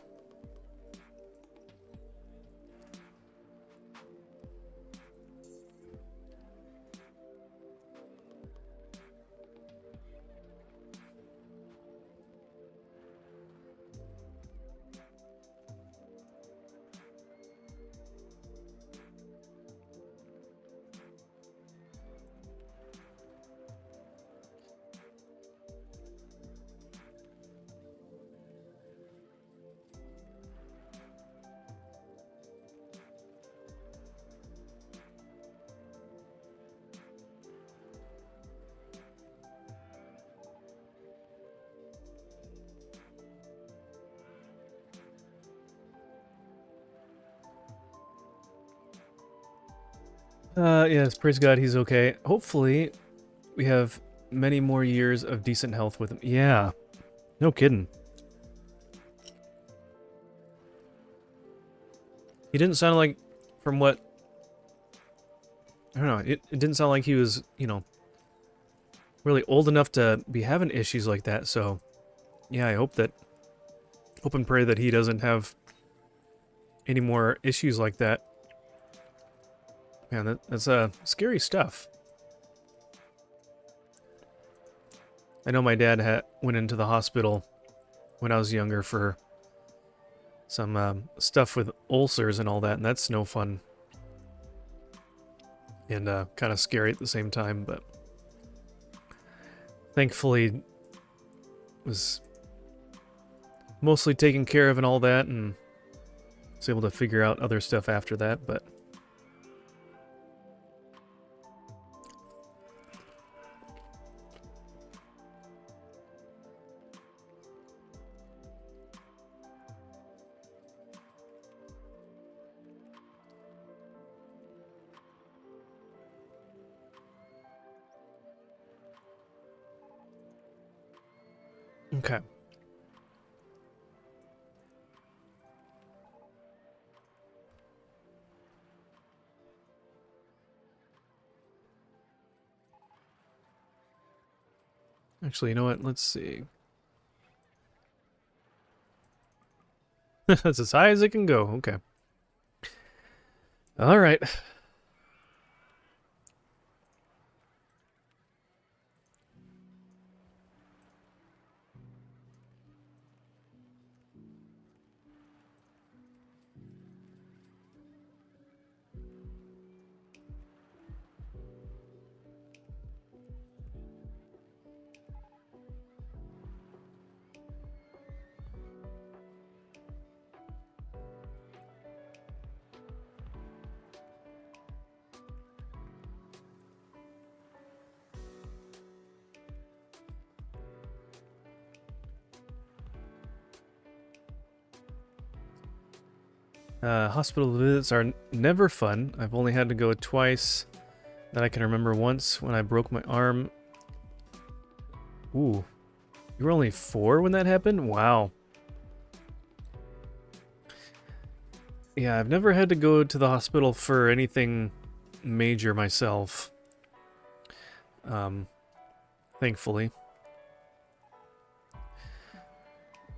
Yes, praise God, he's okay. Hopefully, we have many more years of decent health with him. Yeah, no kidding. He didn't sound like, from what... I don't know, it didn't sound like he was, you know, really old enough to be having issues like that, so... Yeah, I hope and pray that he doesn't have any more issues like that. Man, that's scary stuff. I know my dad went into the hospital when I was younger for some stuff with ulcers and all that, and that's no fun. And kind of scary at the same time, but thankfully was mostly taken care of and all that, and was able to figure out other stuff after that, but... Okay. Actually, you know what? Let's see. That's as high as it can go. Okay. All right. Hospital visits are never fun. I've only had to go twice that I can remember. Once when I broke my arm. Ooh. You were only 4 when that happened? Wow. Yeah, I've never had to go to the hospital for anything major myself. Thankfully.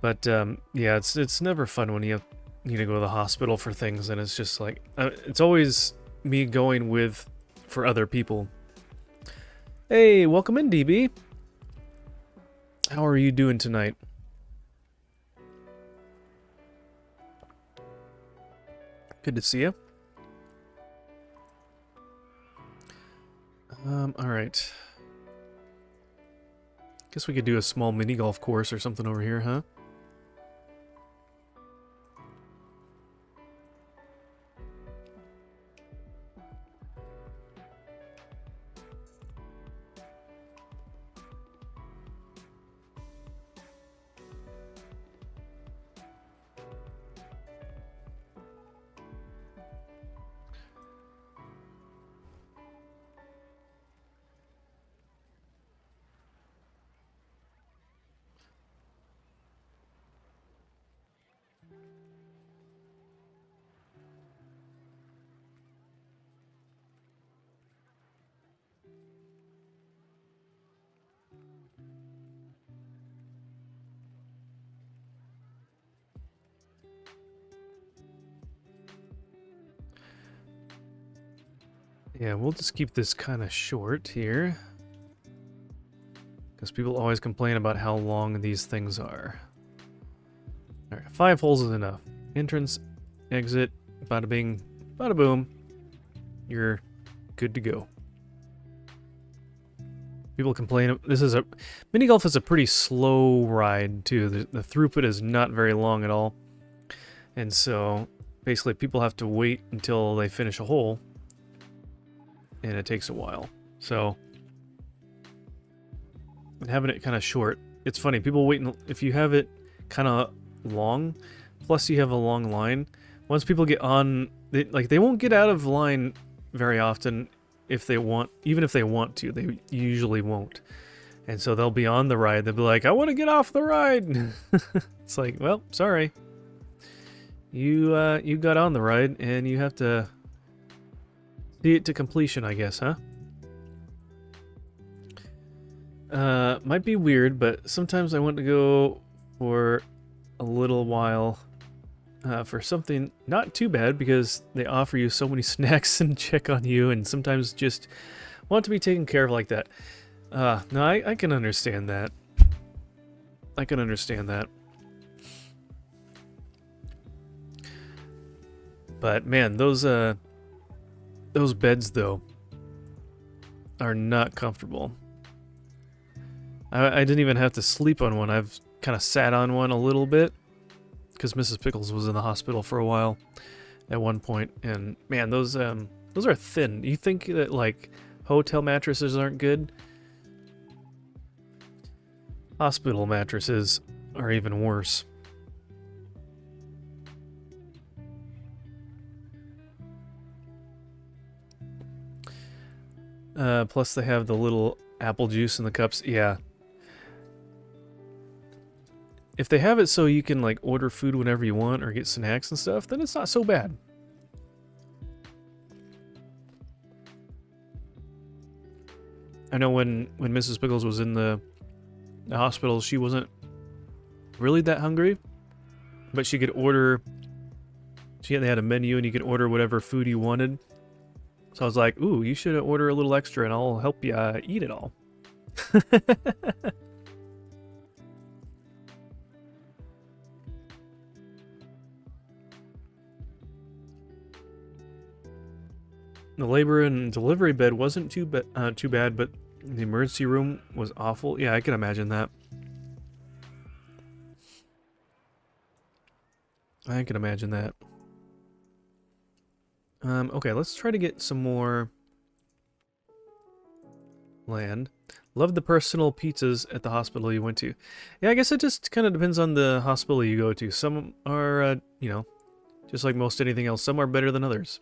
But, yeah, it's never fun when you need to go to the hospital for things, and it's just like, it's always me going with, for other people. Hey, welcome in, DB. How are you doing tonight? Good to see you. Alright. Guess we could do a small mini golf course or something over here, huh? Yeah, we'll just keep this kind of short here. Because people always complain about how long these things are. Alright, 5 holes is enough. Entrance, exit, bada bing, bada boom. You're good to go. People complain. Mini golf is a pretty slow ride too. The throughput is not very long at all. And so basically people have to wait until they finish a hole. And it takes a while. So having it kind of short, it's funny. People wait, if you have it kind of long, plus you have a long line, once people get on, they won't get out of line very often if they want, even if they want to, they usually won't. And so they'll be on the ride, they'll be like, I want to get off the ride. It's like, well, sorry. You got on the ride and you have to see it to completion, I guess, huh? Might be weird, but sometimes I want to go for a little while for something not too bad, because they offer you so many snacks and check on you, and sometimes just want to be taken care of like that. No, I can understand that. I can understand that. But man, those beds though are not comfortable. I didn't even have to sleep on one. I've kind of sat on one a little bit because Mrs. Pickles was in the hospital for a while at one point, and man, those are thin. You think that like hotel mattresses aren't good? Hospital mattresses are even worse. Plus they have the little apple juice in the cups. Yeah. if they have it so you can like order food whenever you want or get snacks and stuff, then it's not so bad. I know when Mrs. Pickles was in the hospital, she wasn't really that hungry, but she could order. They had a menu and you could order whatever food you wanted. So I was like, "Ooh, you should order a little extra, and I'll help you eat it all." The labor and delivery bed wasn't too bad, but the emergency room was awful. Yeah, I can imagine that. I can imagine that. Okay, let's try to get some more land. Love the personal pizzas at the hospital you went to. Yeah, I guess it just kind of depends on the hospital you go to. Some are, you know, just like most anything else, some are better than others.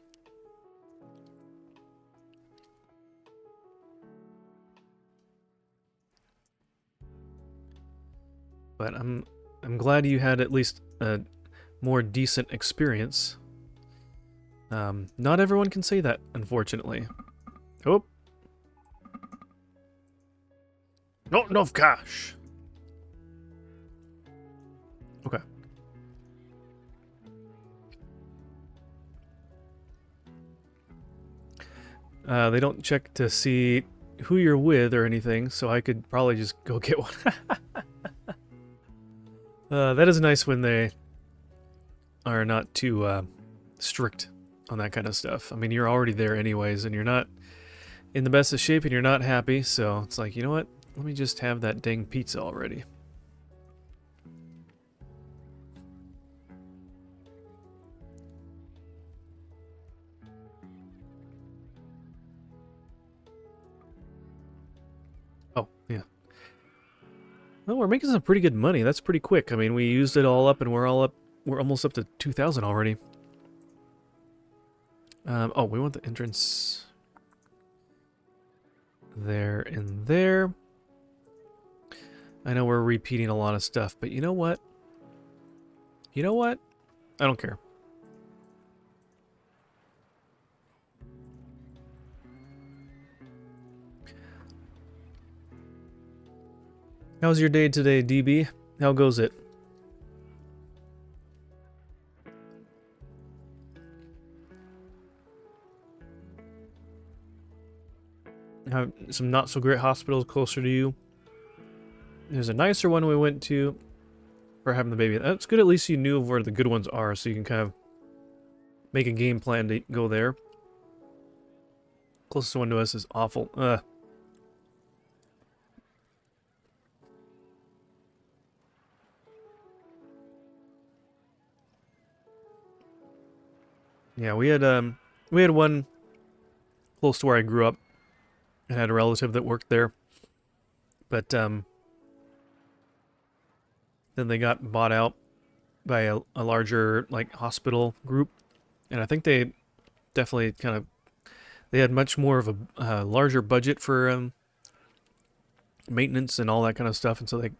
But I'm glad you had at least a more decent experience. Not everyone can say that, unfortunately. Oh. Not enough cash. Okay. They don't check to see who you're with or anything, so I could probably just go get one. That is nice when they are not too strict on that kind of stuff. I mean, you're already there anyways, and you're not in the best of shape, and you're not happy, so it's like, you know what? Let me just have that dang pizza already. Oh, yeah. Well, we're making some pretty good money. That's pretty quick. I mean, we used it all up, and we're almost up to 2,000 already. Oh, we want the entrance there and there. I know we're repeating a lot of stuff, but you know what? You know what? I don't care. How's your day today, DB? How goes it? Have some not so great hospitals closer to you. There's a nicer one we went to for having the baby. That's good, at least you knew where the good ones are, so you can kind of make a game plan to go there. Closest one to us is awful. Yeah, we had one close to where I grew up and had a relative that worked there. But then they got bought out by a larger like hospital group, and I think they definitely they had much more of a larger budget for maintenance and all that kind of stuff, and so they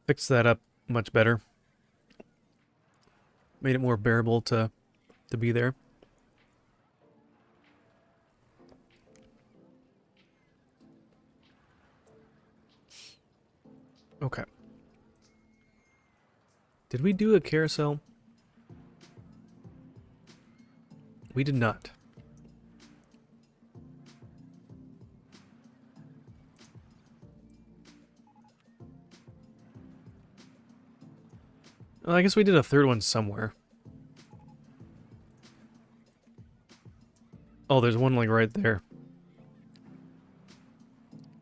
fixed that up much better. Made it more bearable to be there. Okay. Did we do a carousel? We did not. Well, I guess we did a third one somewhere. Oh, there's one like right there.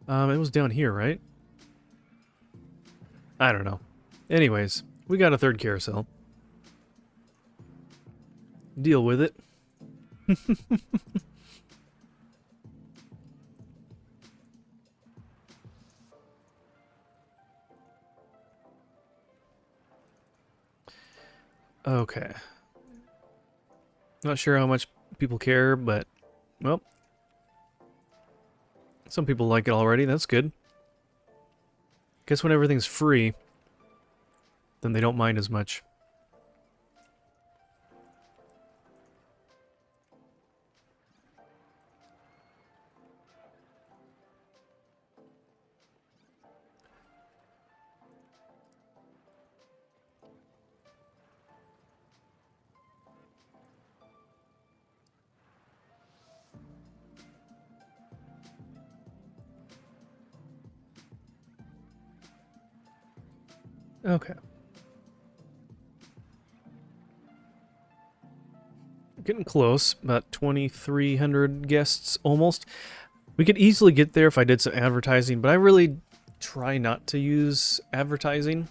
It was down here, right? I don't know. Anyways, we got a third carousel. Deal with it. Okay. Not sure how much people care, but, well, some people like it already. That's good. Guess when everything's free, then they don't mind as much. Okay. Getting close, about 2,300 guests almost. We could easily get there if I did some advertising, but I really try not to use advertising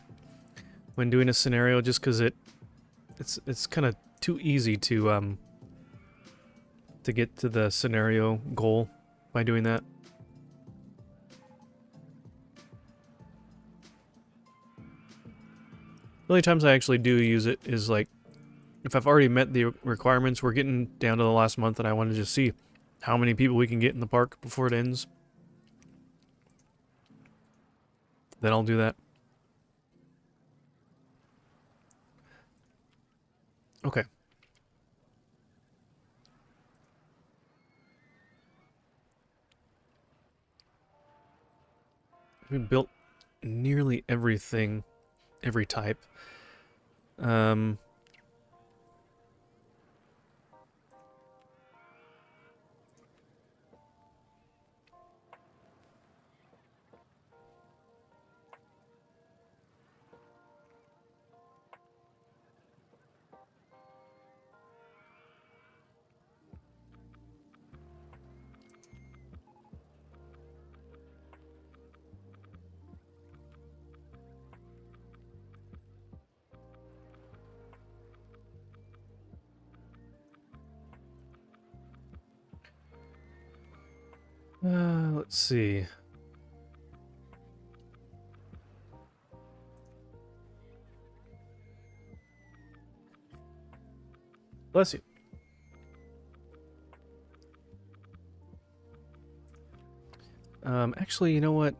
when doing a scenario just because it's kind of too easy to get to the scenario goal by doing that. The only times I actually do use it is like if I've already met the requirements. We're getting down to the last month and I want to just see how many people we can get in the park before it ends. Then I'll do that. Okay. We built nearly everything, every type. Let's see. Bless you. Actually, you know what?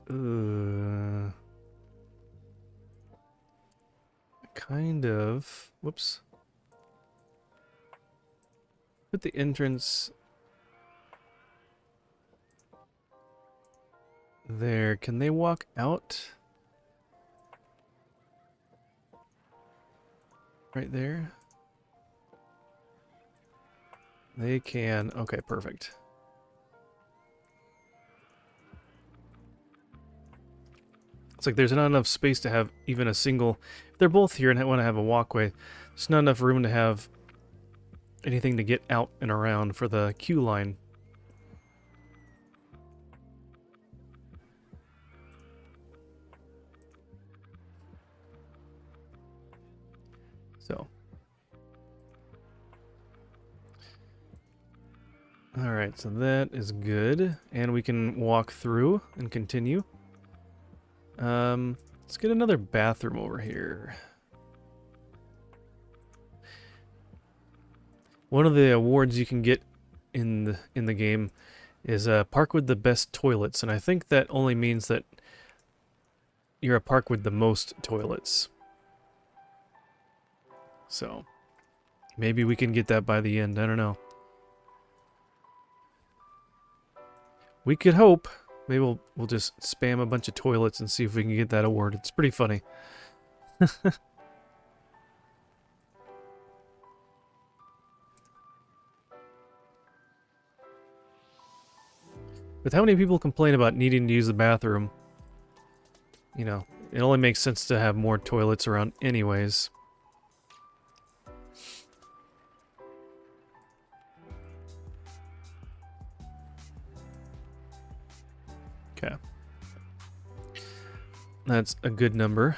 Kind of. Whoops. Put the entrance there. Can they walk out? Right there? They can. Okay, perfect. It's like there's not enough space to have even a single... If they're both here and want to have a walkway, there's not enough room to have anything to get out and around for the queue line. So. Alright, so that is good. And we can walk through and continue. Let's get another bathroom over here. One of the awards you can get in the game is a park with the best toilets, and I think that only means that you're a park with the most toilets. So, maybe we can get that by the end, I don't know. We could hope. Maybe we'll just spam a bunch of toilets and see if we can get that award. It's pretty funny. With how many people complain about needing to use the bathroom, you know, it only makes sense to have more toilets around anyways. Okay. That's a good number.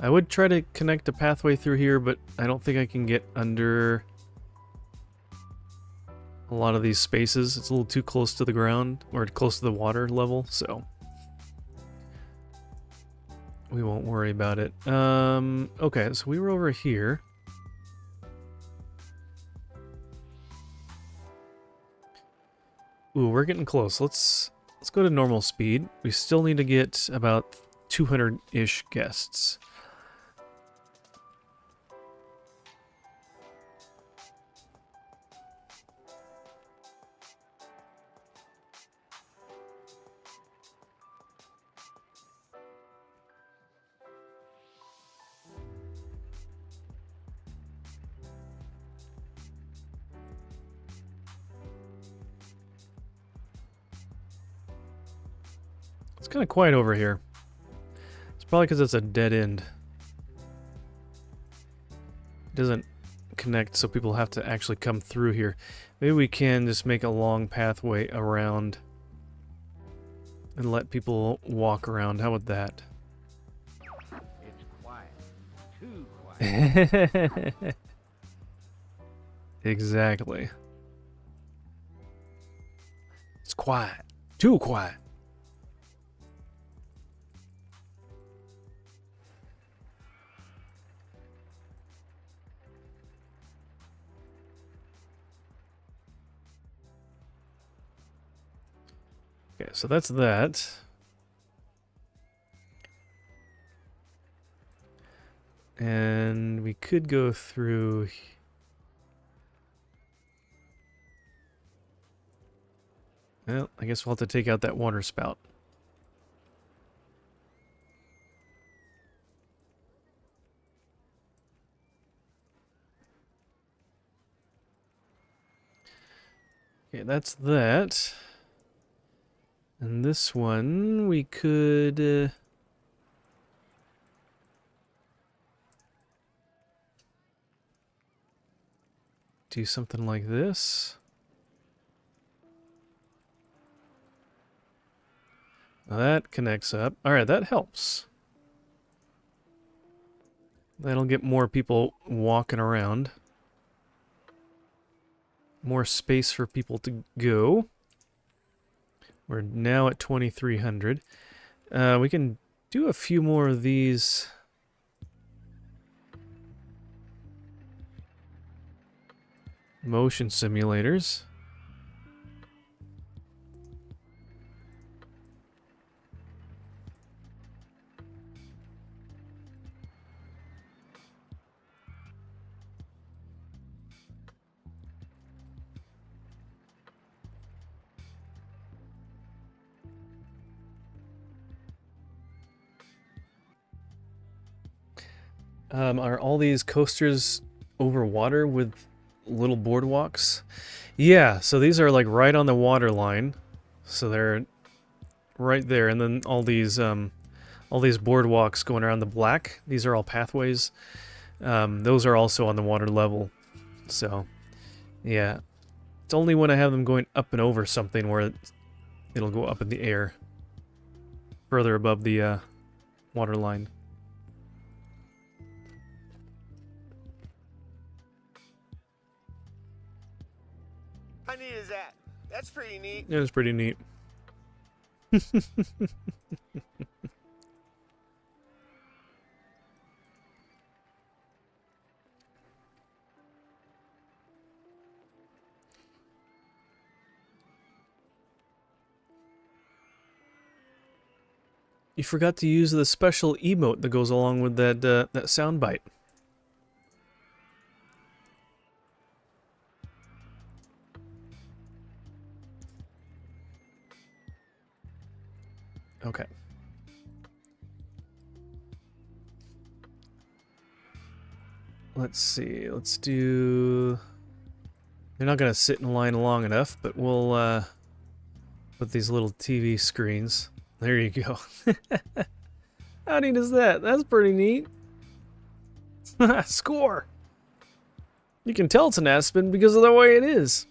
I would try to connect a pathway through here, but I don't think I can get under a lot of these spaces. It's a little too close to the ground, or close to the water level, so we won't worry about it. Okay, so we were over here. Ooh, we're getting close. Let's Let's go to normal speed. We still need to get about 200-ish guests. It's kind of quiet over here. It's probably because it's a dead end. It doesn't connect, so people have to actually come through here. Maybe we can just make a long pathway around and let people walk around. How about that? It's quiet. Too quiet. Exactly. It's quiet. Too quiet. Okay, so that's that. And we could go through. Well, I guess we'll have to take out that water spout. Okay, that's that. And this one, we could... do something like this. Now that connects up. Alright, that helps. That'll get more people walking around. More space for people to go. We're now at 2,300. We can do a few more of these. Motion simulators. Are all these coasters over water with little boardwalks? Yeah, so these are like right on the water line. So they're right there, and then all these boardwalks going around the black. These are all pathways. Those are also on the water level. So, yeah. It's only when I have them going up and over something where it'll go up in the air. Further above the water line. How neat is that? That's pretty neat. Yeah, it's pretty neat. You forgot to use the special emote that goes along with that that soundbite. Okay. Let's see. Let's do... They're not going to sit in line long enough, but we'll put these little TV screens. There you go. How neat is that? That's pretty neat. Score! You can tell it's an Aspen because of the way it is.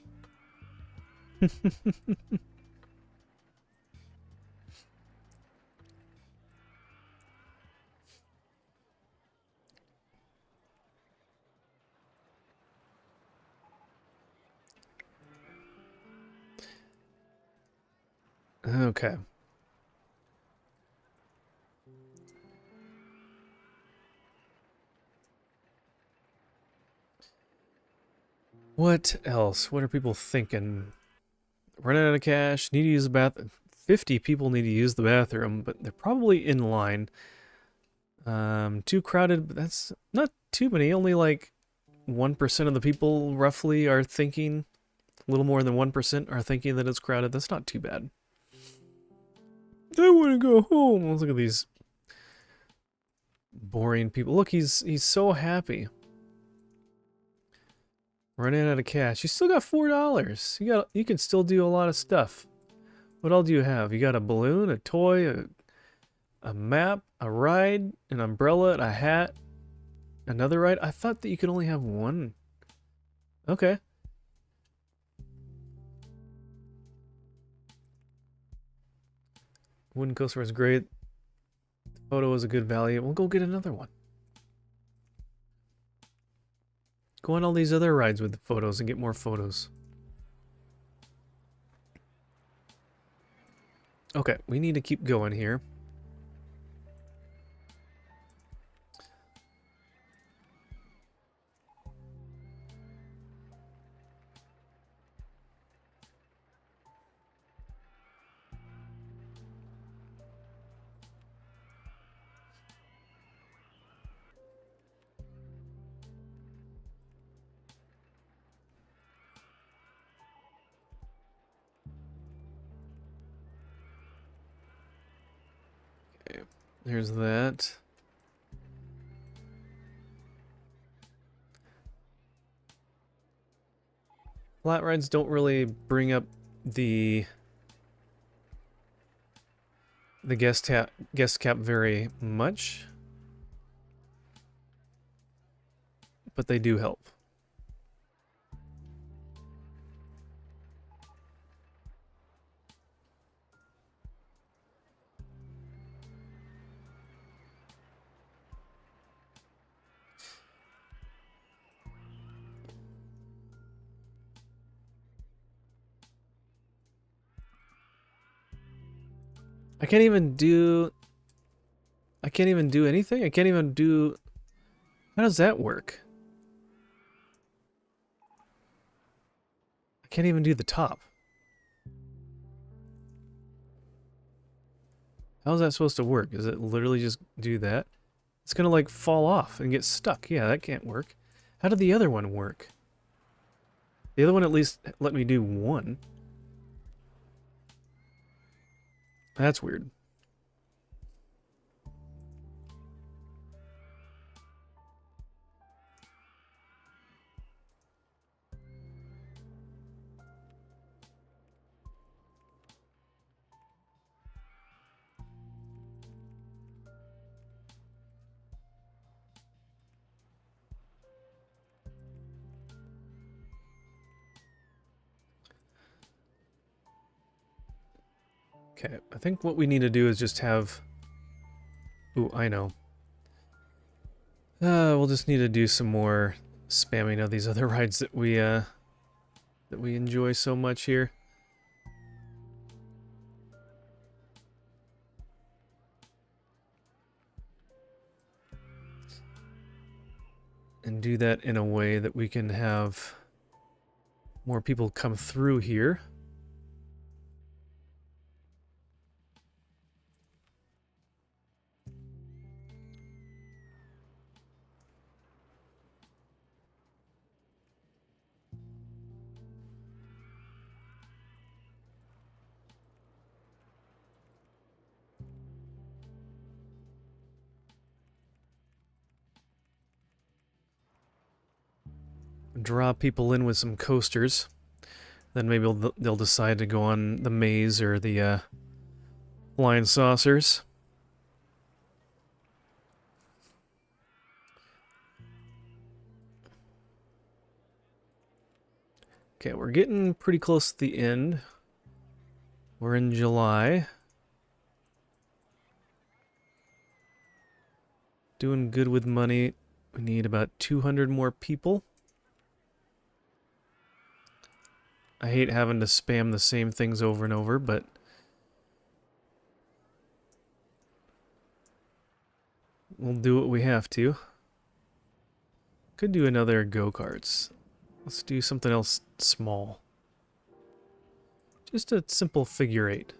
Okay. What else? What are people thinking? Running out of cash? Need to use the bathroom? 50 people need to use the bathroom, but they're probably in line. Too crowded, but that's not too many. Only like 1% of the people roughly are thinking, a little more than 1% are thinking that it's crowded. That's not too bad. I want to go home. Let's look at these boring people. Look, he's so happy. Running out of cash. You still got $4. You can still do a lot of stuff. What all do you have? You got a balloon, a toy, a map, a ride, an umbrella, a hat, another ride. I thought that you could only have one. Okay. Wooden coaster was great. The photo was a good value. We'll go get another one. Go on all these other rides with the photos and get more photos. Okay, we need to keep going here. Okay, there's that. Flat rides don't really bring up the guest cap very much, but they do help. I can't even do anything. I can't even do. How does that work? I can't even do the top. How's that supposed to work? Is it literally just do that? It's gonna like fall off and get stuck. Yeah, that can't work. How did the other one work? The other one at least let me do one. That's weird. Okay, I think what we need to do is just have... Ooh, I know. We'll just need to do some more spamming of these other rides that we enjoy so much here. And do that in a way that we can have more people come through here. Draw people in with some coasters. Then maybe they'll decide to go on the maze or the flying saucers. Okay, we're getting pretty close to the end. We're in July. Doing good with money. We need about 200 more people. I hate having to spam the same things over and over, but we'll do what we have to. Could do another go-karts. Let's do something else small. Just a simple figure eight.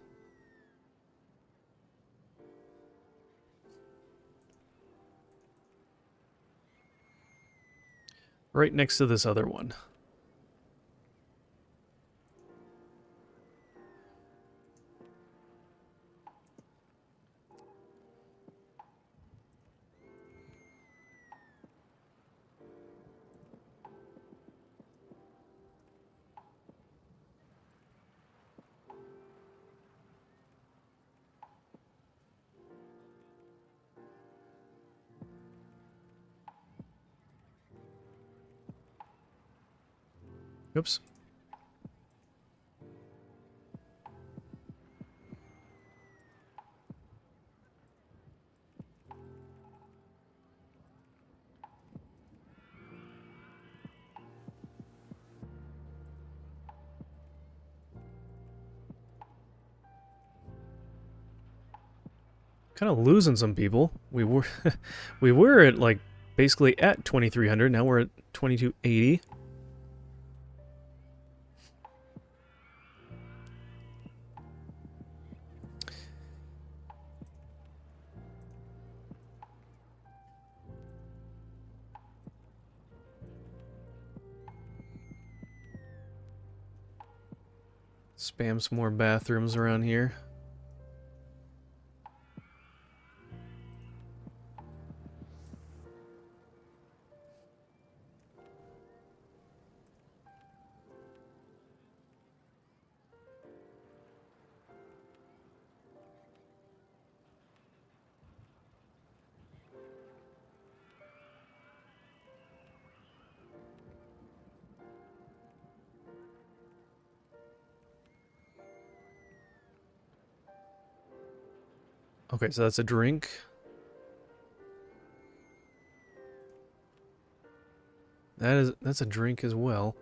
right next to this other one. Oops. Kind of losing some people. We were we were at like basically at 2300. Now we're at 2280. Spam some more bathrooms around here. Okay, so that's a drink. That's a drink as well.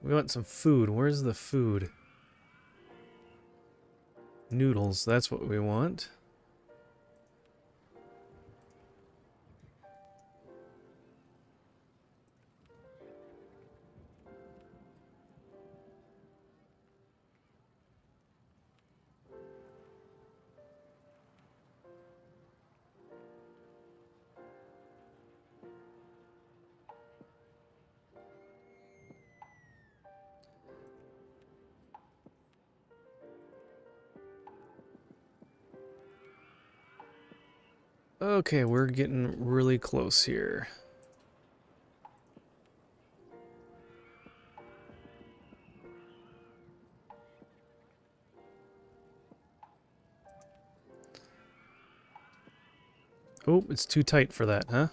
We want some food. Where's the food? Noodles, that's what we want. Okay, we're getting really close here. Oh, it's too tight for that, huh?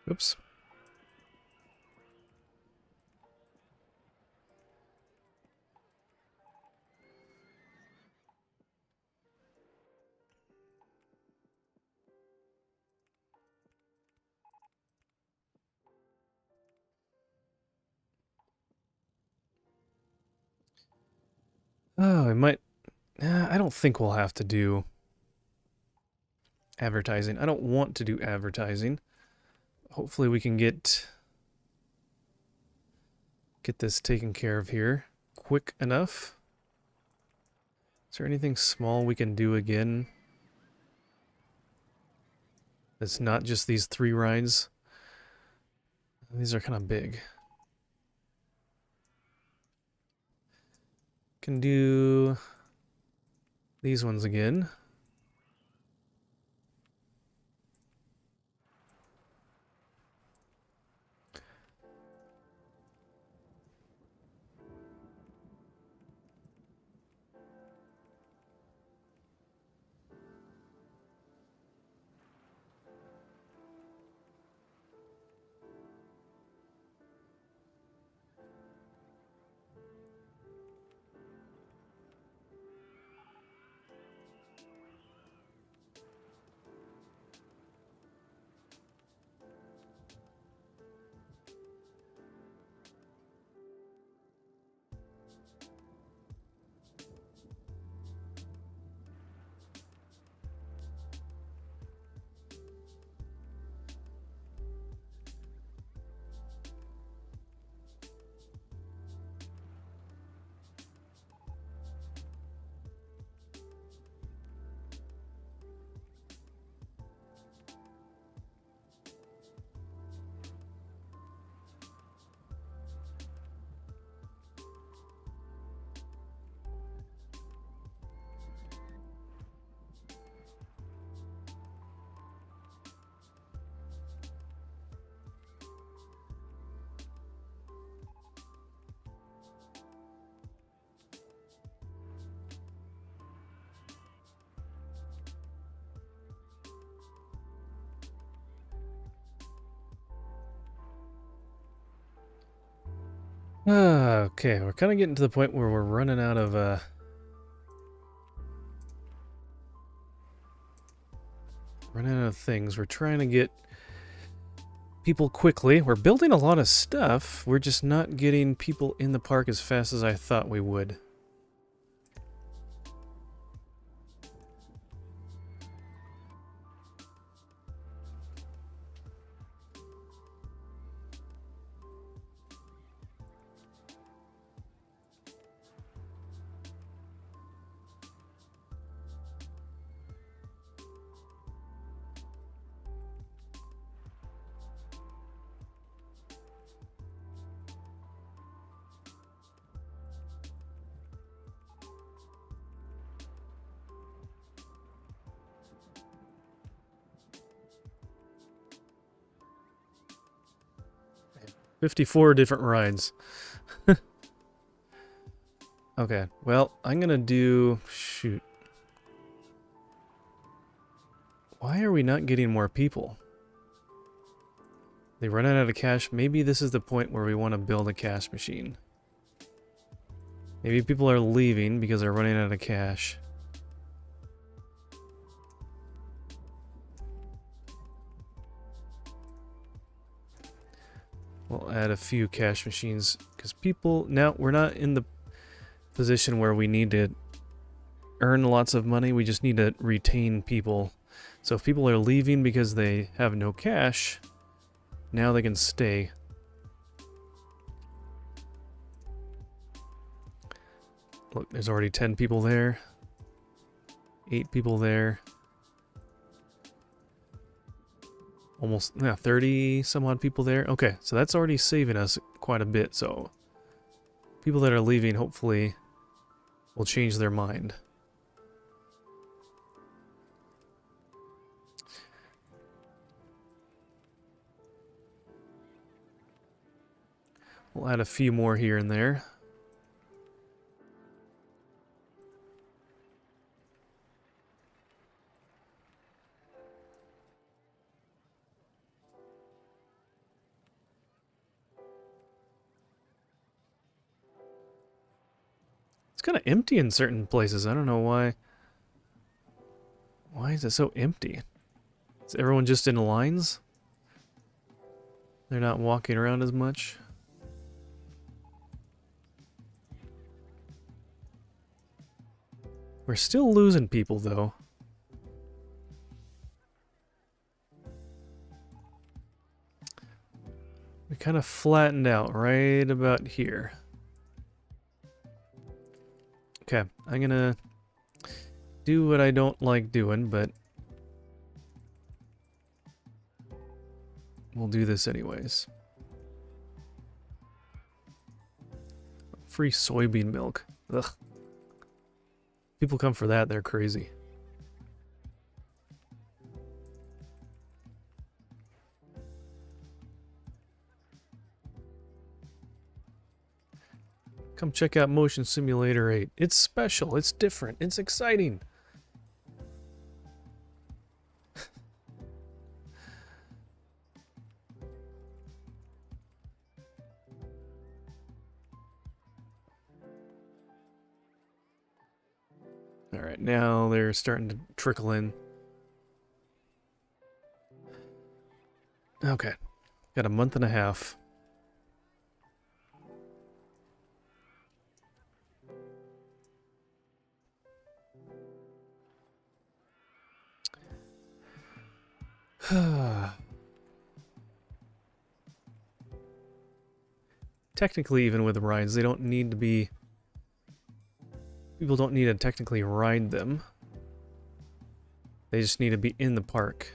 Oops. Oh, I might... I don't think we'll have to do advertising. I don't want to do advertising. Hopefully we can get this taken care of here quick enough. Is there anything small we can do again? It's not just these 3 rides. These are kind of big. Can do these ones again. Okay, we're kind of getting to the point where we're running out of things. We're trying to get people quickly. We're building a lot of stuff. We're just not getting people in the park as fast as I thought we would. $54 different rides. Okay, well, I'm gonna do... Shoot. Why are we not getting more people? They run out of cash. Maybe this is the point where we want to build a cash machine. Maybe people are leaving because they're running out of cash. We'll add a few cash machines because people... Now, we're not in the position where we need to earn lots of money. We just need to retain people. So if people are leaving because they have no cash, now they can stay. Look, there's already 10 people there. 8 people there. Almost 30 some odd people there. Okay, so that's already saving us quite a bit. So people that are leaving hopefully will change their mind. We'll add a few more here and there. It's kind of empty in certain places. I don't know why. Why is it so empty? Is everyone just in lines? They're not walking around as much? We're still losing people, though. We kind of flattened out right about here. Okay, I'm gonna do what I don't like doing, but we'll do this anyways. Free soybean milk. Ugh. People come for that, they're crazy. Come check out Motion Simulator 8. It's special, it's different, it's exciting. Alright, now they're starting to trickle in. Okay, got a month and a half. Technically, even with rides, they don't need to be... People don't need to technically ride them. They just need to be in the park.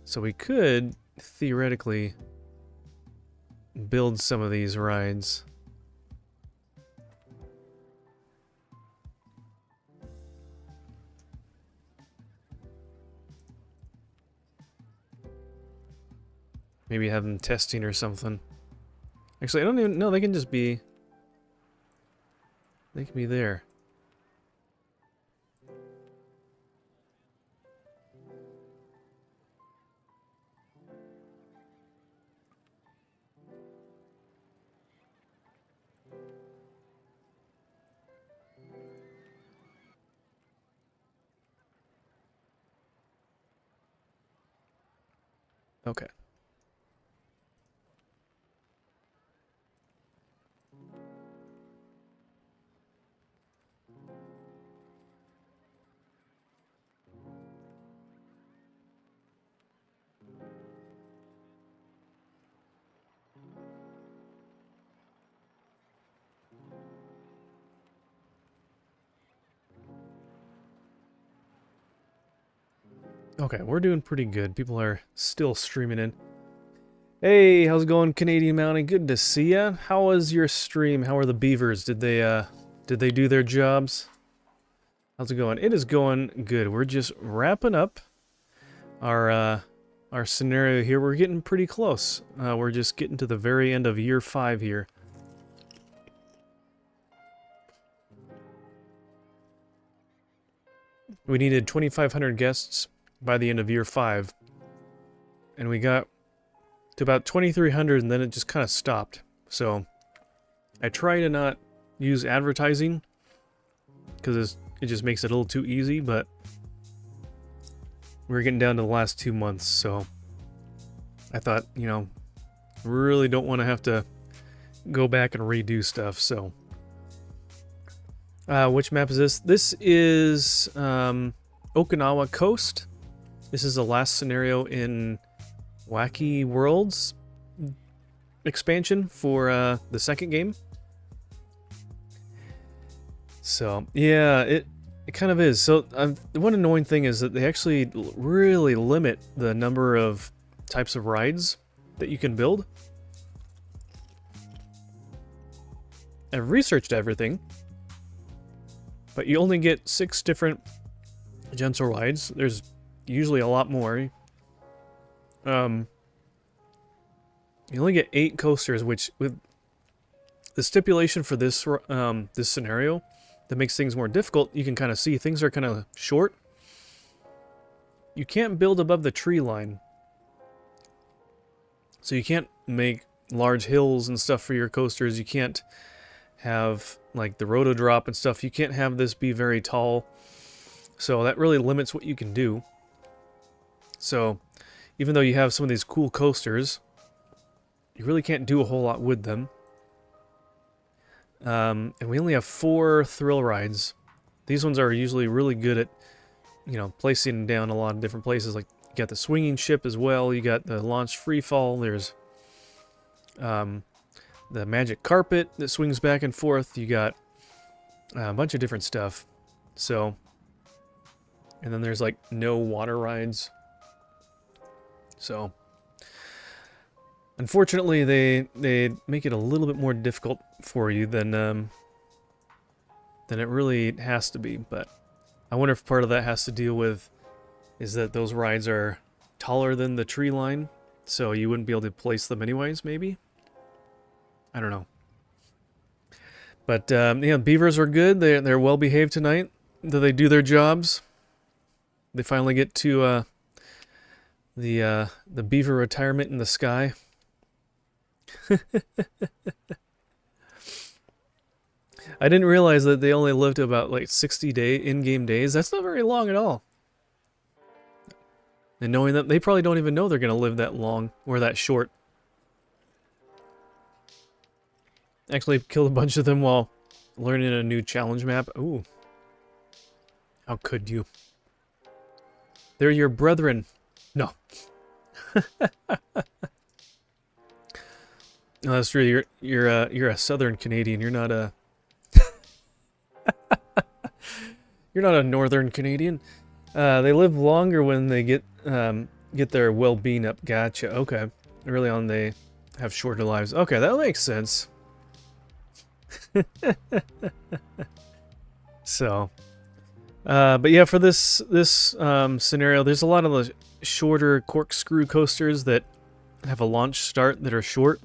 So we could, theoretically, build some of these rides. Maybe have them testing or something. Actually, I don't even know. They can just be... They can be there. Okay. Okay, we're doing pretty good. People are still streaming in. Hey, how's it going, Canadian Mountain? Good to see ya. How was your stream? How are the beavers? Did they do their jobs? How's it going? It is going good. We're just wrapping up our scenario here. We're getting pretty close. We're just getting to the very end of year 5 here. We needed 2,500 guests by the end of year 5. And we got to about 2,300 and then it just kind of stopped. So I try to not use advertising because it just makes it a little too easy, but we're getting down to the last 2 months, so I thought, you know, really don't want to have to go back and redo stuff, so. Which map is this? This is Okinawa Coast. This is the last scenario in Wacky Worlds expansion for the second game. So, yeah, it kind of is. So, the one annoying thing is that they actually really limit the number of types of rides that you can build. I've researched everything, but you only get 6 different gentle rides. There's usually a lot more. You only get 8 coasters, which with the stipulation for this this scenario that makes things more difficult, you can kind of see things are kind of short. You can't build above the tree line. So you can't make large hills and stuff for your coasters. You can't have like the roto drop and stuff. You can't have this be very tall. So that really limits what you can do. So even though you have some of these cool coasters, you really can't do a whole lot with them. And we only have 4 thrill rides. These ones are usually really good at, you know, placing down a lot of different places. Like, you got the swinging ship as well. You got the launch free fall. There's the magic carpet that swings back and forth. You got a bunch of different stuff. So, and then there's like no water rides. So, unfortunately, they make it a little bit more difficult for you than it really has to be. But I wonder if part of that has to deal with is that those rides are taller than the tree line, so you wouldn't be able to place them anyways, maybe? I don't know. But, yeah, beavers are good. They're well behaved tonight. They do their jobs. They finally get to the beaver retirement in the sky. I didn't realize that they only lived about like 60 in-game days. That's not very long at all. And knowing that, they probably don't even know they're going to live that long or that short. Actually killed a bunch of them while learning a new challenge map. Ooh. How could you? They're your brethren. No. No, that's true. You're a Southern Canadian. You're not a you're not a Northern Canadian. They live longer when they get their well-being up. Gotcha. Okay. Early on, they have shorter lives. Okay, that makes sense. So, but yeah, for this scenario, there's a lot of the shorter corkscrew coasters that have a launch start that are short.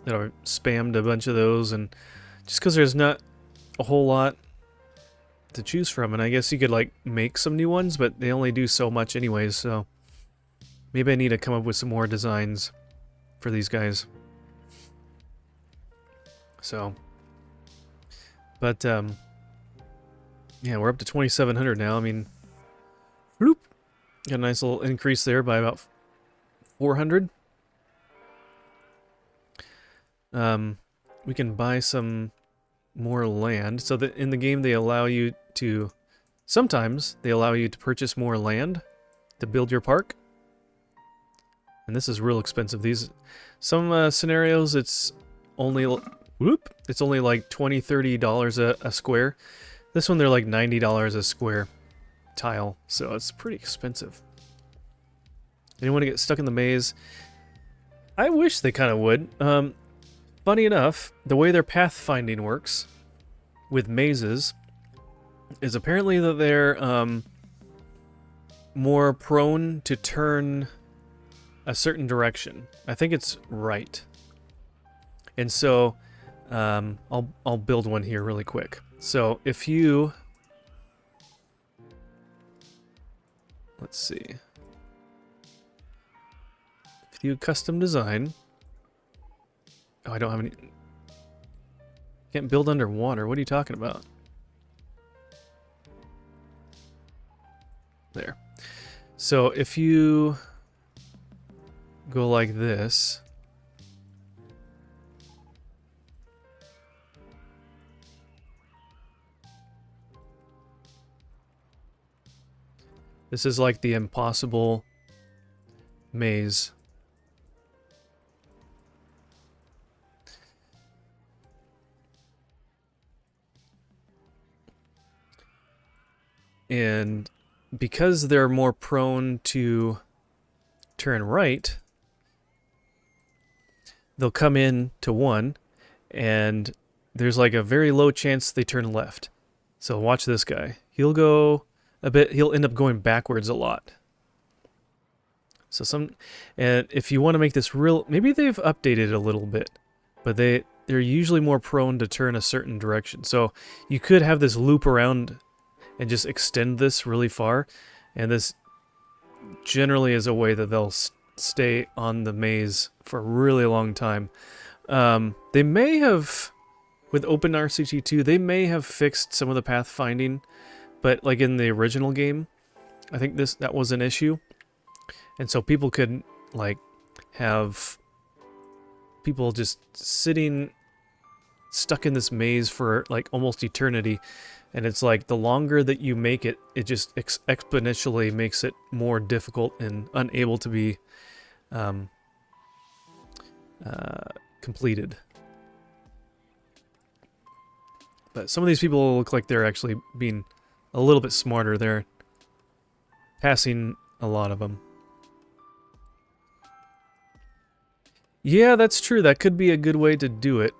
That are spammed a bunch of those, and just because there's not a whole lot to choose from, and I guess you could like make some new ones, but they only do so much anyways, so maybe I need to come up with some more designs for these guys. So, but yeah, we're up to 2,700 now. I mean, whoop, got a nice little increase there by about 400. We can buy some more land. So that in the game they allow you to, sometimes they allow you to purchase more land to build your park. And this is real expensive. These, some scenarios it's only, it's only like $20, $30 a square. This one they're like $90 a square tile, so it's pretty expensive. Anyone to get stuck in the maze? I wish they kind of would. Funny enough, the way their pathfinding works with mazes is apparently that they're more prone to turn a certain direction. I think it's right. And so I'll build one here really quick. So if you, let's see, if you custom design, oh, I don't have any, can't build underwater. What are you talking about? There. So if you go like this, this is like the impossible maze. And because they're more prone to turn right, they'll come in to one, and there's like a very low chance they turn left. So watch this guy. He'll go a bit, he'll end up going backwards a lot. So and if you want to make this real, maybe they've updated a little bit, but they're usually more prone to turn a certain direction. So you could have this loop around and just extend this really far, and this generally is a way that they'll stay on the maze for a really long time. They may have, with OpenRCT2, they may have fixed some of the pathfinding, but like in the original game, I think that was an issue. And so people could like have people just sitting stuck in this maze for like almost eternity. And it's like the longer that you make it, it just exponentially makes it more difficult and unable to be completed. But some of these people look like they're actually being a little bit smarter. They're passing a lot of them. Yeah, that's true. That could be a good way to do it.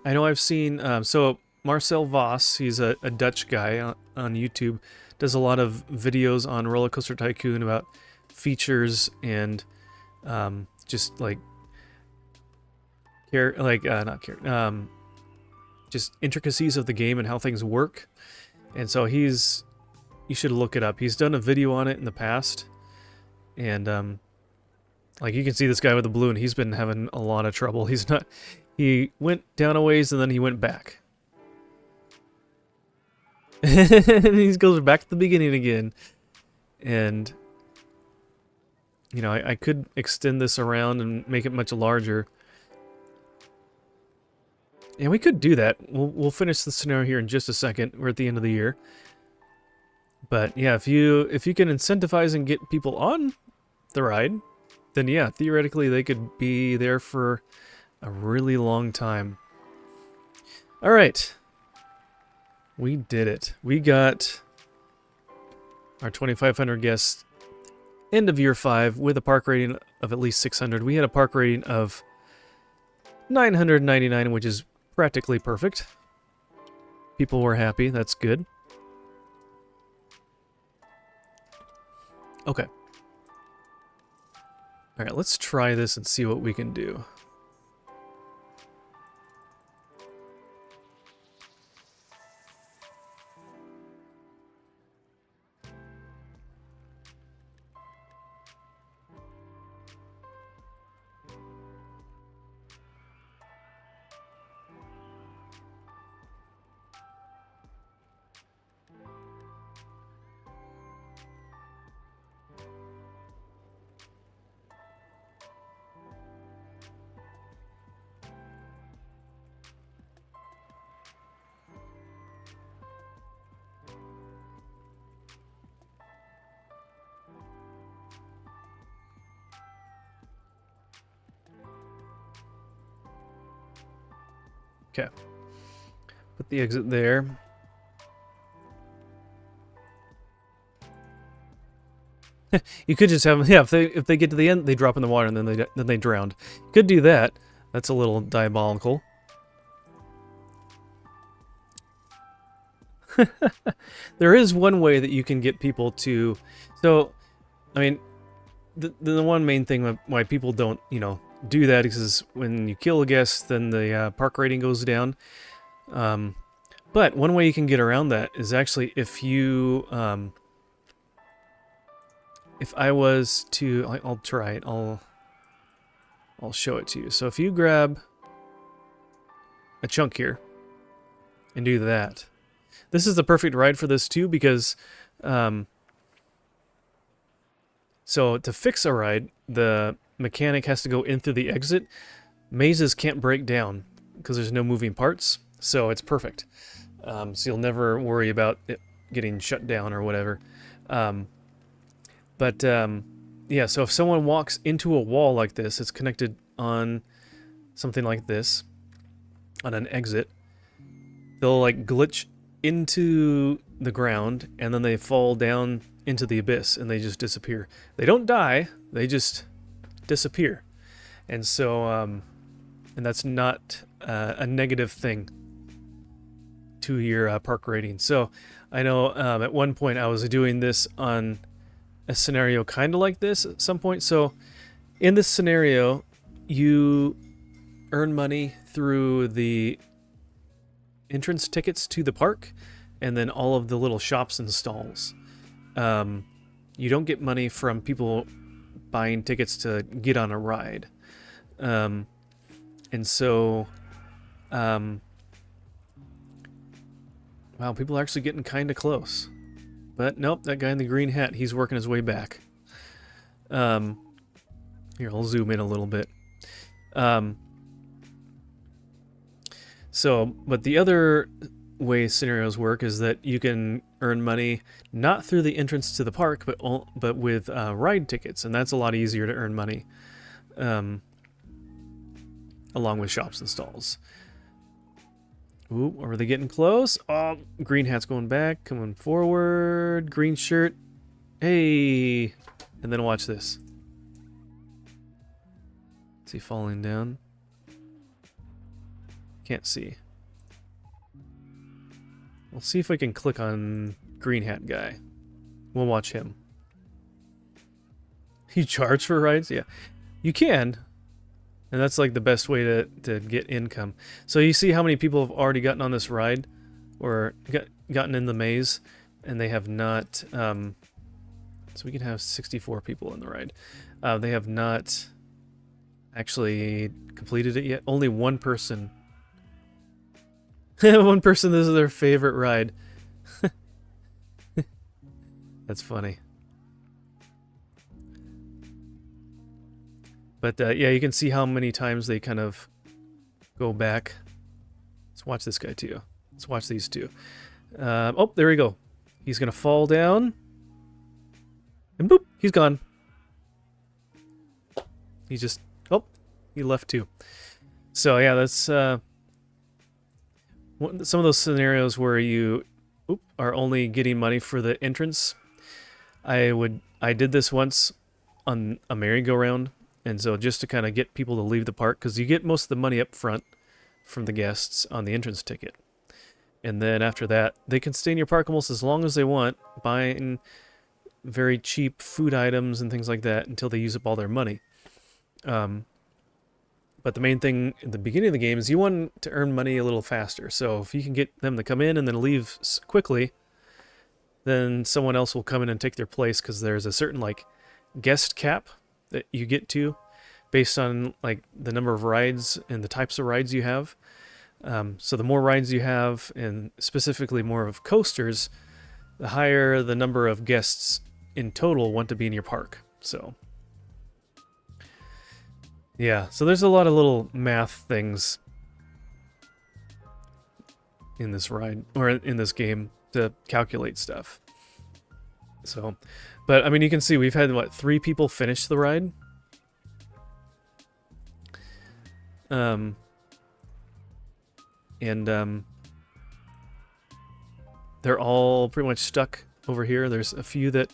I know I've seen, so Marcel Voss, he's a Dutch guy on YouTube, does a lot of videos on Rollercoaster Tycoon about features and just like just intricacies of the game and how things work. And so you should look it up. He's done a video on it in the past, and like you can see this guy with the balloon, he's been having a lot of trouble. He went down a ways and then he went back. And he goes back to the beginning again. And, you know, I could extend this around and make it much larger. And we could do that. We'll finish the scenario here in just a second. We're at the end of the year. But yeah, if you can incentivize and get people on the ride, then yeah, theoretically they could be there for a really long time. All right. We did it. We got our 2,500 guests end of year 5 with a park rating of at least 600. We had a park rating of 999, which is practically perfect. People were happy. That's good. Okay. All right, let's try this and see what we can do. Okay. Put the exit there. You could just have them, yeah, if they get to the end, they drop in the water and then they drown. You could do that. That's a little diabolical. There is one way that you can get people to... So, I mean, the one main thing why people don't, you know, do that is when you kill a guest, then the park rating goes down. But one way you can get around that is actually if you... if I was to... I'll try it. I'll show it to you. So if you grab a chunk here and do that... This is the perfect ride for this too, because so to fix a ride, the mechanic has to go in through the exit. Mazes can't break down because there's no moving parts, so it's perfect. So you'll never worry about it getting shut down or whatever. Yeah, so if someone walks into a wall like this, it's connected on something like this, on an exit, they'll like glitch into the ground, and then they fall down into the abyss, and they just disappear. They don't die, they just disappear. And so, and that's not a negative thing to your park rating. So, I know at one point I was doing this on a scenario kind of like this at some point. So, in this scenario, you earn money through the entrance tickets to the park, and then all of the little shops and stalls. You don't get money from people buying tickets to get on a ride. And so, wow, people are actually getting kind of close. But nope, that guy in the green hat, he's working his way back. Here, I'll zoom in a little bit. So, but the other way scenarios work is that you can earn money not through the entrance to the park, but with ride tickets, and that's a lot easier to earn money, along with shops and stalls. Ooh, are they getting close? Oh, green hat's going back, coming forward. Green shirt, hey, and then watch this. Is he falling down? Can't see. We'll see if I can click on green hat guy. We'll watch him. You charge for rides? Yeah. You can. And that's like the best way to get income. So you see how many people have already gotten on this ride? Or gotten in the maze? And they have not... so we can have 64 people in the ride. They have not actually completed it yet. Only one person... One person, this is their favorite ride. That's funny. But yeah, you can see how many times they kind of go back. Let's watch this guy too. Let's watch these two. Oh, there we go. He's going to fall down. And boop, he's gone. He just... Oh, he left too. So yeah, that's... some of those scenarios where you are only getting money for the entrance. I did this once on a merry-go-round, and so just to kind of get people to leave the park, because you get most of the money up front from the guests on the entrance ticket, and then after that they can stay in your park almost as long as they want, buying very cheap food items and things like that until they use up all their money. But the main thing at the beginning of the game is you want to earn money a little faster. So if you can get them to come in and then leave quickly, then someone else will come in and take their place, because there's a certain like guest cap that you get to based on like the number of rides and the types of rides you have. So the more rides you have, and specifically more of coasters, the higher the number of guests in total want to be in your park. So... yeah, so there's a lot of little math things in this ride, or in this game, to calculate stuff. So, but I mean, you can see we've had, what, 3 people finish the ride? and they're all pretty much stuck over here. There's a few that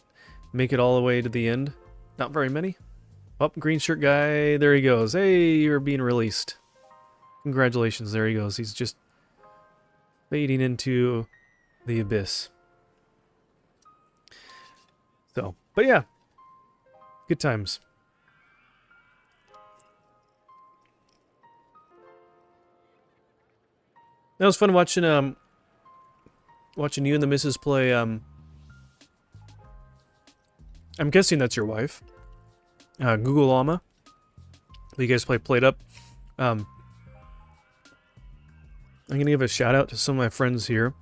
make it all the way to the end. Not very many. Oh, green shirt guy, there he goes. Hey, you're being released. Congratulations, there he goes. He's just fading into the abyss. So, but yeah, good times. That was fun watching watching you and the missus play. I'm guessing that's your wife, Google Alma. You guys play Played Up. I'm gonna give a shout out to some of my friends here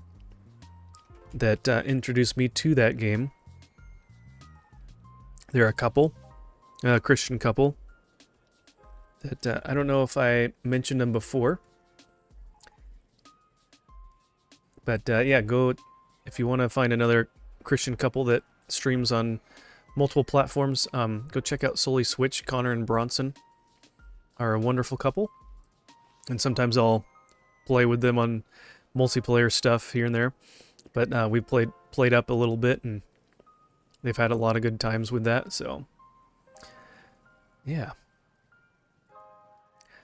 that introduced me to that game. They're a couple, a Christian couple. That I don't know if I mentioned them before. But yeah, go if you want to find another Christian couple that streams on multiple platforms. Go check out Solely Switch. Connor and Bronson are a wonderful couple, and sometimes I'll play with them on multiplayer stuff here and there. But we played up a little bit, and they've had a lot of good times with that. So yeah.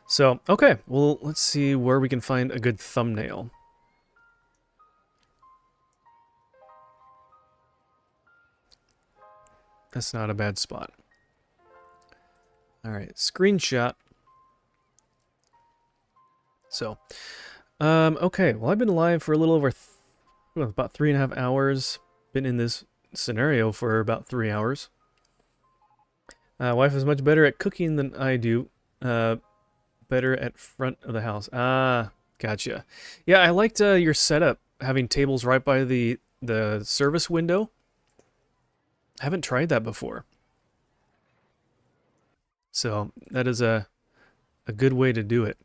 So okay, well let's see where we can find a good thumbnail. That's not a bad spot. Alright, screenshot. So, okay, well I've been live for a little over, about 3.5 hours. Been in this scenario for about 3 hours. Wife is much better at cooking than I do. Better at front of the house. Ah, gotcha. Yeah, I liked your setup, having tables right by the service window. I haven't tried that before. So that is a good way to do it.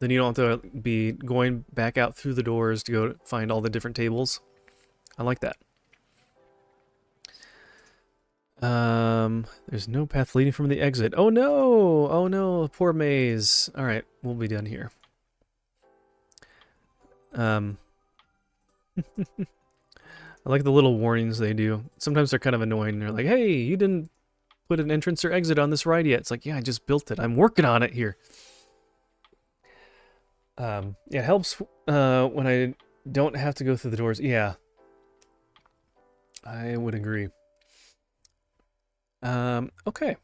Then you don't have to be going back out through the doors to go find all the different tables. I like that. There's no path leading from the exit. Oh no! Oh no, poor maze. Alright, we'll be done here. I like the little warnings they do. Sometimes they're kind of annoying. They're like, hey, you didn't put an entrance or exit on this ride yet. It's like, yeah, I just built it. I'm working on it here. Yeah, it helps when I don't have to go through the doors. Yeah. I would agree. Okay.